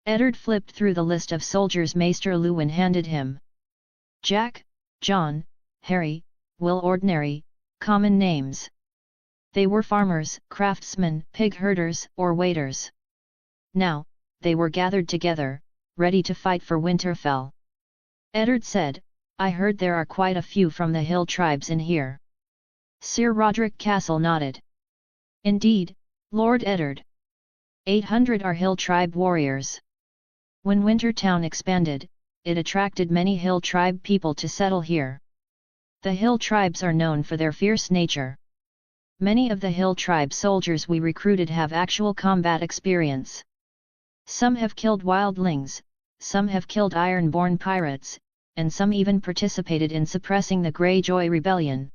Eddard flipped through the list of soldiers Maester Luwin handed him. Jack, John, Harry, Will, ordinary, common names. They were farmers, craftsmen, pig herders, or waiters. Now, they were gathered together, ready to fight for Winterfell. Eddard said, "I heard there are quite a few from the hill tribes in here." Sir Roderick Castle nodded. "Indeed, Lord Eddard. 800 are hill tribe warriors." When Wintertown expanded, it attracted many hill tribe people to settle here. The hill tribes are known for their fierce nature. Many of the hill tribe soldiers we recruited have actual combat experience. Some have killed wildlings, some have killed iron-born pirates, and some even participated in suppressing the Greyjoy rebellion.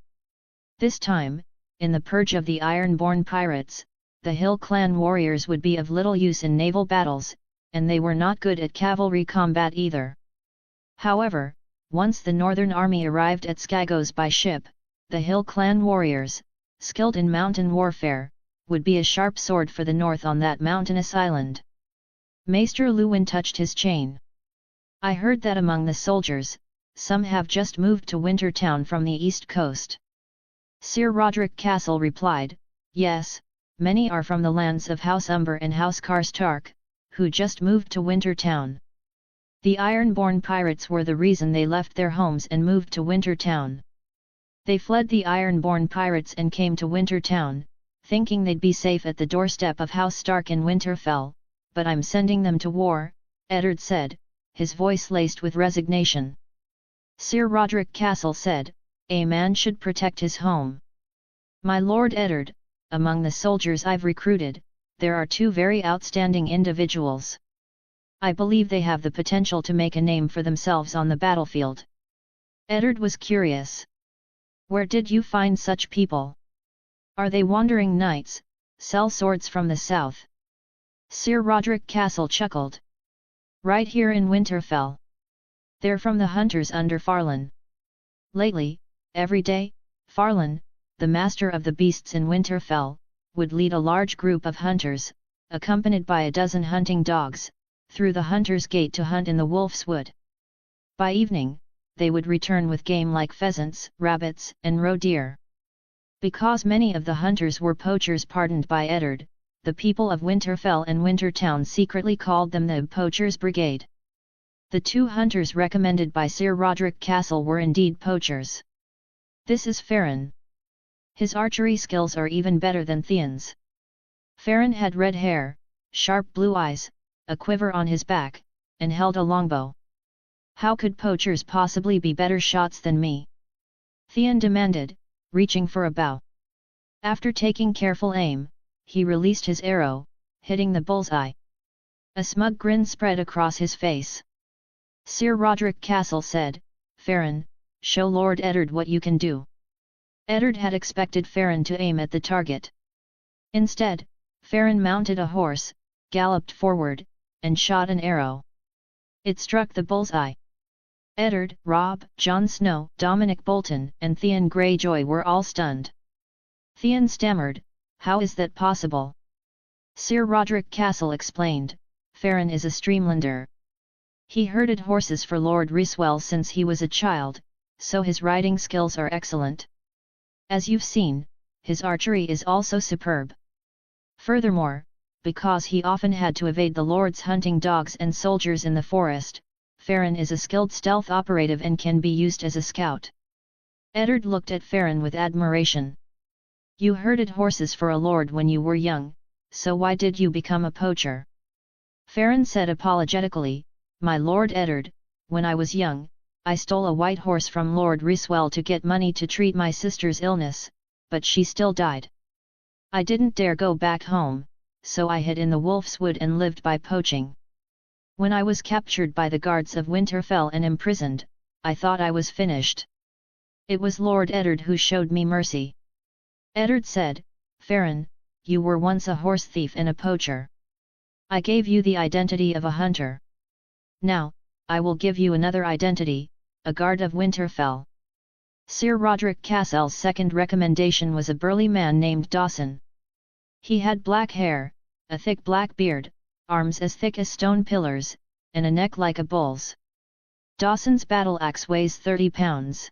This time, in the purge of the iron-born pirates, the Hill clan warriors would be of little use in naval battles, and they were not good at cavalry combat either. However, once the Northern Army arrived at Skagos by ship, the Hill clan warriors, skilled in mountain warfare, would be a sharp sword for the North on that mountainous island. Maester Luwin touched his chain. "I heard that among the soldiers, some have just moved to Wintertown from the east coast." Sir Roderick Castle replied, "Yes, many are from the lands of House Umber and House Karstark, who just moved to Wintertown. The iron-born pirates were the reason they left their homes and moved to Wintertown. They fled the iron-born pirates and came to Wintertown, thinking they'd be safe at the doorstep of House Stark in Winterfell, but I'm sending them to war," Eddard said, his voice laced with resignation. Sir Roderick Castle said, "A man should protect his home. My Lord Eddard, among the soldiers I've recruited, there are two very outstanding individuals. I believe they have the potential to make a name for themselves on the battlefield." Eddard was curious. "Where did you find such people? Are they wandering knights, sell swords from the south?" Sir Roderick Castle chuckled. "Right here in Winterfell. They're from the hunters under Farlan. Lately, every day, Farlan, the master of the beasts in Winterfell, would lead a large group of hunters, accompanied by a dozen hunting dogs, through the hunter's gate to hunt in the wolf's wood. By evening, they would return with game like pheasants, rabbits, and roe deer. Because many of the hunters were poachers pardoned by Eddard, the people of Winterfell and Wintertown secretly called them the Poachers' Brigade. The two hunters recommended by Sir Roderick Castle were indeed poachers. This is Farron. His archery skills are even better than Theon's." Farron had red hair, sharp blue eyes, a quiver on his back, and held a longbow. "How could poachers possibly be better shots than me?" Theon demanded, reaching for a bow. After taking careful aim, he released his arrow, hitting the bullseye. A smug grin spread across his face. Sir Roderick Castle said, "Farron, show Lord Eddard what you can do." Eddard had expected Farron to aim at the target. Instead, Farron mounted a horse, galloped forward, and shot an arrow. It struck the bullseye. Eddard, Robb, Jon Snow, Dominic Bolton, and Theon Greyjoy were all stunned. Theon stammered, "How is that possible?" Sir Roderick Castle explained, "Farron is a streamlander. He herded horses for Lord Ryswell since he was a child, so his riding skills are excellent. As you've seen, his archery is also superb. Furthermore, because he often had to evade the Lord's hunting dogs and soldiers in the forest, Farron is a skilled stealth operative and can be used as a scout." Eddard looked at Farron with admiration. "You herded horses for a lord when you were young, so why did you become a poacher?" Farron said apologetically, "My Lord Eddard, when I was young, I stole a white horse from Lord Ryswell to get money to treat my sister's illness, but she still died. I didn't dare go back home, so I hid in the Wolf's Wood and lived by poaching. When I was captured by the guards of Winterfell and imprisoned, I thought I was finished. It was Lord Eddard who showed me mercy. Eddard said, Farron, you were once a horse thief and a poacher. I gave you the identity of a hunter. Now, I will give you another identity, a guard of Winterfell. Sir Roderick Castle's second recommendation was a burly man named Dawson. He had black hair, a thick black beard, arms as thick as stone pillars, and a neck like a bull's. Dawson's battle axe weighs 30 pounds.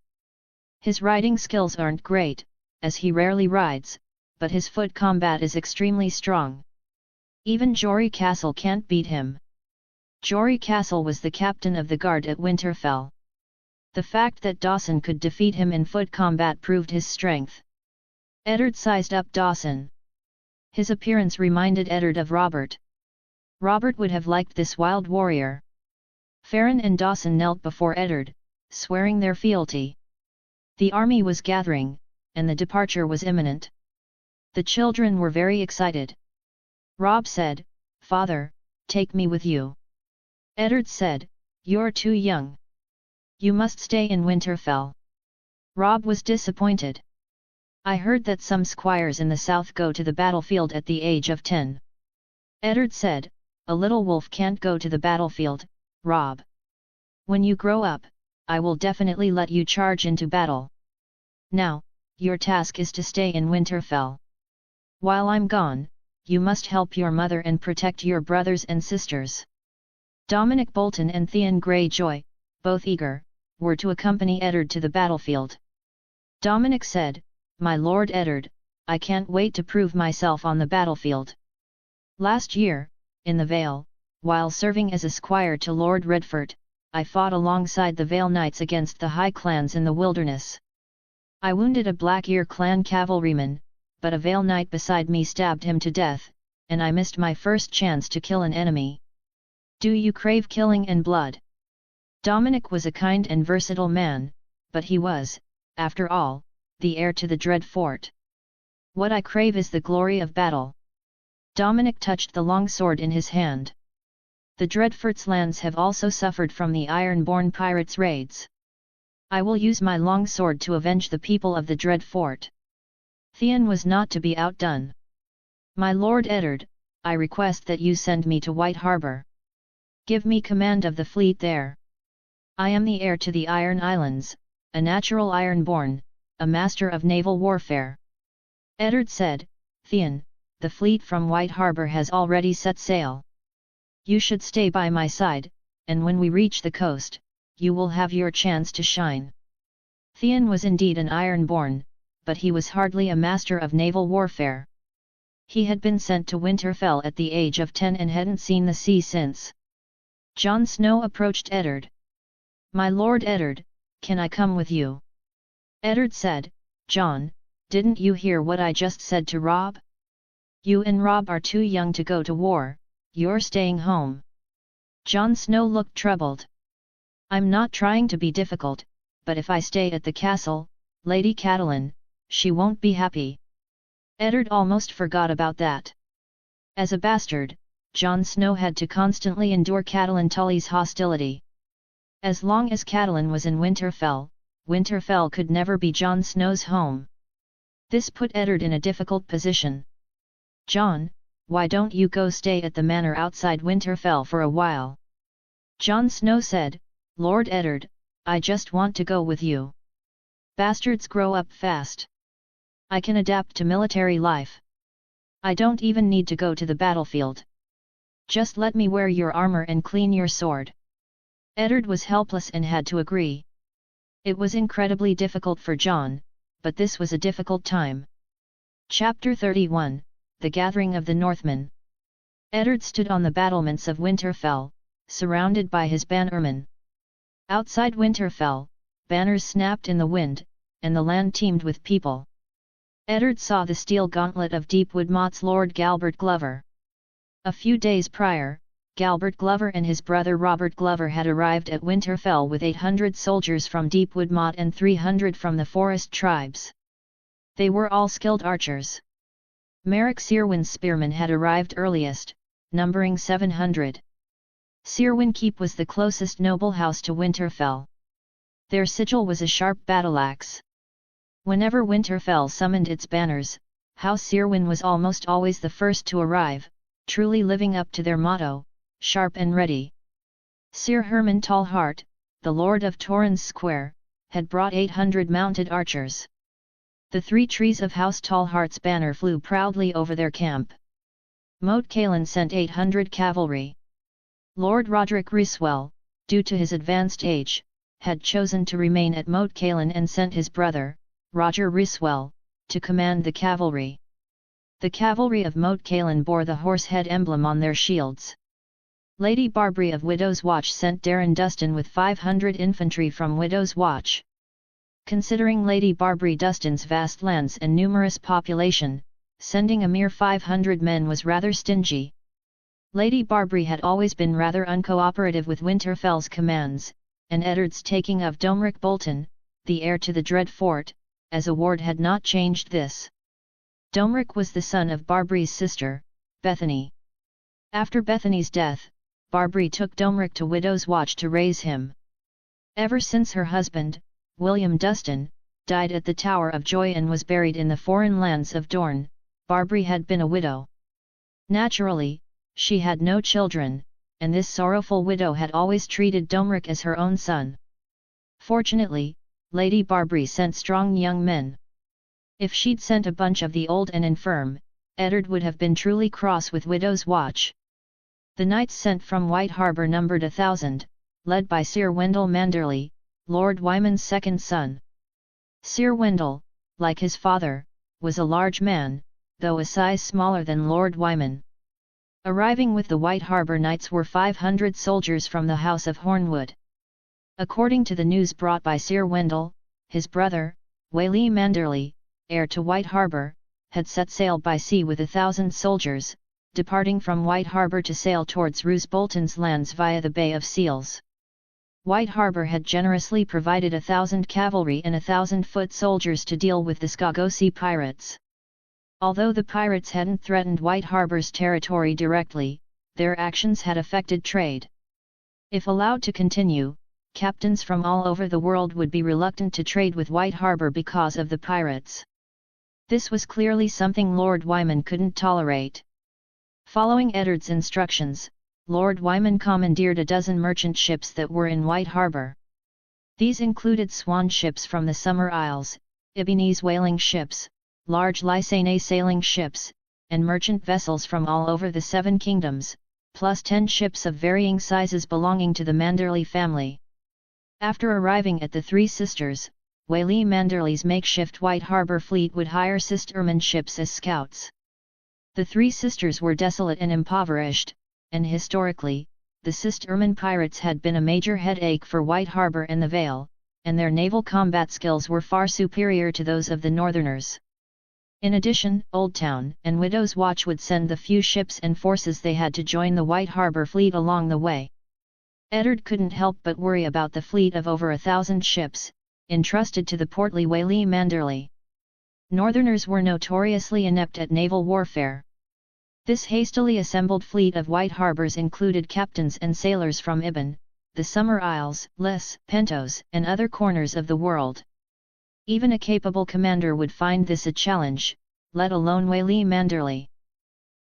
His riding skills aren't great, as he rarely rides, but his foot combat is extremely strong. Even Jory Castle can't beat him. Jory Castle was the captain of the guard at Winterfell. The fact that Dawson could defeat him in foot combat proved his strength. Eddard sized up Dawson. His appearance reminded Eddard of Robert. Robert would have liked this wild warrior. Farron and Dawson knelt before Eddard, swearing their fealty. The army was gathering, and the departure was imminent. The children were very excited. Robb said, Father, take me with you. Eddard said, You're too young. You must stay in Winterfell. Robb was disappointed. I heard that some squires in the south go to the battlefield at the age of 10. Eddard said, A little wolf can't go to the battlefield, Robb. When you grow up, I will definitely let you charge into battle. Now, your task is to stay in Winterfell. While I'm gone, you must help your mother and protect your brothers and sisters. Dominic Bolton and Theon Greyjoy, both eager, were to accompany Eddard to the battlefield. Dominic said, My Lord Eddard, I can't wait to prove myself on the battlefield. Last year, in the Vale, while serving as a squire to Lord Redford, I fought alongside the Vale Knights against the High Clans in the wilderness. I wounded a Black-Ear clan cavalryman, but a Vale Knight beside me stabbed him to death, and I missed my first chance to kill an enemy. Do you crave killing and blood? Dominic was a kind and versatile man, but he was, after all, the heir to the Dread Fort. What I crave is the glory of battle. Dominic touched the long sword in his hand. The Dreadfort's lands have also suffered from the Ironborn pirates' raids. I will use my long sword to avenge the people of the Dread Fort. Theon was not to be outdone. My Lord Eddard, I request that you send me to White Harbour. Give me command of the fleet there. I am the heir to the Iron Islands, a natural Ironborn, a master of naval warfare. Eddard said, Theon, the fleet from White Harbour has already set sail. You should stay by my side, and when we reach the coast, you will have your chance to shine. Theon was indeed an Ironborn, but he was hardly a master of naval warfare. He had been sent to Winterfell at the age of 10 and hadn't seen the sea since. Jon Snow approached Eddard. My Lord Eddard, can I come with you? Eddard said, Jon, didn't you hear what I just said to Robb? You and Robb are too young to go to war, you're staying home. Jon Snow looked troubled. I'm not trying to be difficult, but if I stay at the castle, Lady Catelyn, she won't be happy. Eddard almost forgot about that. As a bastard, Jon Snow had to constantly endure Catelyn Tully's hostility. As long as Catelyn was in Winterfell, Winterfell could never be Jon Snow's home. This put Eddard in a difficult position. Jon, why don't you go stay at the manor outside Winterfell for a while? Jon Snow said, Lord Eddard, I just want to go with you. Bastards grow up fast. I can adapt to military life. I don't even need to go to the battlefield. Just let me wear your armor and clean your sword. Eddard was helpless and had to agree. It was incredibly difficult for Jon, but this was a difficult time. Chapter 31, The Gathering of the Northmen. Eddard stood on the battlements of Winterfell, surrounded by his bannermen. Outside Winterfell, banners snapped in the wind, and the land teemed with people. Eddard saw the steel gauntlet of Deepwood Mott's Lord Galbert Glover. A few days prior, Galbert Glover and his brother Robert Glover had arrived at Winterfell with 800 soldiers from Deepwood Mott and 300 from the forest tribes. They were all skilled archers. Merrick Searwyn's spearmen had arrived earliest, numbering 700. Seerwin Keep was the closest noble house to Winterfell. Their sigil was a sharp battle-axe. Whenever Winterfell summoned its banners, House Seerwin was almost always the first to arrive, truly living up to their motto, sharp and ready. Sir Herman Tallheart, the Lord of Torrens Square, had brought 800 mounted archers. The 3 trees of House Tallheart's banner flew proudly over their camp. Moat Cailin sent 800 cavalry. Lord Roderick Ryswell, due to his advanced age, had chosen to remain at Moat Cailin and sent his brother, Roger Ryswell, to command the cavalry. The cavalry of Moat Cailin bore the horse head emblem on their shields. Lady Barbary of Widow's Watch sent Darren Dustin with 500 infantry from Widow's Watch. Considering Lady Barbary Dustin's vast lands and numerous population, sending a mere 500 men was rather stingy. Lady Barbary had always been rather uncooperative with Winterfell's commands, and Eddard's taking of Domeric Bolton, the heir to the Dread Fort, as a ward had not changed this. Domeric was the son of Barbary's sister, Bethany. After Bethany's death, Barbary took Domeric to Widow's Watch to raise him. Ever since her husband, William Dustin, died at the Tower of Joy and was buried in the foreign lands of Dorne, Barbary had been a widow. Naturally, she had no children, and this sorrowful widow had always treated Domeric as her own son. Fortunately, Lady Barbary sent strong young men. If she'd sent a bunch of the old and infirm, Eddard would have been truly cross with Widow's Watch. The knights sent from White Harbour numbered 1,000, led by Sir Wendell Manderley, Lord Wyman's second son. Sir Wendell, like his father, was a large man, though a size smaller than Lord Wyman. Arriving with the White Harbour Knights were 500 soldiers from the House of Hornwood. According to the news brought by Sir Wendell, his brother, Wayley Manderley, heir to White Harbour, had set sail by sea with 1,000 soldiers, departing from White Harbour to sail towards Roose Bolton's lands via the Bay of Seals. White Harbour had generously provided 1,000 cavalry and 1,000 foot soldiers to deal with the Skagosi pirates. Although the pirates hadn't threatened White Harbour's territory directly, their actions had affected trade. If allowed to continue, captains from all over the world would be reluctant to trade with White Harbour because of the pirates. This was clearly something Lord Wyman couldn't tolerate. Following Eddard's instructions, Lord Wyman commandeered a dozen merchant ships that were in White Harbour. These included swan ships from the Summer Isles, Ibbenese whaling ships, large Lysane sailing ships, and merchant vessels from all over the 7 kingdoms, plus 10 ships of varying sizes belonging to the Manderley family. After arriving at the Three Sisters, Wayley Manderley's makeshift White Harbour fleet would hire Sisterman ships as scouts. The Three Sisters were desolate and impoverished, and historically, the Sisterman pirates had been a major headache for White Harbour and the Vale, and their naval combat skills were far superior to those of the Northerners. In addition, Oldtown and Widow's Watch would send the few ships and forces they had to join the White Harbour fleet along the way. Eddard couldn't help but worry about the fleet of over 1,000 ships, entrusted to the portly Wayley Manderley. Northerners were notoriously inept at naval warfare. This hastily assembled fleet of White Harbours included captains and sailors from Ibben, the Summer Isles, Les, Pentos, and other corners of the world. Even a capable commander would find this a challenge, let alone Wayley Manderley.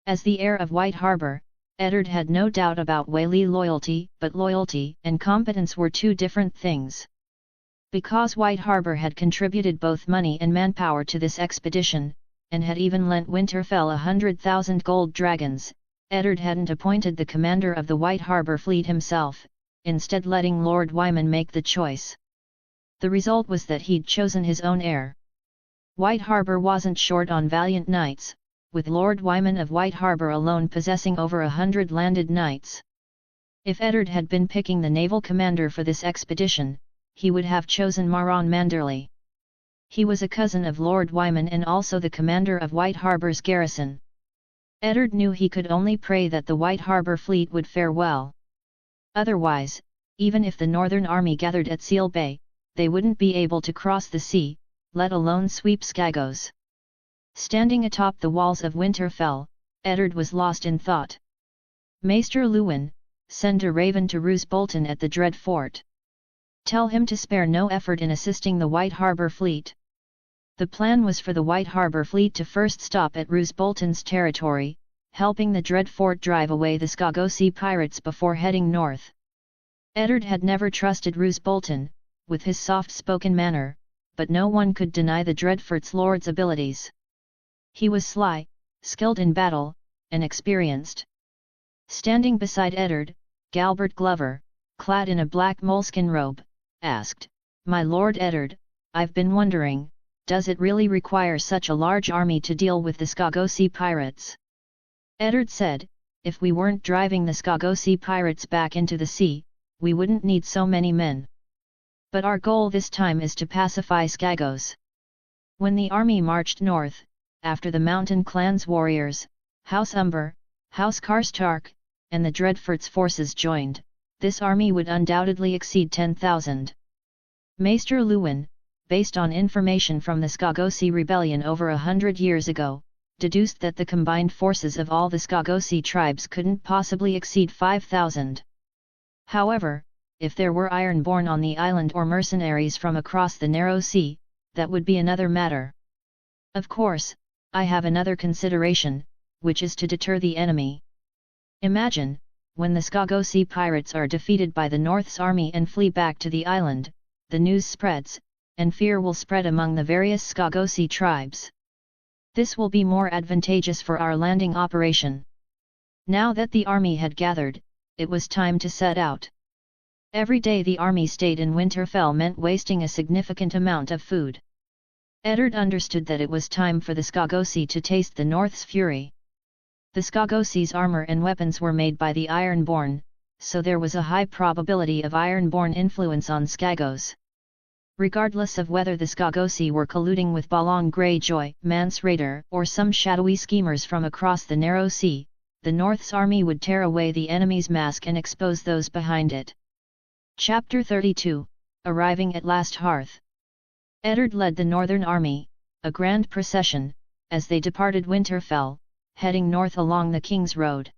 As the heir of White Harbour, Eddard had no doubt about Wayley loyalty, but loyalty and competence were two different things. Because White Harbour had contributed both money and manpower to this expedition, and had even lent Winterfell 100,000 gold dragons, Eddard hadn't appointed the commander of the White Harbour fleet himself, instead letting Lord Wyman make the choice. The result was that he'd chosen his own heir. White Harbour wasn't short on valiant knights, with Lord Wyman of White Harbour alone possessing over 100 landed knights. If Eddard had been picking the naval commander for this expedition, he would have chosen Maron Manderley. He was a cousin of Lord Wyman and also the commander of White Harbour's garrison. Eddard knew he could only pray that the White Harbour fleet would fare well. Otherwise, even if the Northern Army gathered at Seal Bay, they wouldn't be able to cross the sea, let alone sweep Skagos. Standing atop the walls of Winterfell, Eddard was lost in thought. Maester Luwin, send a raven to Roose Bolton at the Dread Fort. Tell him to spare no effort in assisting the White Harbour Fleet. The plan was for the White Harbour Fleet to first stop at Roose Bolton's territory, helping the Dread Fort drive away the Skagosea pirates before heading north. Eddard had never trusted Roose Bolton, with his soft-spoken manner, but no one could deny the Dreadfort's lord's abilities. He was sly, skilled in battle, and experienced. Standing beside Eddard, Galbert Glover, clad in a black moleskin robe, asked, "My Lord Eddard, I've been wondering, does it really require such a large army to deal with the Skagosea pirates?" Eddard said, "If we weren't driving the Skagosea pirates back into the sea, we wouldn't need so many men. But our goal this time is to pacify Skagos." When the army marched north, after the mountain clan's warriors, House Umber, House Karstark, and the Dreadfort's forces joined, this army would undoubtedly exceed 10,000. Maester Lewin, based on information from the Skagosea rebellion over 100 years ago, deduced that the combined forces of all the Skagosea tribes couldn't possibly exceed 5,000. However, if there were Ironborn on the island or mercenaries from across the narrow sea, that would be another matter. Of course, I have another consideration, which is to deter the enemy. Imagine, when the Skagosea pirates are defeated by the North's army and flee back to the island, the news spreads, and fear will spread among the various Skagosea tribes. This will be more advantageous for our landing operation. Now that the army had gathered, it was time to set out. Every day the army stayed in Winterfell meant wasting a significant amount of food. Eddard understood that it was time for the Skagosea to taste the North's fury. The Skagosea's armor and weapons were made by the Ironborn, so there was a high probability of Ironborn influence on Skagos. Regardless of whether the Skagosea were colluding with Balong Greyjoy, Mance Rayder, or some shadowy schemers from across the narrow sea, the North's army would tear away the enemy's mask and expose those behind it. Chapter 32, Arriving at Last Hearth. Eddard led the Northern Army, a grand procession, as they departed Winterfell, heading north along the King's Road.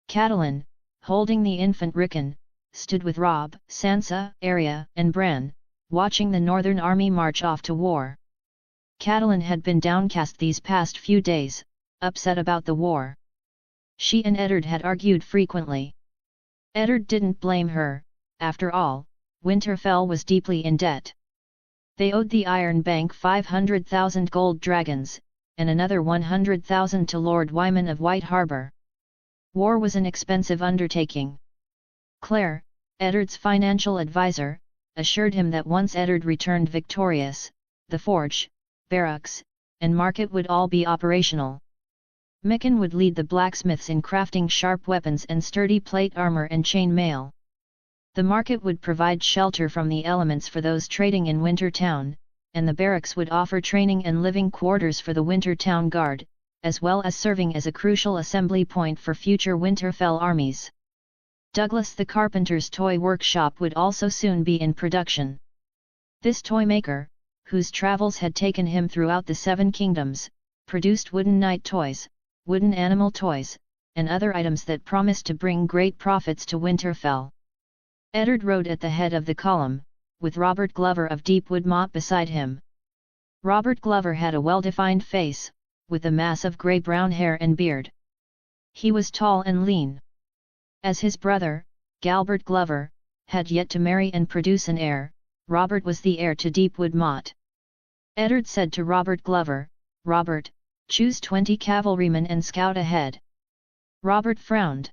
Catelyn, holding the infant Rickon, stood with Robb, Sansa, Arya, and Bran, watching the Northern Army march off to war. Catelyn had been downcast these past few days, upset about the war. She and Eddard had argued frequently. Eddard didn't blame her, after all, Winterfell was deeply in debt. They owed the Iron Bank 500,000 gold dragons, and another 100,000 to Lord Wyman of White Harbour. War was an expensive undertaking. Claire, Eddard's financial advisor, assured him that once Eddard returned victorious, the forge, barracks, and market would all be operational. Mikken would lead the blacksmiths in crafting sharp weapons and sturdy plate armor and chain mail. The market would provide shelter from the elements for those trading in Wintertown, and the barracks would offer training and living quarters for the Wintertown Guard, as well as serving as a crucial assembly point for future Winterfell armies. Douglas the carpenter's toy workshop would also soon be in production. This toy maker, whose travels had taken him throughout the Seven Kingdoms, produced wooden knight toys, wooden animal toys, and other items that promised to bring great profits to Winterfell. Eddard rode at the head of the column, with Robert Glover of Deepwood Motte beside him. Robert Glover had a well-defined face, with a mass of grey-brown hair and beard. He was tall and lean. As his brother, Galbert Glover, had yet to marry and produce an heir, Robert was the heir to Deepwood Motte. Eddard said to Robert Glover, "Robert, choose 20 cavalrymen and scout ahead." Robert frowned.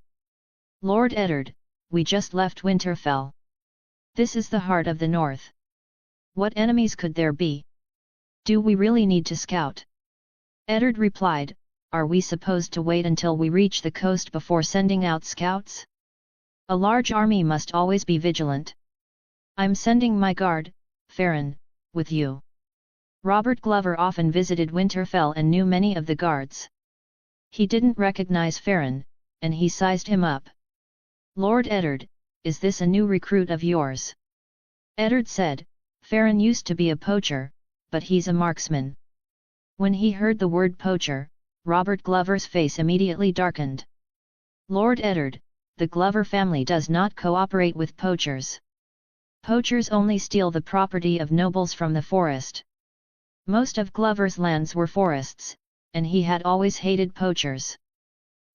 "Lord Eddard, we just left Winterfell. This is the heart of the north. What enemies could there be? Do we really need to scout?" Eddard replied, "Are we supposed to wait until we reach the coast before sending out scouts? A large army must always be vigilant. I'm sending my guard, Farron, with you." Robert Glover often visited Winterfell and knew many of the guards. He didn't recognize Farron, and he sized him up. "Lord Eddard, is this a new recruit of yours?" Eddard said, "Farron used to be a poacher, but he's a marksman." When he heard the word poacher, Robert Glover's face immediately darkened. "Lord Eddard, the Glover family does not cooperate with poachers. Poachers only steal the property of nobles from the forest. Most of Glover's lands were forests, and he had always hated poachers.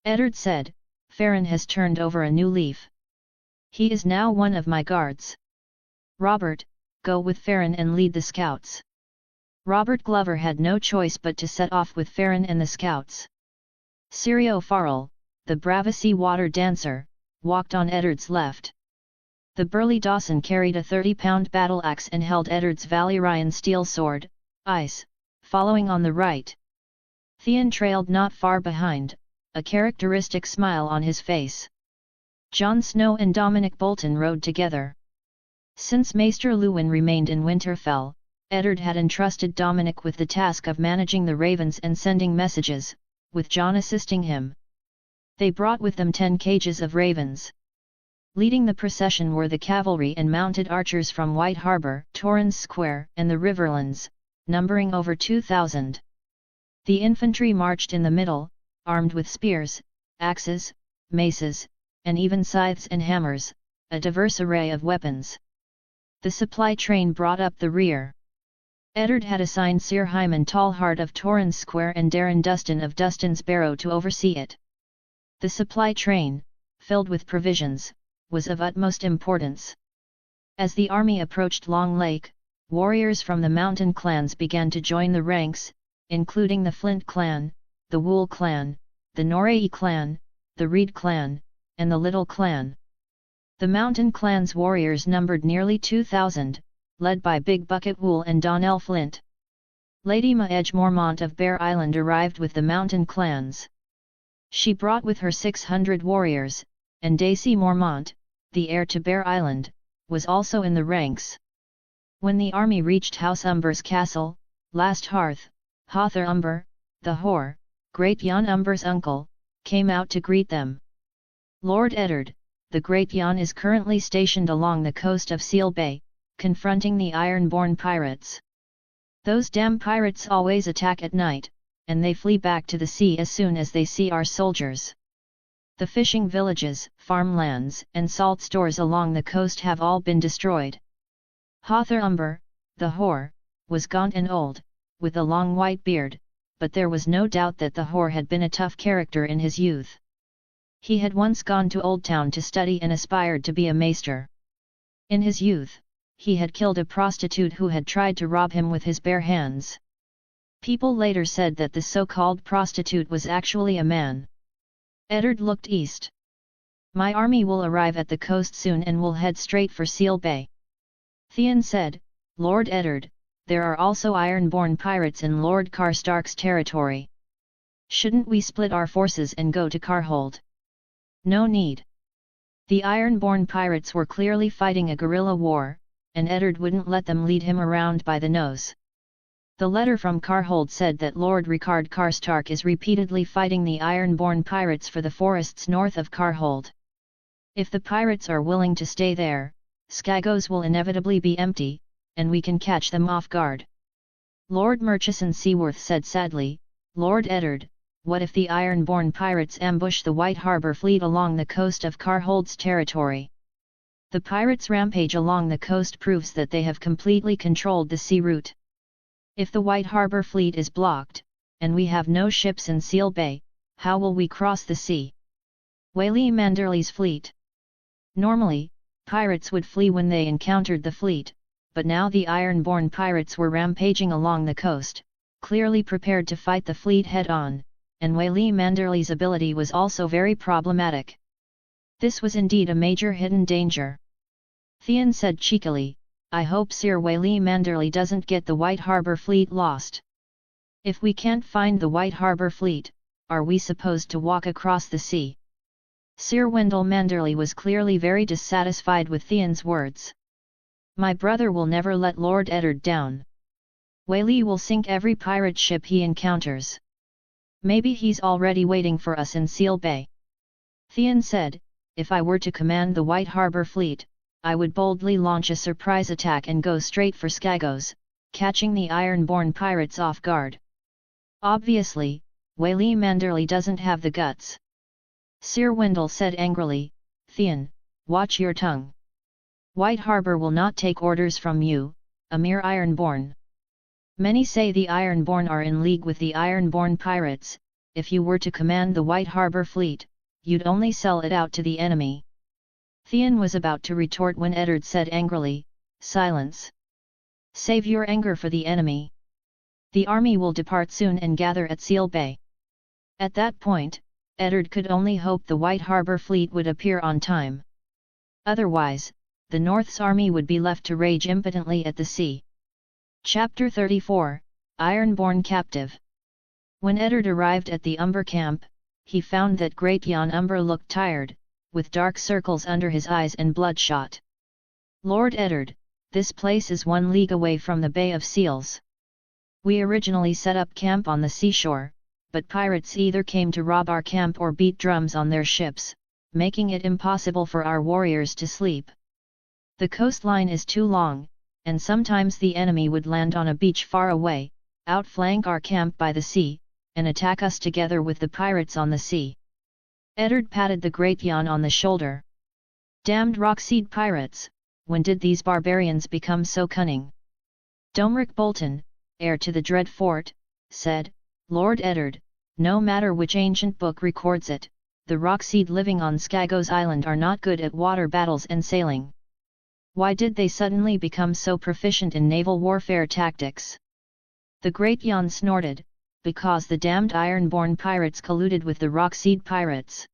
Eddard said, Farron has turned over a new leaf. He is now one of my guards. Robert, go with Farron and lead the scouts. Robert Glover had no choice but to set off with Farron and the scouts. Sirio Farrell, the Bravasi water dancer, walked on Eddard's left. The burly Dawson carried a 30-pound battle axe and held Eddard's Valyrian steel sword, Ice, following on the right. Theon trailed not far behind, a characteristic smile on his face. Jon Snow and Dominic Bolton rode together. Since Maester Luwin remained in Winterfell, Eddard had entrusted Dominic with the task of managing the ravens and sending messages, with Jon assisting him. They brought with them 10 cages of ravens. Leading the procession were the cavalry and mounted archers from White Harbour, Torrens Square, and the Riverlands, numbering over 2,000. The infantry marched in the middle, armed with spears, axes, maces, and even scythes and hammers, a diverse array of weapons. The supply train brought up the rear. Eddard had assigned Sir Hyman Tallheart of Torrens Square and Darren Dustin of Dustin's Barrow to oversee it. The supply train, filled with provisions, was of utmost importance. As the army approached Long Lake, warriors from the mountain clans began to join the ranks, including the Flint clan, the Wool clan, the Norei clan, the Reed clan, and the Little clan. The mountain clan's warriors numbered nearly 2,000, led by Big Bucket Wool and Donnell Flint. Lady Maedge Mormont of Bear Island arrived with the mountain clans. She brought with her 600 warriors, and Dacey Mormont, the heir to Bear Island, was also in the ranks. When the army reached House Umber's castle, Last Hearth, Hother Umber, the whore, Great Jan Umber's uncle, came out to greet them. Lord Eddard, the Great Jan is currently stationed along the coast of Seal Bay, confronting the Ironborn pirates. Those damn pirates always attack at night, and they flee back to the sea as soon as they see our soldiers. The fishing villages, farmlands, and salt stores along the coast have all been destroyed. Hother Umber, the whore, was gaunt and old, with a long white beard, but there was no doubt that the whore had been a tough character in his youth. He had once gone to Old Town to study and aspired to be a maester. In his youth, he had killed a prostitute who had tried to rob him with his bare hands. People later said that the so-called prostitute was actually a man. Eddard looked east. My army will arrive at the coast soon and will head straight for Seal Bay. Theon said, Lord Eddard, there are also Ironborn pirates in Lord Karstark's territory. Shouldn't we split our forces and go to Karhold? No need. The Ironborn pirates were clearly fighting a guerrilla war, and Eddard wouldn't let them lead him around by the nose. The letter from Karhold said that Lord Rickard Karstark is repeatedly fighting the Ironborn pirates for the forests north of Karhold. If the pirates are willing to stay there, Skagos will inevitably be empty, and we can catch them off guard. Lord Murchison Seaworth said sadly, Lord Eddard, what if the Ironborn pirates ambush the White Harbour fleet along the coast of Karhold's territory? The pirates' rampage along the coast proves that they have completely controlled the sea route. If the White Harbour fleet is blocked, and we have no ships in Seal Bay, how will we cross the sea? Whaley Manderley's fleet. Normally, pirates would flee when they encountered the fleet, but now the Ironborn pirates were rampaging along the coast, clearly prepared to fight the fleet head-on, and Whaley Manderley's ability was also very problematic. This was indeed a major hidden danger. Theon said cheekily, I hope Sir Whaley Manderley doesn't get the White Harbour fleet lost. If we can't find the White Harbour fleet, are we supposed to walk across the sea? Sir Wendell Manderley was clearly very dissatisfied with Theon's words. My brother will never let Lord Eddard down. Whaley will sink every pirate ship he encounters. Maybe he's already waiting for us in Seal Bay. Theon said, if I were to command the White Harbour fleet, I would boldly launch a surprise attack and go straight for Skagos, catching the Ironborn pirates off guard. Obviously, Whaley Manderley doesn't have the guts. Sir Wendell said angrily, Theon, watch your tongue. White Harbour will not take orders from you, a mere Ironborn. Many say the Ironborn are in league with the Ironborn pirates. If you were to command the White Harbour fleet, you'd only sell it out to the enemy. Theon was about to retort when Eddard said angrily, silence. Save your anger for the enemy. The army will depart soon and gather at Seal Bay. At that point, Eddard could only hope the White Harbour fleet would appear on time. Otherwise, the North's army would be left to rage impotently at the sea. Chapter 34, Ironborn Captive. When Eddard arrived at the Umber camp, he found that Great Jan Umber looked tired, with dark circles under his eyes and bloodshot. Lord Eddard, this place is 1 league away from the Bay of Seals. We originally set up camp on the seashore, but pirates either came to rob our camp or beat drums on their ships, making it impossible for our warriors to sleep. The coastline is too long, and sometimes the enemy would land on a beach far away, outflank our camp by the sea, and attack us together with the pirates on the sea. Eddard patted the Great Jan on the shoulder. Damned Rockseed pirates, when did these barbarians become so cunning? Domeric Bolton, heir to the Dread Fort, said, Lord Eddard, no matter which ancient book records it, the Rockseed living on Skagos Island are not good at water battles and sailing. Why did they suddenly become so proficient in naval warfare tactics? The Great Jan snorted, because the damned Ironborn pirates colluded with the Rockseed pirates.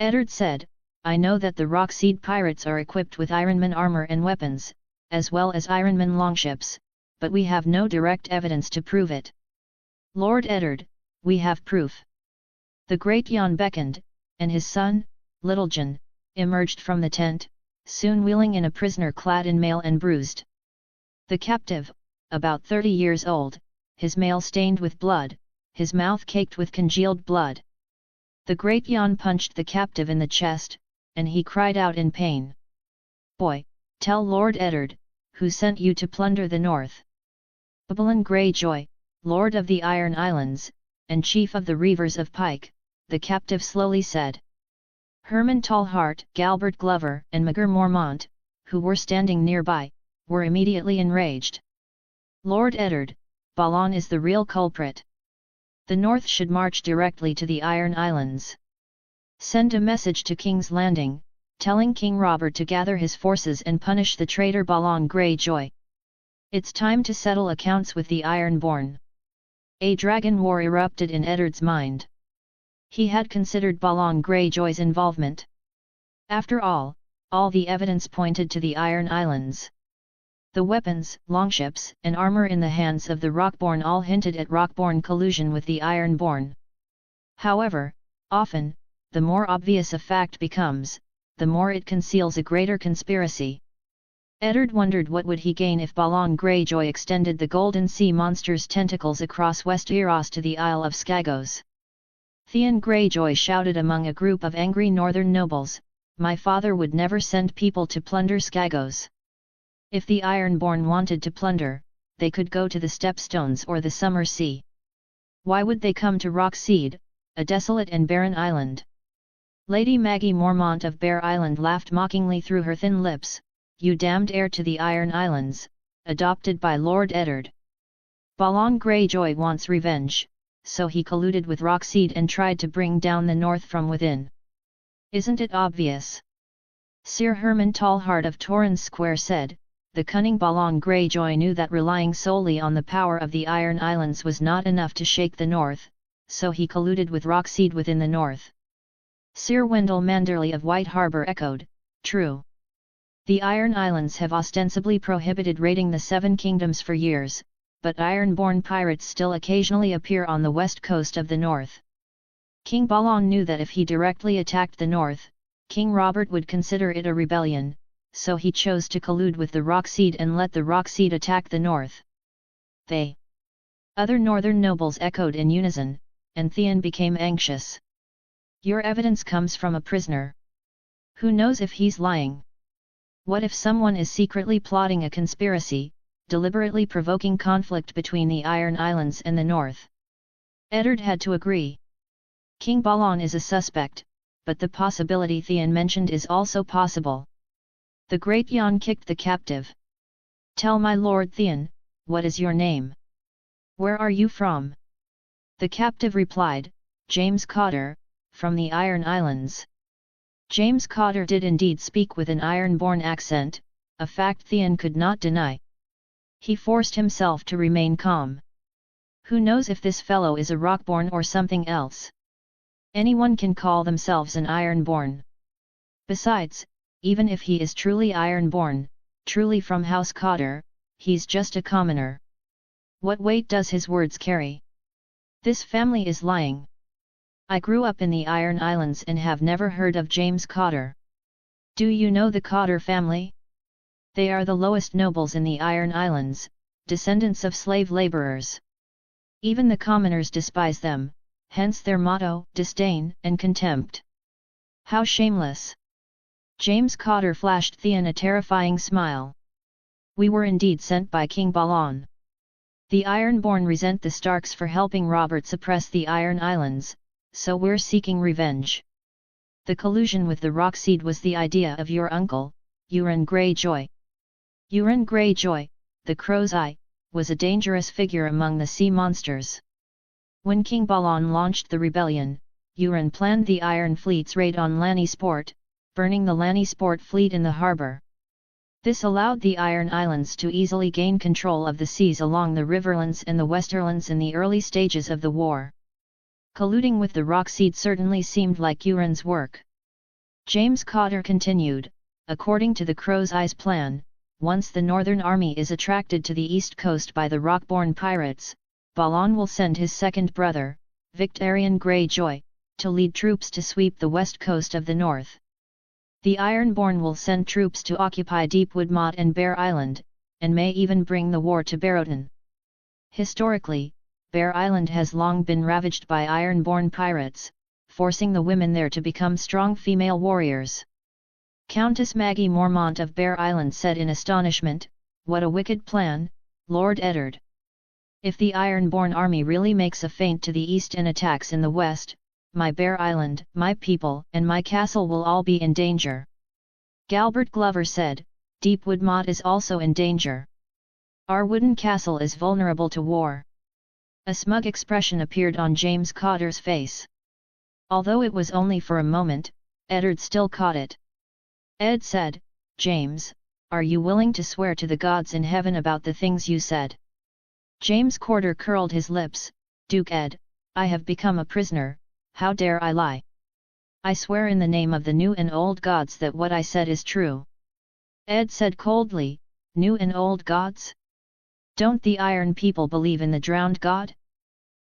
Eddard said, I know that the Rockseed pirates are equipped with Ironman armor and weapons, as well as Ironman longships, but we have no direct evidence to prove it. Lord Eddard, we have proof. The Great Jan beckoned, and his son, Littlejan, emerged from the tent, soon wheeling in a prisoner clad in mail and bruised. The captive, about 30 years old, his mail stained with blood, his mouth caked with congealed blood. The Great Jan punched the captive in the chest, and he cried out in pain. Boy, tell Lord Eddard, who sent you to plunder the north. Babylon Greyjoy, Lord of the Iron Islands, and Chief of the Reavers of Pike, the captive slowly said. Herman Tallheart, Galbert Glover, and Magur Mormont, who were standing nearby, were immediately enraged. Lord Eddard, Balon is the real culprit. The North should march directly to the Iron Islands. Send a message to King's Landing, telling King Robert to gather his forces and punish the traitor Balon Greyjoy. It's time to settle accounts with the Ironborn. A dragon war erupted in Eddard's mind. He had considered Balon Greyjoy's involvement. After all the evidence pointed to the Iron Islands. The weapons, longships, and armor in the hands of the Rockborn all hinted at Rockborn collusion with the Ironborn. However, often, the more obvious a fact becomes, the more it conceals a greater conspiracy. Eddard wondered what would he gain if Balon Greyjoy extended the Golden Sea monster's tentacles across Westeros to the Isle of Skagos. Theon Greyjoy shouted among a group of angry northern nobles, my father would never send people to plunder Skagos. If the Ironborn wanted to plunder, they could go to the Stepstones or the Summer Sea. Why would they come to Rockseed, a desolate and barren island? Lady Maggie Mormont of Bear Island laughed mockingly through her thin lips, you damned heir to the Iron Islands, adopted by Lord Eddard. Balon Greyjoy wants revenge, so he colluded with Rockseed and tried to bring down the North from within. Isn't it obvious? Sir Herman Tallheart of Torrens Square said, the cunning Balon Greyjoy knew that relying solely on the power of the Iron Islands was not enough to shake the North, so he colluded with Rockseed within the North. Sir Wendell Manderley of White Harbour echoed, true. The Iron Islands have ostensibly prohibited raiding the Seven Kingdoms for years, but Ironborn pirates still occasionally appear on the west coast of the North. King Balon knew that if he directly attacked the North, King Robert would consider it a rebellion, so he chose to collude with the Rockseed and let the Rockseed attack the North. They. Other northern nobles echoed in unison, and Theon became anxious. Your evidence comes from a prisoner. Who knows if he's lying? What if someone is secretly plotting a conspiracy, deliberately provoking conflict between the Iron Islands and the North? Eddard had to agree. King Balon is a suspect, but the possibility Theon mentioned is also possible. The great Jan kicked the captive. "Tell my lord Theon, what is your name? Where are you from?" The captive replied, "James Cotter, from the Iron Islands." James Cotter did indeed speak with an iron-born accent, a fact Theon could not deny. He forced himself to remain calm. Who knows if this fellow is a rockborn or something else? Anyone can call themselves an ironborn. Besides, even if he is truly ironborn, truly from House Cotter, he's just a commoner. What weight does his words carry? This family is lying. I grew up in the Iron Islands and have never heard of James Cotter. Do you know the Cotter family? They are the lowest nobles in the Iron Islands, descendants of slave laborers. Even the commoners despise them, hence their motto, disdain and contempt. How shameless! James Cotter flashed Theon a terrifying smile. We were indeed sent by King Balon. The Ironborn resent the Starks for helping Robert suppress the Iron Islands, so we're seeking revenge. The collusion with the Rockseed was the idea of your uncle, Euron Greyjoy. Euron Greyjoy, the Crow's Eye, was a dangerous figure among the sea monsters. When King Balon launched the rebellion, Euron planned the Iron Fleet's raid on Lannisport, burning the Lannisport fleet in the harbour. This allowed the Iron Islands to easily gain control of the seas along the Riverlands and the Westerlands in the early stages of the war. Colluding with the Rockseed certainly seemed like Euron's work. James Cotter continued, according to the Crow's Eye's plan, once the Northern Army is attracted to the east coast by the Rockborn pirates, Balon will send his second brother, Victarion Greyjoy, to lead troops to sweep the west coast of the north. The Ironborn will send troops to occupy Deepwood Motte and Bear Island, and may even bring the war to Barrowton. Historically, Bear Island has long been ravaged by Ironborn pirates, forcing the women there to become strong female warriors. Countess Maggie Mormont of Bear Island said in astonishment, "What a wicked plan, Lord Eddard. If the Ironborn army really makes a feint to the east and attacks in the west, my Bear Island, my people and my castle will all be in danger." Galbert Glover said, "Deepwood Motte is also in danger. Our wooden castle is vulnerable to war." A smug expression appeared on James Cotter's face. Although it was only for a moment, Eddard still caught it. Ed said, "James, are you willing to swear to the gods in heaven about the things you said?" James Cotter curled his lips, "Duke Ed, I have become a prisoner, how dare I lie? I swear in the name of the new and old gods that what I said is true." Ed said coldly, "New and old gods? Don't the Iron people believe in the drowned god?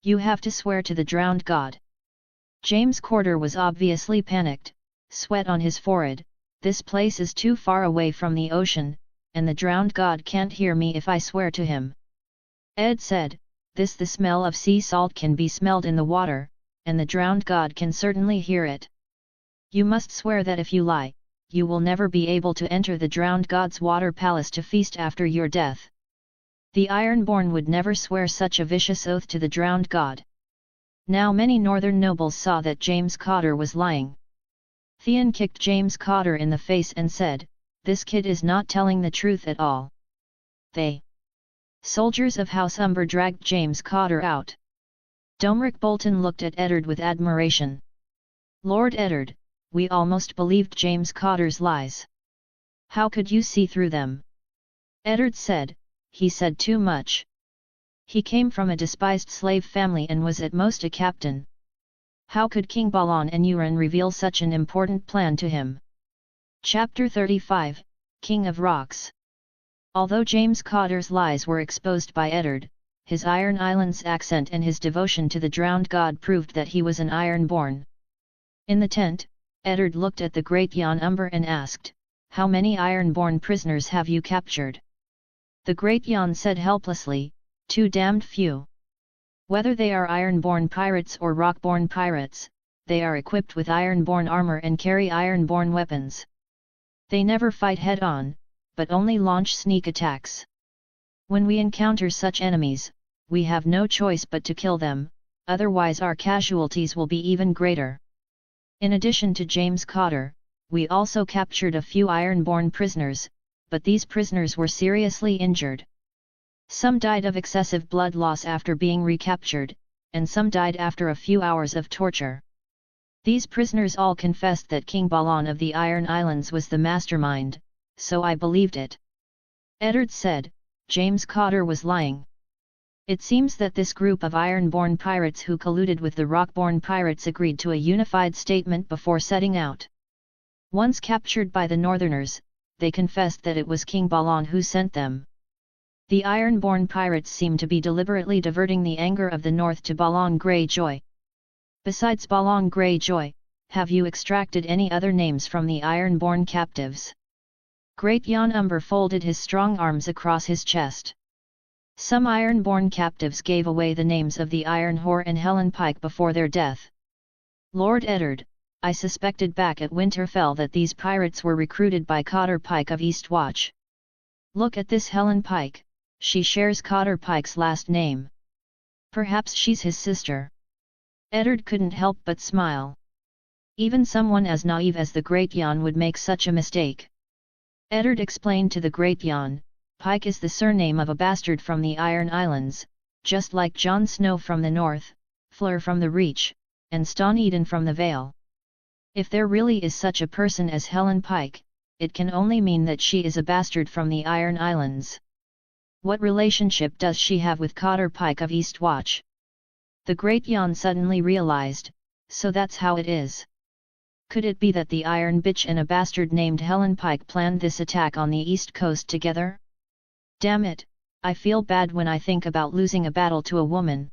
You have to swear to the drowned god." James Cotter was obviously panicked, sweat on his forehead. "This place is too far away from the ocean, and the drowned god can't hear me if I swear to him." Ed said, the smell of sea salt can be smelled in the water, and the drowned god can certainly hear it. You must swear that if you lie, you will never be able to enter the drowned god's water palace to feast after your death." The Ironborn would never swear such a vicious oath to the drowned god. Now many northern nobles saw that James Cotter was lying. Theon kicked James Cotter in the face and said, "This kid is not telling the truth at all." They. Soldiers of House Umber dragged James Cotter out. Domeric Bolton looked at Eddard with admiration. "Lord Eddard, we almost believed James Cotter's lies. How could you see through them?" Eddard said, "He said too much. He came from a despised slave family and was at most a captain. How could King Balon and Euron reveal such an important plan to him?" Chapter 35, King of Rocks. Although James Cotter's lies were exposed by Eddard, his Iron Islands accent and his devotion to the drowned god proved that he was an Ironborn. In the tent, Eddard looked at the great Jan Umber and asked, "How many Ironborn prisoners have you captured?" The great Jan said helplessly, "Too damned few. Whether they are Ironborn pirates or Rockborn pirates, they are equipped with Ironborn armor and carry Ironborn weapons. They never fight head-on, but only launch sneak attacks. When we encounter such enemies, we have no choice but to kill them, otherwise our casualties will be even greater." In addition to James Cotter, we also captured a few iron-born prisoners, but these prisoners were seriously injured. Some died of excessive blood loss after being recaptured, and some died after a few hours of torture. These prisoners all confessed that King Balan of the Iron Islands was the mastermind, so I believed it. Eddard said, James Cotter was lying. It seems that this group of iron-born pirates who colluded with the rock-born pirates agreed to a unified statement before setting out. Once captured by the Northerners, they confessed that it was King Balan who sent them. The iron-born pirates seem to be deliberately diverting the anger of the North to Balan Greyjoy. Besides Balan Greyjoy, have you extracted any other names from the iron-born captives? Great Jan Umber folded his strong arms across his chest. Some iron-born captives gave away the names of the Iron Whore and Helen Pike before their death. Lord Eddard, I suspected back at Winterfell that these pirates were recruited by Cotter Pike of Eastwatch. Look at this Helen Pike, she shares Cotter Pike's last name. Perhaps she's his sister. Eddard couldn't help but smile. Even someone as naive as the Great Jan would make such a mistake. Eddard explained to the Great Jan, Pike is the surname of a bastard from the Iron Islands, just like Jon Snow from the north, Fleur from the Reach, and Ston Eden from the Vale. If there really is such a person as Helen Pike, it can only mean that she is a bastard from the Iron Islands. What relationship does she have with Cotter Pike of Eastwatch? The Great Jan suddenly realized, so that's how it is. Could it be that the Iron Bitch and a bastard named Helen Pike planned this attack on the East Coast together? Damn it, I feel bad when I think about losing a battle to a woman.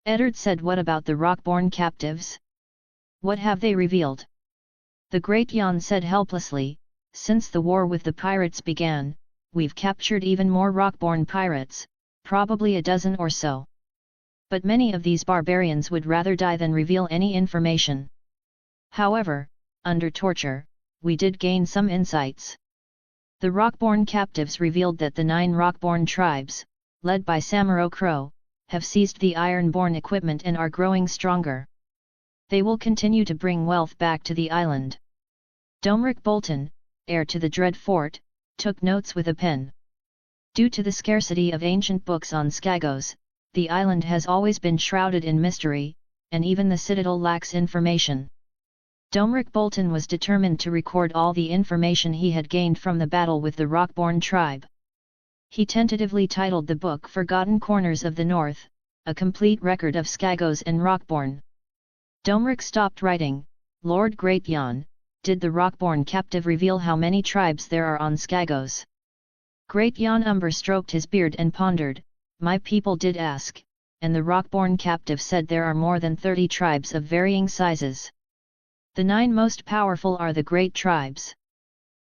Eddard said, what about the Rockborn captives? What have they revealed? The Great Jan said helplessly, since the war with the pirates began, we've captured even more Rockborn pirates, probably a dozen or so. But many of these barbarians would rather die than reveal any information. However, under torture, we did gain some insights. The Rockborn captives revealed that the 9 Rockborn tribes, led by Samuro Crow, have seized the Ironborn equipment and are growing stronger. They will continue to bring wealth back to the island. Domeric Bolton, heir to the Dread Fort, took notes with a pen. Due to the scarcity of ancient books on Skagos, the island has always been shrouded in mystery, and even the Citadel lacks information. Domeric Bolton was determined to record all the information he had gained from the battle with the Rockborn tribe. He tentatively titled the book Forgotten Corners of the North, a complete record of Skagos and Rockborn. Domeric stopped writing. Lord Great Jan, did the Rockborn captive reveal how many tribes there are on Skagos? Great Jan Umber stroked his beard and pondered, my people did ask, and the Rockborn captive said there are more than 30 tribes of varying sizes. The 9 most powerful are the Great Tribes.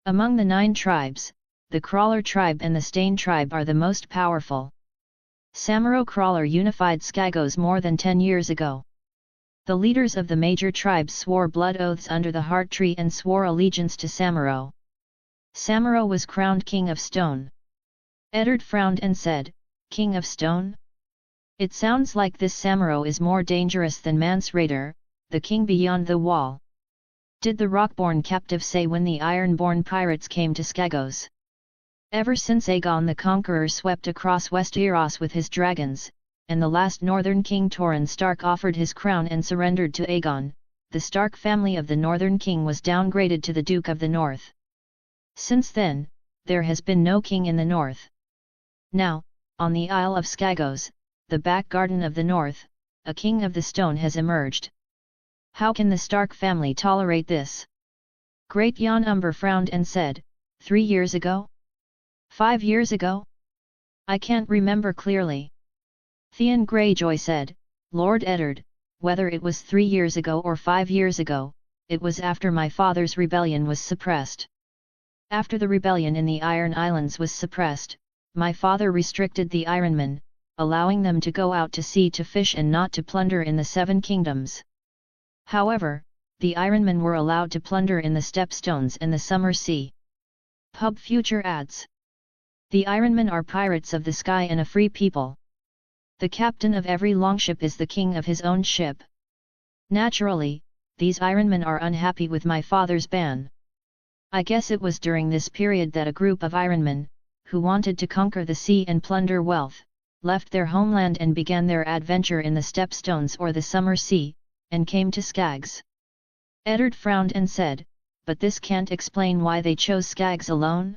Among the 9 tribes, the Crawler tribe and the Stain tribe are the most powerful. Samuro Crawler unified Skagos more than 10 years ago. The leaders of the major tribes swore blood oaths under the Heart Tree and swore allegiance to Samuro. Samuro was crowned King of Stone. Eddard frowned and said, King of Stone? It sounds like this Samuro is more dangerous than Mance Rayder, the king beyond the wall. Did the Rockborn captive say when the Ironborn pirates came to Skagos? Ever since Aegon the Conqueror swept across Westeros with his dragons, and the last Northern King Torrhen Stark offered his crown and surrendered to Aegon, the Stark family of the Northern King was downgraded to the Duke of the North. Since then, there has been no king in the North. Now, on the Isle of Skagos, the back garden of the North, a king of the stone has emerged. How can the Stark family tolerate this? Great Jan Umber frowned and said, 3 years ago? 5 years ago? I can't remember clearly. Theon Greyjoy said, Lord Eddard, whether it was 3 years ago or 5 years ago, it was after my father's rebellion was suppressed. After the rebellion in the Iron Islands was suppressed, my father restricted the Ironmen, allowing them to go out to sea to fish and not to plunder in the 7 kingdoms. However, the Ironmen were allowed to plunder in the Stepstones and the Summer Sea. Pub Future adds. The Ironmen are pirates of the sky and a free people. The captain of every longship is the king of his own ship. Naturally, these Ironmen are unhappy with my father's ban. I guess it was during this period that a group of Ironmen, who wanted to conquer the sea and plunder wealth, left their homeland and began their adventure in the Stepstones or the Summer Sea, and came to Skags. Eddard frowned and said, but this can't explain why they chose Skags alone?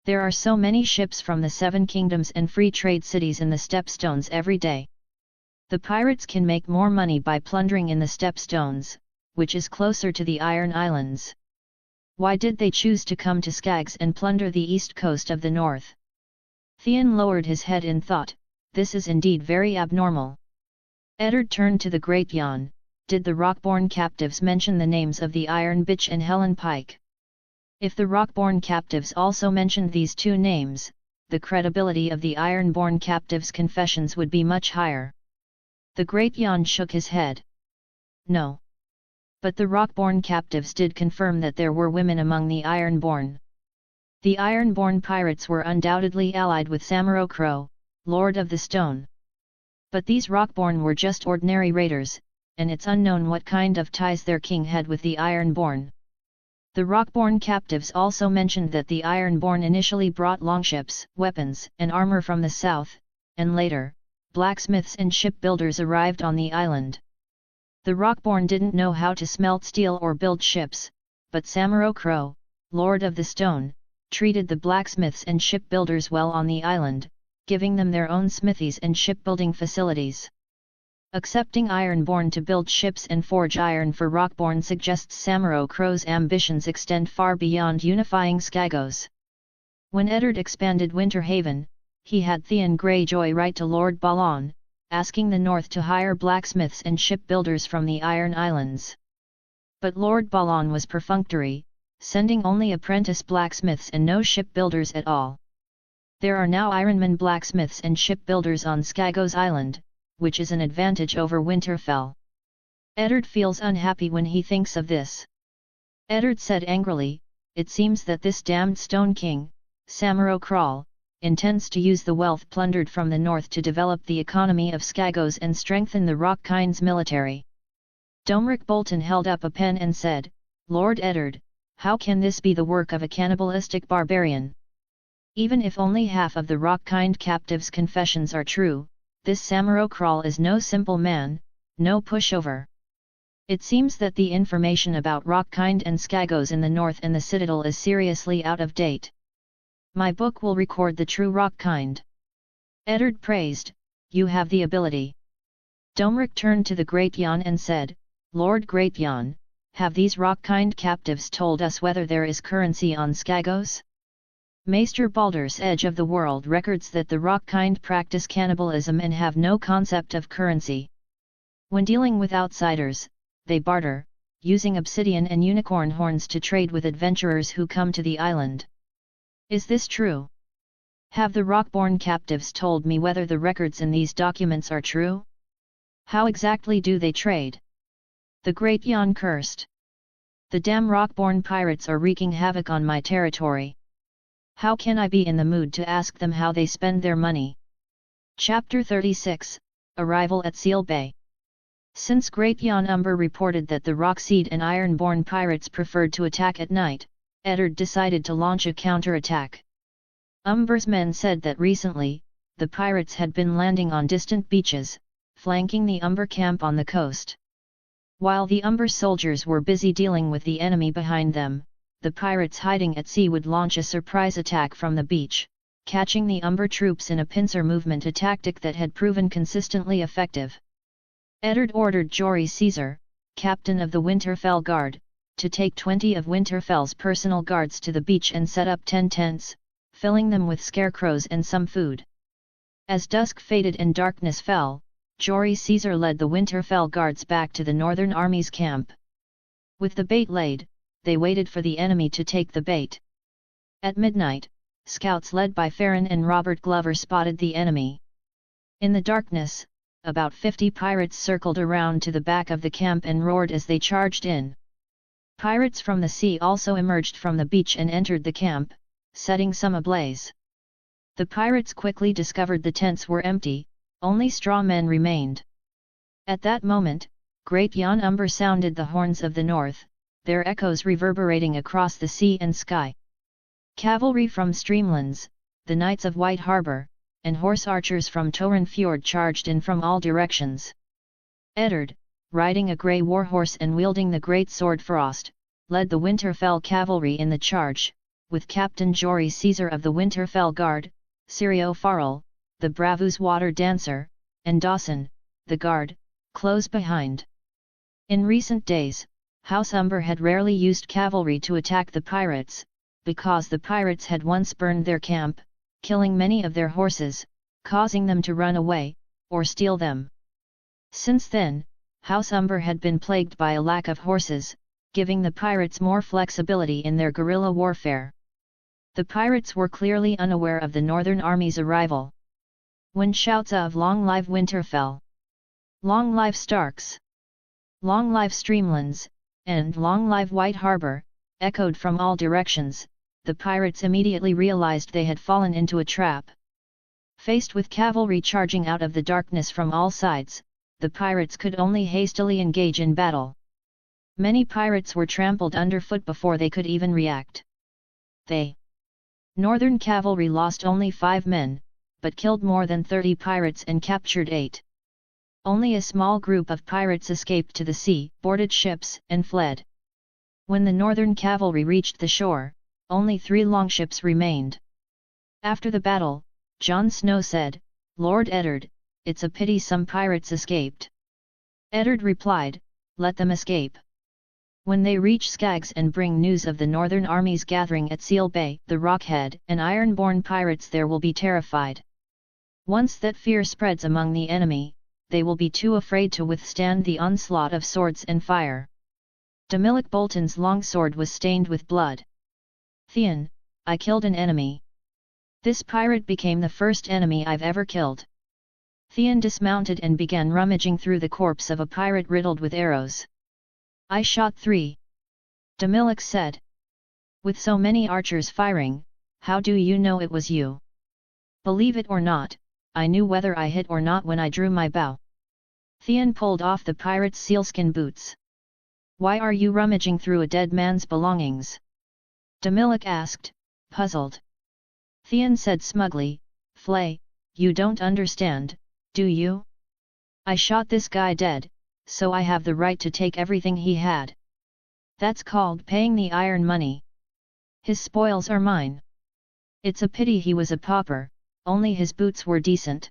There are so many ships from the Seven Kingdoms and free trade cities in the Stepstones every day. The pirates can make more money by plundering in the Stepstones, which is closer to the Iron Islands. Why did they choose to come to Skags and plunder the east coast of the north? Theon lowered his head in thought, this is indeed very abnormal. Eddard turned to the Great Jan, did the Rockborn captives mention the names of the Iron Bitch and Helen Pike? If the Rockborn captives also mentioned these two names, the credibility of the Ironborn captives' confessions would be much higher. The Great Jan shook his head. No. But the Rockborn captives did confirm that there were women among the Ironborn. The Ironborn pirates were undoubtedly allied with Samuro, Lord of the Stone. But these Rockborn were just ordinary raiders, and it's unknown what kind of ties their king had with the Ironborn. The Rockborn captives also mentioned that the Ironborn initially brought longships, weapons, and armor from the south, and later, blacksmiths and shipbuilders arrived on the island. The Rockborn didn't know how to smelt steel or build ships, but Samuro, Lord of the Stone, treated the blacksmiths and shipbuilders well on the island, giving them their own smithies and shipbuilding facilities. Accepting Ironborn to build ships and forge iron for Rockborn suggests Samuro's ambitions extend far beyond unifying Skagos. When Eddard expanded Winterhaven, he had Theon Greyjoy write to Lord Balon, asking the North to hire blacksmiths and shipbuilders from the Iron Islands. But Lord Balon was perfunctory, sending only apprentice blacksmiths and no shipbuilders at all. There are now Ironman blacksmiths and shipbuilders on Skagos Island, which is an advantage over Winterfell. Eddard feels unhappy when he thinks of this. Eddard said angrily, it seems that this damned Stone King, Samuro, intends to use the wealth plundered from the north to develop the economy of Skagos and strengthen the Rockkind's military. Domeric Bolton held up a pen and said, Lord Eddard, how can this be the work of a cannibalistic barbarian? Even if only half of the Rockkind captives' confessions are true, this Samuro is no simple man, no pushover. It seems that the information about Rockkind and Skagos in the north and the Citadel is seriously out of date. My book will record the true Rockkind. Eddard praised, you have the ability. Domeric turned to the Great Jan and said, Lord Great Jan, have these Rockkind captives told us whether there is currency on Skagos? Maester Baldur's Edge of the World records that the Rockkind practice cannibalism and have no concept of currency. When dealing with outsiders, they barter, using obsidian and unicorn horns to trade with adventurers who come to the island. Is this true? Have the Rockborn captives told me whether the records in these documents are true? How exactly do they trade? The Great Jan cursed. The damn Rockborn pirates are wreaking havoc on my territory. How can I be in the mood to ask them how they spend their money? Chapter 36, Arrival at Seal Bay. Since Great Jan Umber reported that the Rockseed and Ironborn pirates preferred to attack at night, Eddard decided to launch a counterattack. Umber's men said that recently, the pirates had been landing on distant beaches, flanking the Umber camp on the coast. While the Umber soldiers were busy dealing with the enemy behind them, the pirates hiding at sea would launch a surprise attack from the beach, catching the Umber troops in a pincer movement, a tactic that had proven consistently effective. Eddard ordered Jory Caesar, captain of the Winterfell Guard, to take 20 of Winterfell's personal guards to the beach and set up 10 tents, filling them with scarecrows and some food. As dusk faded and darkness fell, Jory Caesar led the Winterfell guards back to the Northern Army's camp. With the bait laid, they waited for the enemy to take the bait. At midnight, scouts led by Farron and Robert Glover spotted the enemy. In the darkness, about 50 pirates circled around to the back of the camp and roared as they charged in. Pirates from the sea also emerged from the beach and entered the camp, setting some ablaze. The pirates quickly discovered the tents were empty, only straw men remained. At that moment, Great Jan Umber sounded the horns of the north, their echoes reverberating across the sea and sky. Cavalry from streamlands, the knights of White Harbour, and horse archers from Torren Fjord charged in from all directions. Eddard, riding a grey warhorse and wielding the great sword Frost, led the Winterfell cavalry in the charge, with Captain Jory Caesar of the Winterfell Guard, Sirio Farrell, the Bravus water dancer, and Dawson, the guard, close behind. In recent days, House Umber had rarely used cavalry to attack the pirates, because the pirates had once burned their camp, killing many of their horses, causing them to run away, or steal them. Since then, House Umber had been plagued by a lack of horses, giving the pirates more flexibility in their guerrilla warfare. The pirates were clearly unaware of the Northern Army's arrival. When shouts of "Long live Winterfell! Long live Starks! Long live Streamlands!" and "Long live White Harbour!" echoed from all directions, the pirates immediately realized they had fallen into a trap. Faced with cavalry charging out of the darkness from all sides, the pirates could only hastily engage in battle. Many pirates were trampled underfoot before they could even react. The Northern cavalry lost only 5 men, but killed more than 30 pirates and captured 8. Only a small group of pirates escaped to the sea, boarded ships, and fled. When the Northern cavalry reached the shore, only 3 longships remained. After the battle, Jon Snow said, "Lord Eddard, it's a pity some pirates escaped." Eddard replied, "Let them escape. When they reach Skaggs and bring news of the Northern armies gathering at Seal Bay, the Rockhead and Ironborn pirates there will be terrified. Once that fear spreads among the enemy, they will be too afraid to withstand the onslaught of swords and fire." Demillic Bolton's longsword was stained with blood. "Theon, I killed an enemy. This pirate became the first enemy I've ever killed." Theon dismounted and began rummaging through the corpse of a pirate riddled with arrows. "I shot 3. Demillic said. "With so many archers firing, how do you know it was you?" "Believe it or not, I knew whether I hit or not when I drew my bow." Theon pulled off the pirate's sealskin boots. "Why are you rummaging through a dead man's belongings?" Demillic asked, puzzled. Theon said smugly, "Flay, you don't understand, do you? I shot this guy dead, so I have the right to take everything he had. That's called paying the iron money. His spoils are mine. It's a pity he was a pauper, only his boots were decent."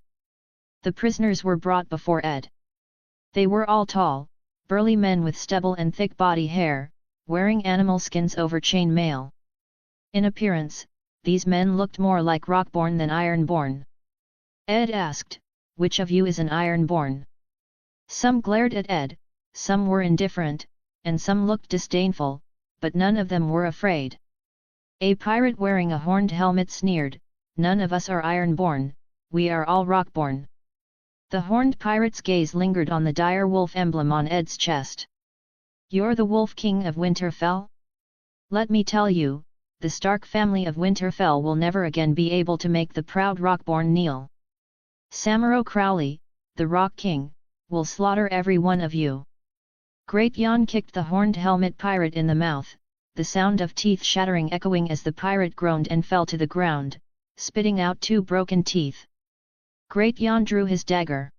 The prisoners were brought before Ed. They were all tall, burly men with stubble and thick body hair, wearing animal skins over chain mail. In appearance, these men looked more like Rockborn than Ironborn. Ed asked, "Which of you is an Ironborn?" Some glared at Ed, some were indifferent, and some looked disdainful, but none of them were afraid. A pirate wearing a horned helmet sneered, "None of us are Ironborn, we are all Rockborn." The horned pirate's gaze lingered on the dire wolf emblem on Ed's chest. "You're the Wolf King of Winterfell? Let me tell you, the Stark family of Winterfell will never again be able to make the proud Rockborn kneel. Samuro Crowley, the Rock King, will slaughter every one of you." Great Jan kicked the horned helmet pirate in the mouth, the sound of teeth shattering echoing as the pirate groaned and fell to the ground, spitting out 2 broken teeth. Great Jan drew his dagger.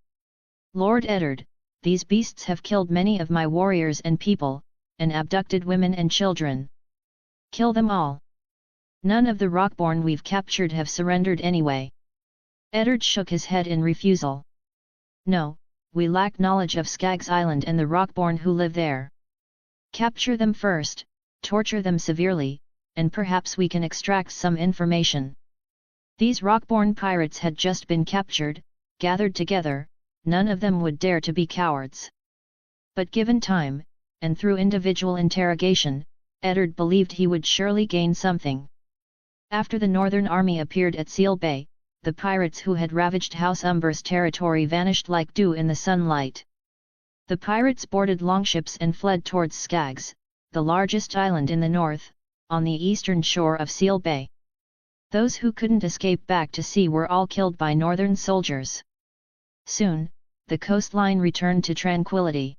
"Lord Eddard, these beasts have killed many of my warriors and people, and abducted women and children. Kill them all. None of the Rockborn we've captured have surrendered anyway." Eddard shook his head in refusal. "No, we lack knowledge of Skaggs Island and the Rockborn who live there. Capture them first, torture them severely, and perhaps we can extract some information." These Rockborn pirates had just been captured, gathered together, none of them would dare to be cowards. But given time, and through individual interrogation, Eddard believed he would surely gain something. After the Northern Army appeared at Seal Bay, the pirates who had ravaged House Umber's territory vanished like dew in the sunlight. The pirates boarded longships and fled towards Skaggs, the largest island in the north, on the eastern shore of Seal Bay. Those who couldn't escape back to sea were all killed by Northern soldiers. Soon, the coastline returned to tranquility.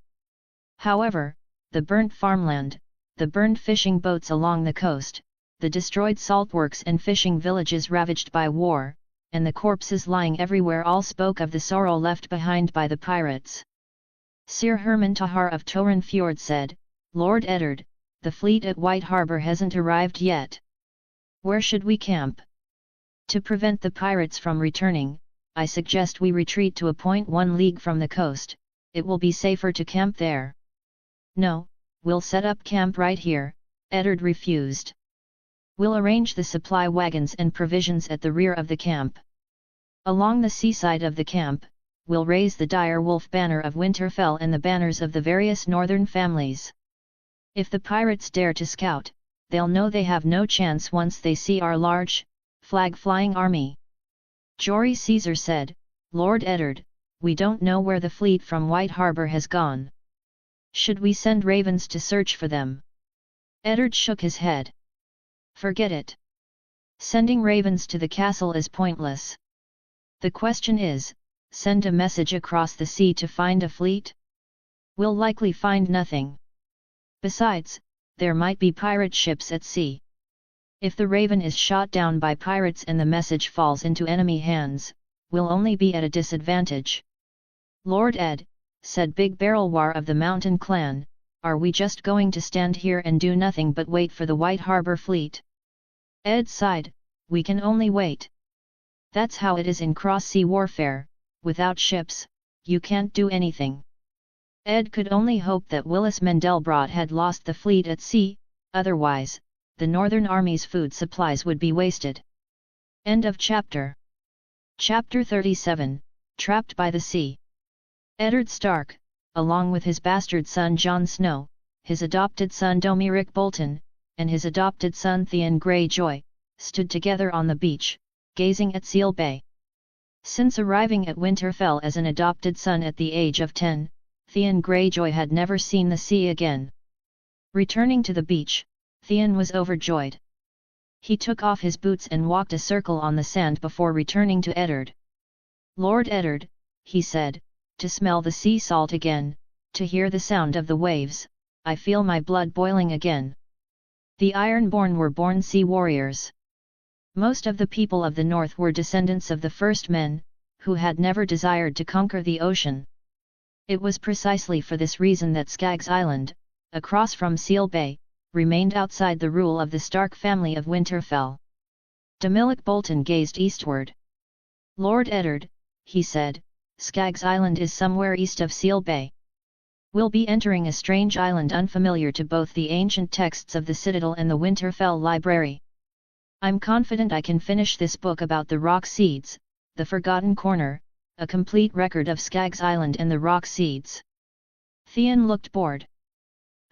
However, the burnt farmland, the burned fishing boats along the coast, the destroyed saltworks and fishing villages ravaged by war, and the corpses lying everywhere all spoke of the sorrow left behind by the pirates. Sir Herman Tahar of Toren Fjord said, "Lord Eddard, the fleet at White Harbour hasn't arrived yet. Where should we camp? To prevent the pirates from returning, I suggest we retreat to a point 1 league from the coast. It will be safer to camp there." "No, we'll set up camp right here," Eddard refused. "We'll arrange the supply wagons and provisions at the rear of the camp. Along the seaside of the camp, we'll raise the dire wolf banner of Winterfell and the banners of the various northern families. If the pirates dare to scout, they'll know they have no chance once they see our large, flag-flying army." Jory Caesar said, "Lord Eddard, we don't know where the fleet from White Harbour has gone. Should we send ravens to search for them?" Eddard shook his head. "Forget it. Sending ravens to the castle is pointless. The question is, send a message across the sea to find a fleet? We'll likely find nothing. Besides, there might be pirate ships at sea. If the raven is shot down by pirates and the message falls into enemy hands, we'll only be at a disadvantage." "Lord Ed," said Big Barrel War of the Mountain Clan, "are we just going to stand here and do nothing but wait for the White Harbour fleet?" Ed sighed, "We can only wait. That's how it is in cross-sea warfare, without ships, you can't do anything." Ed could only hope that Willis Mendelbrot had lost the fleet at sea, otherwise, the Northern Army's food supplies would be wasted. End of chapter. Chapter 37, Trapped by the Sea. Eddard Stark, along with his bastard son Jon Snow, his adopted son Domeric Bolton, and his adopted son Theon Greyjoy, stood together on the beach, gazing at Seal Bay. Since arriving at Winterfell as an adopted son at the age of 10, Theon Greyjoy had never seen the sea again. Returning to the beach, Theon was overjoyed. He took off his boots and walked a circle on the sand before returning to Eddard. "Lord Eddard," he said, "to smell the sea salt again, to hear the sound of the waves, I feel my blood boiling again." The Ironborn were born sea warriors. Most of the people of the north were descendants of the first men, who had never desired to conquer the ocean. It was precisely for this reason that Skaggs Island, across from Seal Bay, remained outside the rule of the Stark family of Winterfell. Domeric Bolton gazed eastward. "Lord Eddard," he said, "Skaggs Island is somewhere east of Seal Bay. We'll be entering a strange island unfamiliar to both the ancient texts of the Citadel and the Winterfell Library. I'm confident I can finish this book about the Rock Seeds, the Forgotten Corner, a complete record of Skaggs Island and the Rock Seeds." Theon looked bored.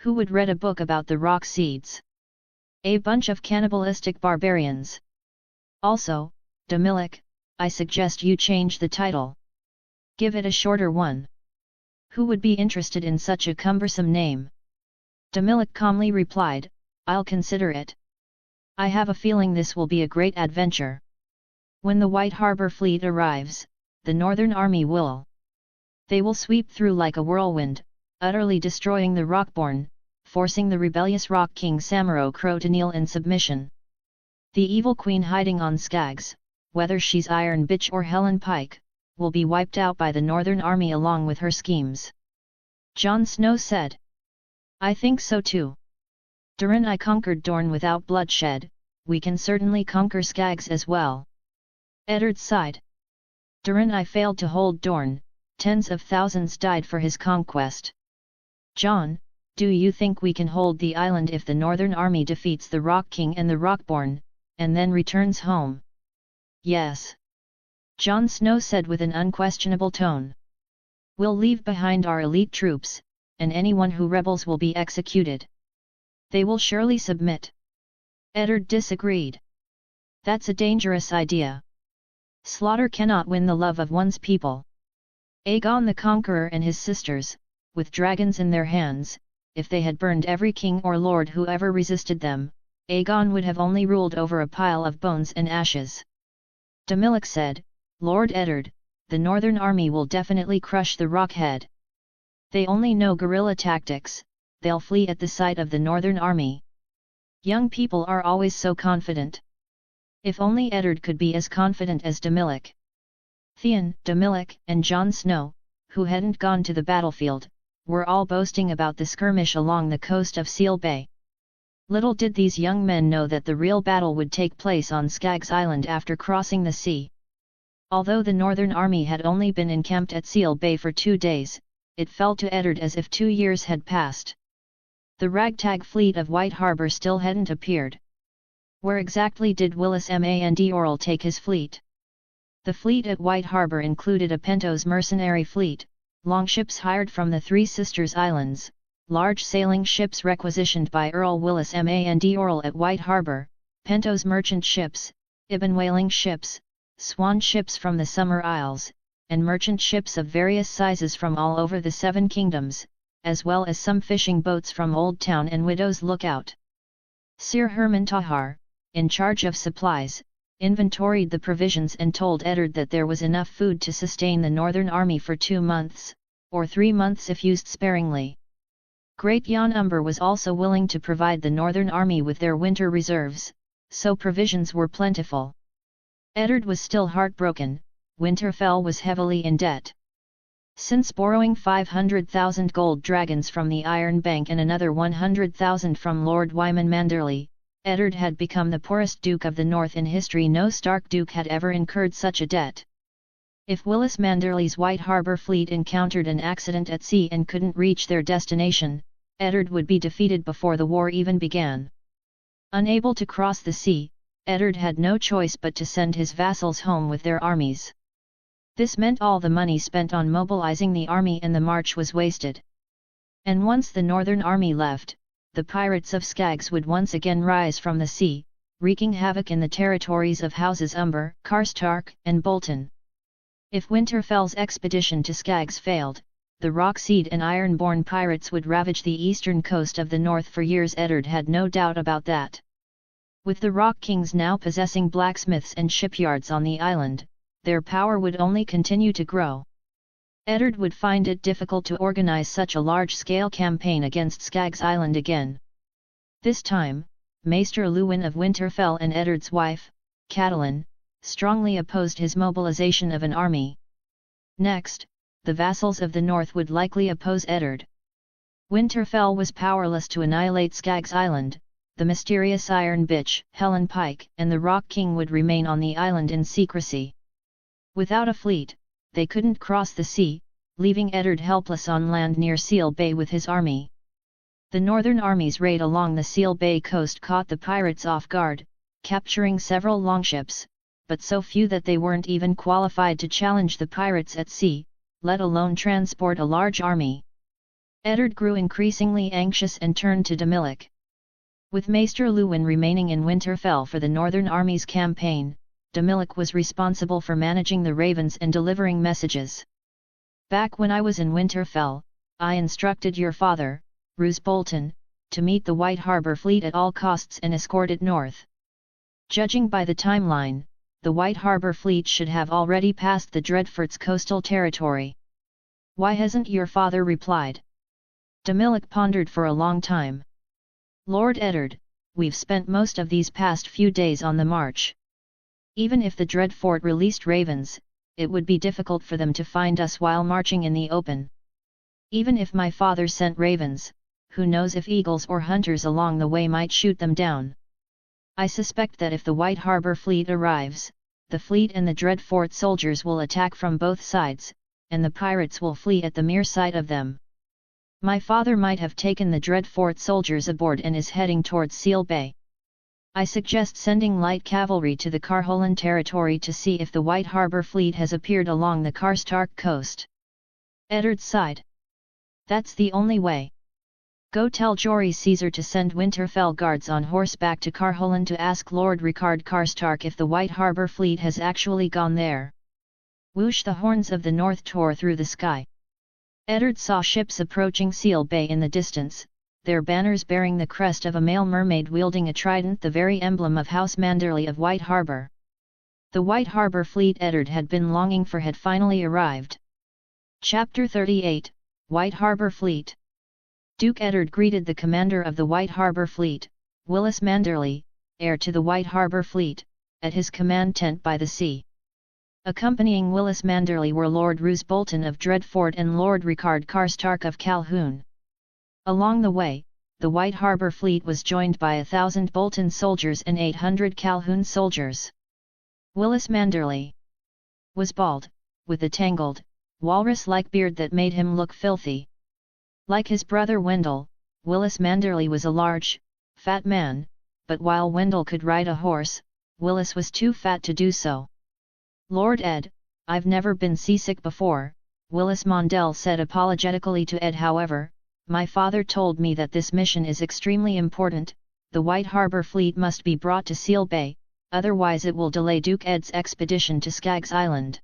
Who would read a book about the Rock Seeds? A bunch of cannibalistic barbarians. Also, Domeric, I suggest you change the title. Give it a shorter one. Who would be interested in such a cumbersome name? Domeric calmly replied, "I'll consider it. I have a feeling this will be a great adventure. When the White Harbour fleet arrives, the Northern Army will. They will sweep through like a whirlwind, utterly destroying the Rockborn, forcing the rebellious Rock King Samuro Crow to kneel in submission. The evil queen hiding on Skaggs, whether she's Iron Bitch or Helen Pike, will be wiped out by the Northern Army along with her schemes." Jon Snow said. "I think so too. Durin I conquered Dorne without bloodshed, we can certainly conquer Skaggs as well." Eddard sighed. "Durin I failed to hold Dorne, tens of thousands died for his conquest. Jon, do you think we can hold the island if the Northern Army defeats the Rock King and the Rockborn, and then returns home?" "Yes," Jon Snow said with an unquestionable tone. "We'll leave behind our elite troops, and anyone who rebels will be executed. They will surely submit." Eddard disagreed. "That's a dangerous idea. Slaughter cannot win the love of one's people. Aegon the Conqueror and his sisters, with dragons in their hands, if they had burned every king or lord who ever resisted them, Aegon would have only ruled over a pile of bones and ashes." Domeric said, "Lord Eddard, the Northern Army will definitely crush the Rockhead. They only know guerrilla tactics, they'll flee at the sight of the Northern Army. Young people are always so confident. If only Eddard could be as confident as Demillic. Theon, Demillic, and Jon Snow, who hadn't gone to the battlefield, were all boasting about the skirmish along the coast of Seal Bay. Little did these young men know that the real battle would take place on Skaggs Island after crossing the sea. Although the Northern Army had only been encamped at Seal Bay for 2 days, it felt to Eddard as if 2 years had passed. The ragtag fleet of White Harbor still hadn't appeared. Where exactly did Willis Mandorl take his fleet? The fleet at White Harbor included a Pentos mercenary fleet, longships hired from the Three Sisters Islands, large sailing ships requisitioned by Earl Willis Mandorl at White Harbor, Pentos merchant ships, Ibn whaling ships, swan ships from the Summer Isles, and merchant ships of various sizes from all over the Seven Kingdoms, as well as some fishing boats from Old Town and Widow's Lookout. Sir Herman Tahar, in charge of supplies, inventoried the provisions and told Eddard that there was enough food to sustain the Northern Army for 2 months, or 3 months if used sparingly. Great Jan Umber was also willing to provide the Northern Army with their winter reserves, so provisions were plentiful. Eddard was still heartbroken. Winterfell was heavily in debt. Since borrowing 500,000 gold dragons from the Iron Bank and another 100,000 from Lord Wyman Manderley, Eddard had become the poorest Duke of the North in history. No Stark Duke had ever incurred such a debt. If Willis Manderley's White Harbor fleet encountered an accident at sea and couldn't reach their destination, Eddard would be defeated before the war even began. Unable to cross the sea, Eddard had no choice but to send his vassals home with their armies. This meant all the money spent on mobilizing the army and the march was wasted. And once the Northern Army left, the pirates of Skaggs would once again rise from the sea, wreaking havoc in the territories of Houses Umber, Karstark, and Bolton. If Winterfell's expedition to Skaggs failed, the Rockseed and Ironborn pirates would ravage the eastern coast of the north for years. Eddard had no doubt about that. With the Rock Kings now possessing blacksmiths and shipyards on the island, their power would only continue to grow. Eddard would find it difficult to organize such a large-scale campaign against Skaggs Island again. This time, Maester Luwin of Winterfell and Eddard's wife, Catelyn, strongly opposed his mobilization of an army. Next, the vassals of the north would likely oppose Eddard. Winterfell was powerless to annihilate Skaggs Island. The mysterious Iron Bitch, Helen Pike, and the Rock King would remain on the island in secrecy. Without a fleet, they couldn't cross the sea, leaving Eddard helpless on land near Seal Bay with his army. The Northern Army's raid along the Seal Bay coast caught the pirates off guard, capturing several longships, but so few that they weren't even qualified to challenge the pirates at sea, let alone transport a large army. Eddard grew increasingly anxious and turned to Demillic. With Maester Luwin remaining in Winterfell for the Northern Army's campaign, Demillic was responsible for managing the ravens and delivering messages. Back when I was in Winterfell, I instructed your father, Roose Bolton, to meet the White Harbor fleet at all costs and escort it north. Judging by the timeline, the White Harbor fleet should have already passed the Dreadfort's coastal territory. Why hasn't your father replied? Demillic pondered for a long time. Lord Eddard, we've spent most of these past few days on the march. Even if the Dreadfort released ravens, it would be difficult for them to find us while marching in the open. Even if my father sent ravens, who knows if eagles or hunters along the way might shoot them down. I suspect that if the White Harbor fleet arrives, the fleet and the Dreadfort soldiers will attack from both sides, and the pirates will flee at the mere sight of them. My father might have taken the Dreadfort soldiers aboard and is heading towards Seal Bay. I suggest sending light cavalry to the Carholan territory to see if the White Harbor fleet has appeared along the Karstark coast. Eddard sighed. That's the only way. Go tell Jory Caesar to send Winterfell guards on horseback to Carholan to ask Lord Rickard Karstark if the White Harbor fleet has actually gone there. Whoosh! The horns of the north tore through the sky. Eddard saw ships approaching Seal Bay in the distance, their banners bearing the crest of a male mermaid wielding a trident, the very emblem of House Manderley of White Harbor. The White Harbor fleet Eddard had been longing for had finally arrived. Chapter 38, White Harbour Fleet. Duke Eddard greeted the commander of the White Harbour Fleet, Willis Manderley, heir to the White Harbour Fleet, at his command tent by the sea. Accompanying Willis Manderley were Lord Roose Bolton of Dreadfort and Lord Ricard Carstark of Calhoun. Along the way, the White Harbour Fleet was joined by 1,000 Bolton soldiers and 800 Calhoun soldiers. Willis Manderley was bald, with a tangled, walrus-like beard that made him look filthy. Like his brother Wendell, Willis Manderley was a large, fat man, but while Wendell could ride a horse, Willis was too fat to do so. "Lord Ed, I've never been seasick before," Willis Mondell said apologetically to Ed. "However, my father told me that this mission is extremely important. The White Harbour Fleet must be brought to Seal Bay, otherwise it will delay Duke Ed's expedition to Skaggs Island.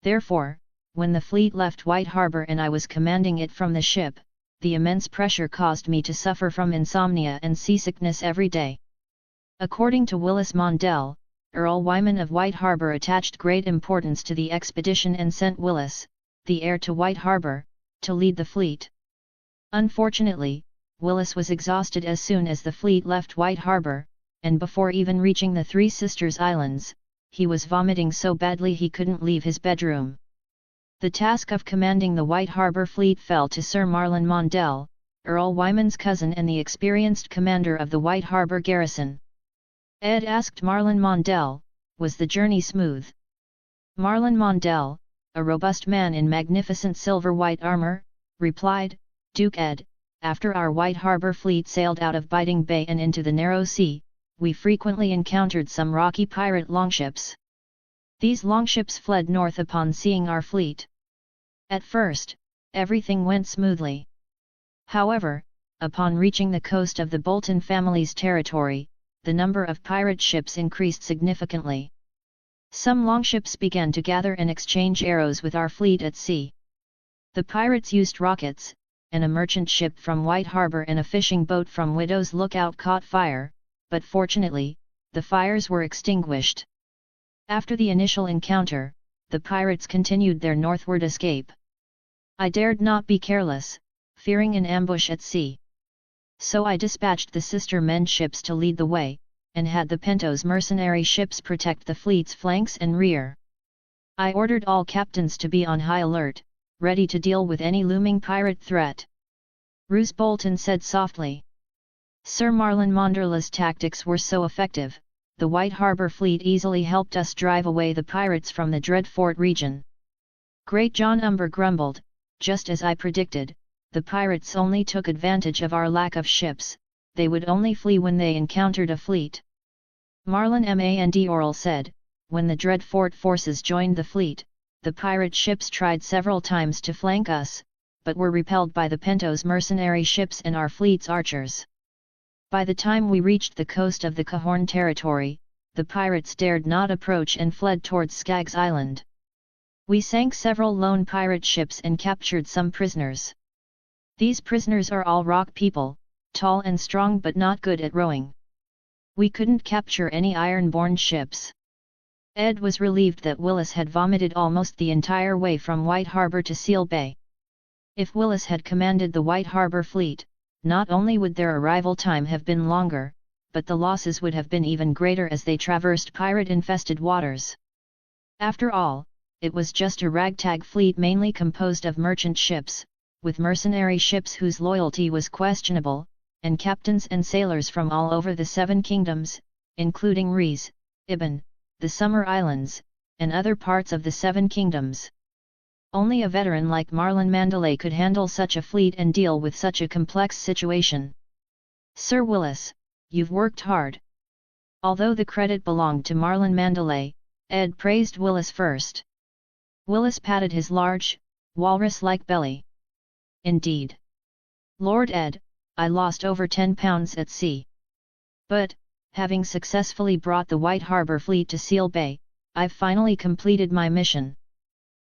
Therefore, when the fleet left White Harbour and I was commanding it from the ship, the immense pressure caused me to suffer from insomnia and seasickness every day." According to Willis Mondell, Earl Wyman of White Harbour attached great importance to the expedition and sent Willis, the heir to White Harbour, to lead the fleet. Unfortunately, Willis was exhausted as soon as the fleet left White Harbour, and before even reaching the Three Sisters Islands, he was vomiting so badly he couldn't leave his bedroom. The task of commanding the White Harbour Fleet fell to Sir Marlon Mondell, Earl Wyman's cousin and the experienced commander of the White Harbour garrison. Ed asked Marlon Mondell, "Was the journey smooth?" Marlon Mondell, a robust man in magnificent silver-white armour, replied, "Duke Ed, after our White Harbour Fleet sailed out of Biting Bay and into the narrow sea, we frequently encountered some rocky pirate longships. These longships fled north upon seeing our fleet. At first, everything went smoothly. However, upon reaching the coast of the Bolton family's territory, the number of pirate ships increased significantly. Some longships began to gather and exchange arrows with our fleet at sea. The pirates used rockets, and a merchant ship from White Harbour and a fishing boat from Widow's Lookout caught fire, but fortunately, the fires were extinguished. After the initial encounter, the pirates continued their northward escape. I dared not be careless, fearing an ambush at sea. So I dispatched the sister men ships to lead the way, and had the Pento's mercenary ships protect the fleet's flanks and rear. I ordered all captains to be on high alert, ready to deal with any looming pirate threat." Roose Bolton said softly. "Sir Marlon Mondell's tactics were so effective, the White Harbour Fleet easily helped us drive away the pirates from the Dreadfort region." Great John Umber grumbled, "Just as I predicted, the pirates only took advantage of our lack of ships, they would only flee when they encountered a fleet." Marlon Mandorl said, "When the Dreadfort forces joined the fleet, the pirate ships tried several times to flank us, but were repelled by the Pento's mercenary ships and our fleet's archers. By the time we reached the coast of the Cahorn territory, the pirates dared not approach and fled towards Skaggs Island. We sank several lone pirate ships and captured some prisoners. These prisoners are all rock people, tall and strong but not good at rowing. We couldn't capture any iron-borne ships." Ed was relieved that Willis had vomited almost the entire way from White Harbour to Seal Bay. If Willis had commanded the White Harbour Fleet, not only would their arrival time have been longer, but the losses would have been even greater as they traversed pirate-infested waters. After all, it was just a ragtag fleet mainly composed of merchant ships, with mercenary ships whose loyalty was questionable, and captains and sailors from all over the Seven Kingdoms, including Rees, Ibn, the Summer Islands, and other parts of the Seven Kingdoms. Only a veteran like Marlon Mandalay could handle such a fleet and deal with such a complex situation. "Sir Willis, you've worked hard." Although the credit belonged to Marlon Mandalay, Ed praised Willis first. Willis patted his large, walrus-like belly. "Indeed. Lord Ed, I lost over 10 pounds at sea. But, having successfully brought the White Harbour Fleet to Seal Bay, I've finally completed my mission."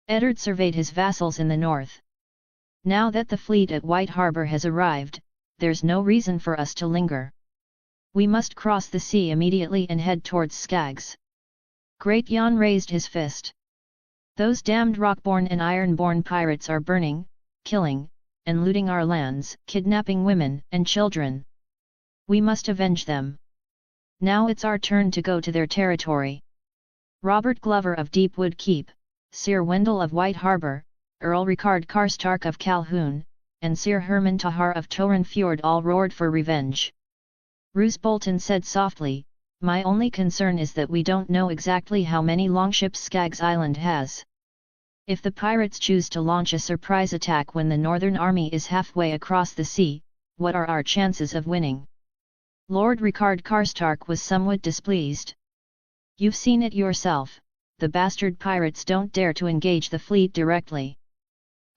Eddard surveyed his vassals in the north. "Now that the fleet at White Harbour has arrived, there's no reason for us to linger. We must cross the sea immediately and head towards Skaggs." Great Jan raised his fist. "Those damned rock-born and iron-born pirates are burning, killing, and looting our lands, kidnapping women and children. We must avenge them. Now it's our turn to go to their territory. Robert Glover of Deepwood Keep, Sir Wendell of White Harbour, Earl Ricard Karstark of Calhoun, and Sir Herman Tahar of Torren Fjord all roared for revenge. Roose Bolton said softly, "My only concern is that we don't know exactly how many longships Skaggs Island has. If the pirates choose to launch a surprise attack when the Northern Army is halfway across the sea, what are our chances of winning?" Lord Ricard Karstark was somewhat displeased. "You've seen it yourself, the bastard pirates don't dare to engage the fleet directly."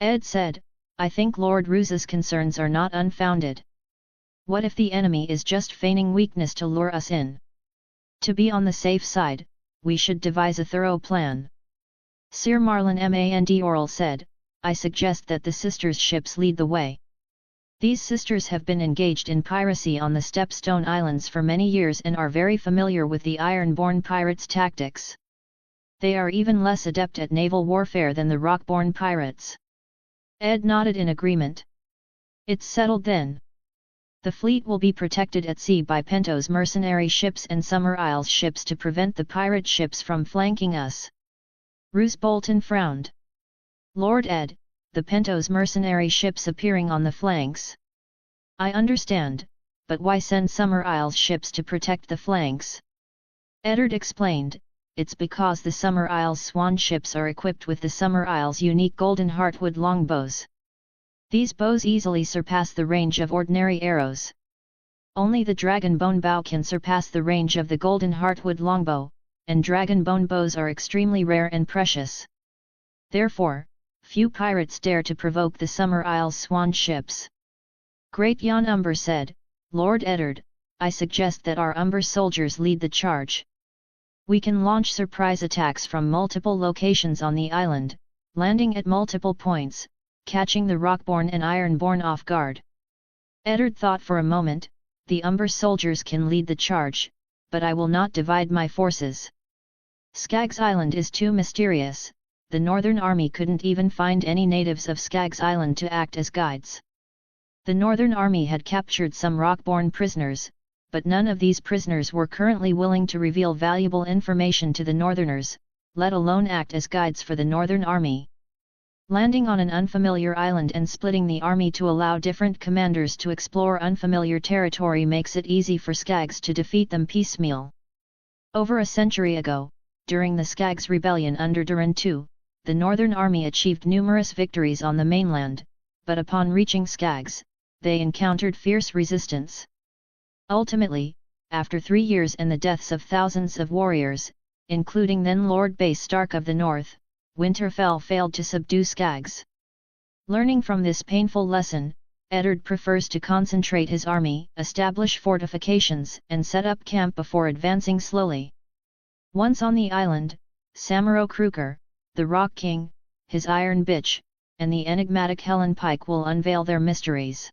Ed said, "I think Lord Roose's concerns are not unfounded. What if the enemy is just feigning weakness to lure us in? To be on the safe side, we should devise a thorough plan." Sir Marlon Mandorl said, "I suggest that the sisters' ships lead the way. These sisters have been engaged in piracy on the Stepstone Islands for many years and are very familiar with the iron-born pirates' tactics. They are even less adept at naval warfare than the rock-born pirates." Ed nodded in agreement. "It's settled then. The fleet will be protected at sea by Pento's mercenary ships and Summer Isles ships to prevent the pirate ships from flanking us." Roose Bolton frowned. "Lord Ed, the Pento's mercenary ships appearing on the flanks. I understand, but why send Summer Isles ships to protect the flanks?" Eddard explained, "It's because the Summer Isles Swan ships are equipped with the Summer Isles' unique golden heartwood longbows. These bows easily surpass the range of ordinary arrows. Only the dragon bone bow can surpass the range of the golden heartwood longbow, and dragon bone bows are extremely rare and precious. Therefore, few pirates dare to provoke the Summer Isles Swan ships." Great Jan Umber said, "Lord Eddard, I suggest that our Umber soldiers lead the charge. We can launch surprise attacks from multiple locations on the island, landing at multiple points, catching the rockborn and ironborn off guard." Eddard thought for a moment, "The Umber soldiers can lead the charge, but I will not divide my forces. Skaggs Island is too mysterious, the Northern Army couldn't even find any natives of Skaggs Island to act as guides. The Northern Army had captured some rockborn prisoners, but none of these prisoners were currently willing to reveal valuable information to the Northerners, let alone act as guides for the Northern Army. Landing on an unfamiliar island and splitting the army to allow different commanders to explore unfamiliar territory makes it easy for Skaggs to defeat them piecemeal. Over a century ago, during the Skaggs Rebellion under Durin II, the Northern Army achieved numerous victories on the mainland, but upon reaching Skaggs, they encountered fierce resistance. Ultimately, after 3 years and the deaths of thousands of warriors, including then Lord Bay Stark of the North, Winterfell failed to subdue Skaggs. Learning from this painful lesson, Eddard prefers to concentrate his army, establish fortifications, and set up camp before advancing slowly. Once on the island, Samuro Kruger, the Rock King, his Iron Bitch, and the enigmatic Helen Pike will unveil their mysteries.